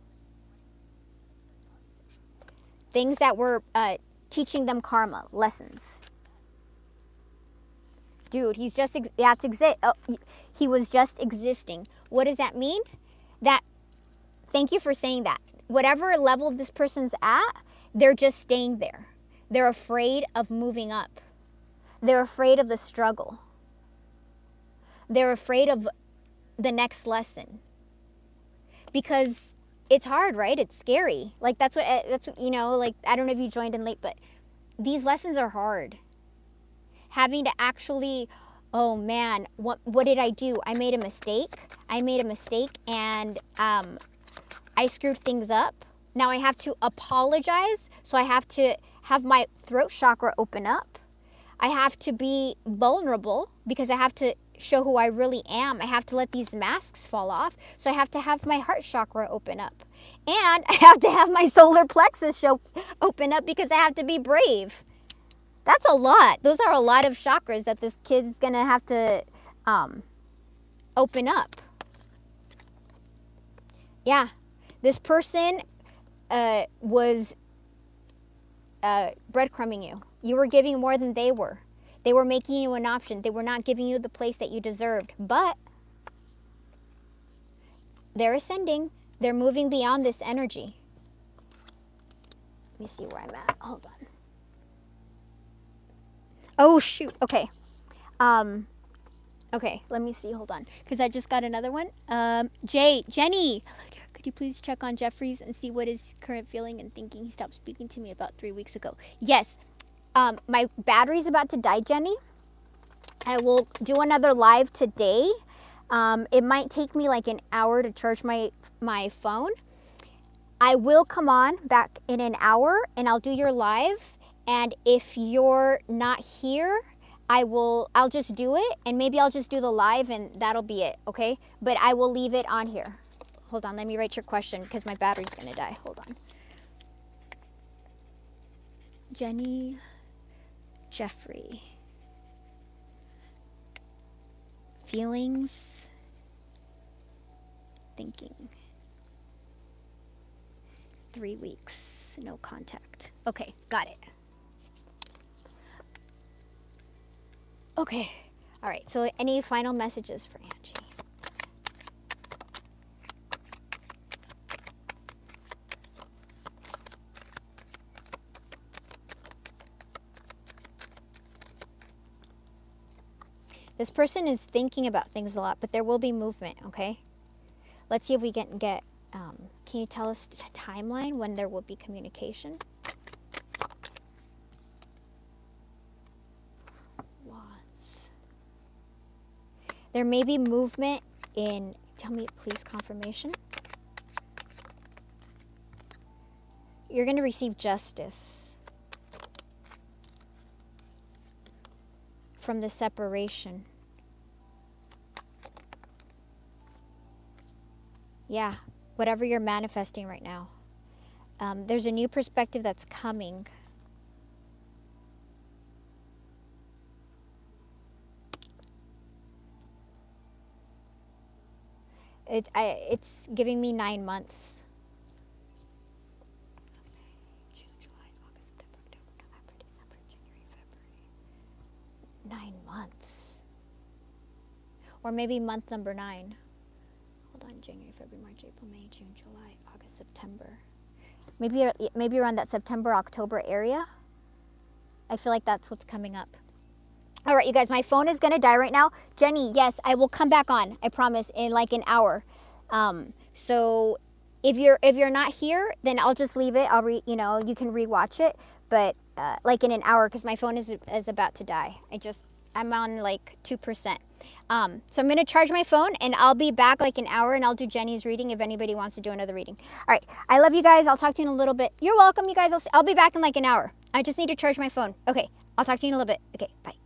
Things that were teaching them karma, lessons. Dude, he was just existing. What does that mean? Thank you for saying that. Whatever level this person's at, they're just staying there. They're afraid of moving up. They're afraid of the struggle. They're afraid of the next lesson. Because it's hard, right? It's scary. Like, that's what, like, I don't know if you joined in late, but these lessons are hard. Having to actually, oh man, what did I do? I made a mistake. And I screwed things up. Now I have to apologize. So I have to have my throat chakra open up. I have to be vulnerable because I have to show who I really am. I have to let these masks fall off. So I have to have my heart chakra open up. And I have to have my solar plexus open up because I have to be brave. That's a lot. Those are a lot of chakras that this kid's going to have to open up. Yeah. This person was breadcrumbing you. You were giving more than they were. They were making you an option. They were not giving you the place that you deserved. But they're ascending. They're moving beyond this energy. Let me see where I'm at. Hold on. Oh, shoot. Okay. Okay, let me see. Hold on. Because I just got another one. Jenny. Could you please check on Jeffries and see what his current feeling and thinking? He stopped speaking to me about 3 weeks ago. Yes. My battery's about to die, Jenny. I will do another live today. It might take me like an hour to charge my phone. I will come on back in an hour and I'll do your live. And if you're not here, I'll just do it, and maybe I'll just do the live and that'll be it, okay? But I will leave it on here. Hold on, let me write your question because my battery's gonna die. Hold on. Jenny Jeffrey. Feelings, thinking. 3 weeks, no contact. Okay, got it. Okay, All right, so any final messages for Angie? This person is thinking about things a lot, but there will be movement, okay? Let's see if we can get, can you tell us a timeline when there will be communication? Wands. There may be movement in, tell me please, confirmation. You're going to receive justice from the separation. Yeah, whatever you're manifesting right now. There's a new perspective that's coming. It's giving me 9 months. June, July, August, September, October, November, December, January, February. 9 months. Or maybe month number 9. Hold on, January, February, March, April, May, June, July, August, September. Maybe around that September, October area. I feel like that's what's coming up. All right, you guys, my phone is gonna die right now. Jenny, yes, I will come back on. I promise, in like an hour. So if you're not here, then I'll just leave it. You can rewatch it, but like in an hour, because my phone is about to die. I'm on like 2%. So I'm gonna charge my phone, and I'll be back like an hour, and I'll do Jenny's reading if anybody wants to do another reading. All right, I love you guys. I'll talk to you in a little bit. You're welcome, you guys. I'll be back in like an hour. I just need to charge my phone. Okay, I'll talk to you in a little bit. Okay, bye.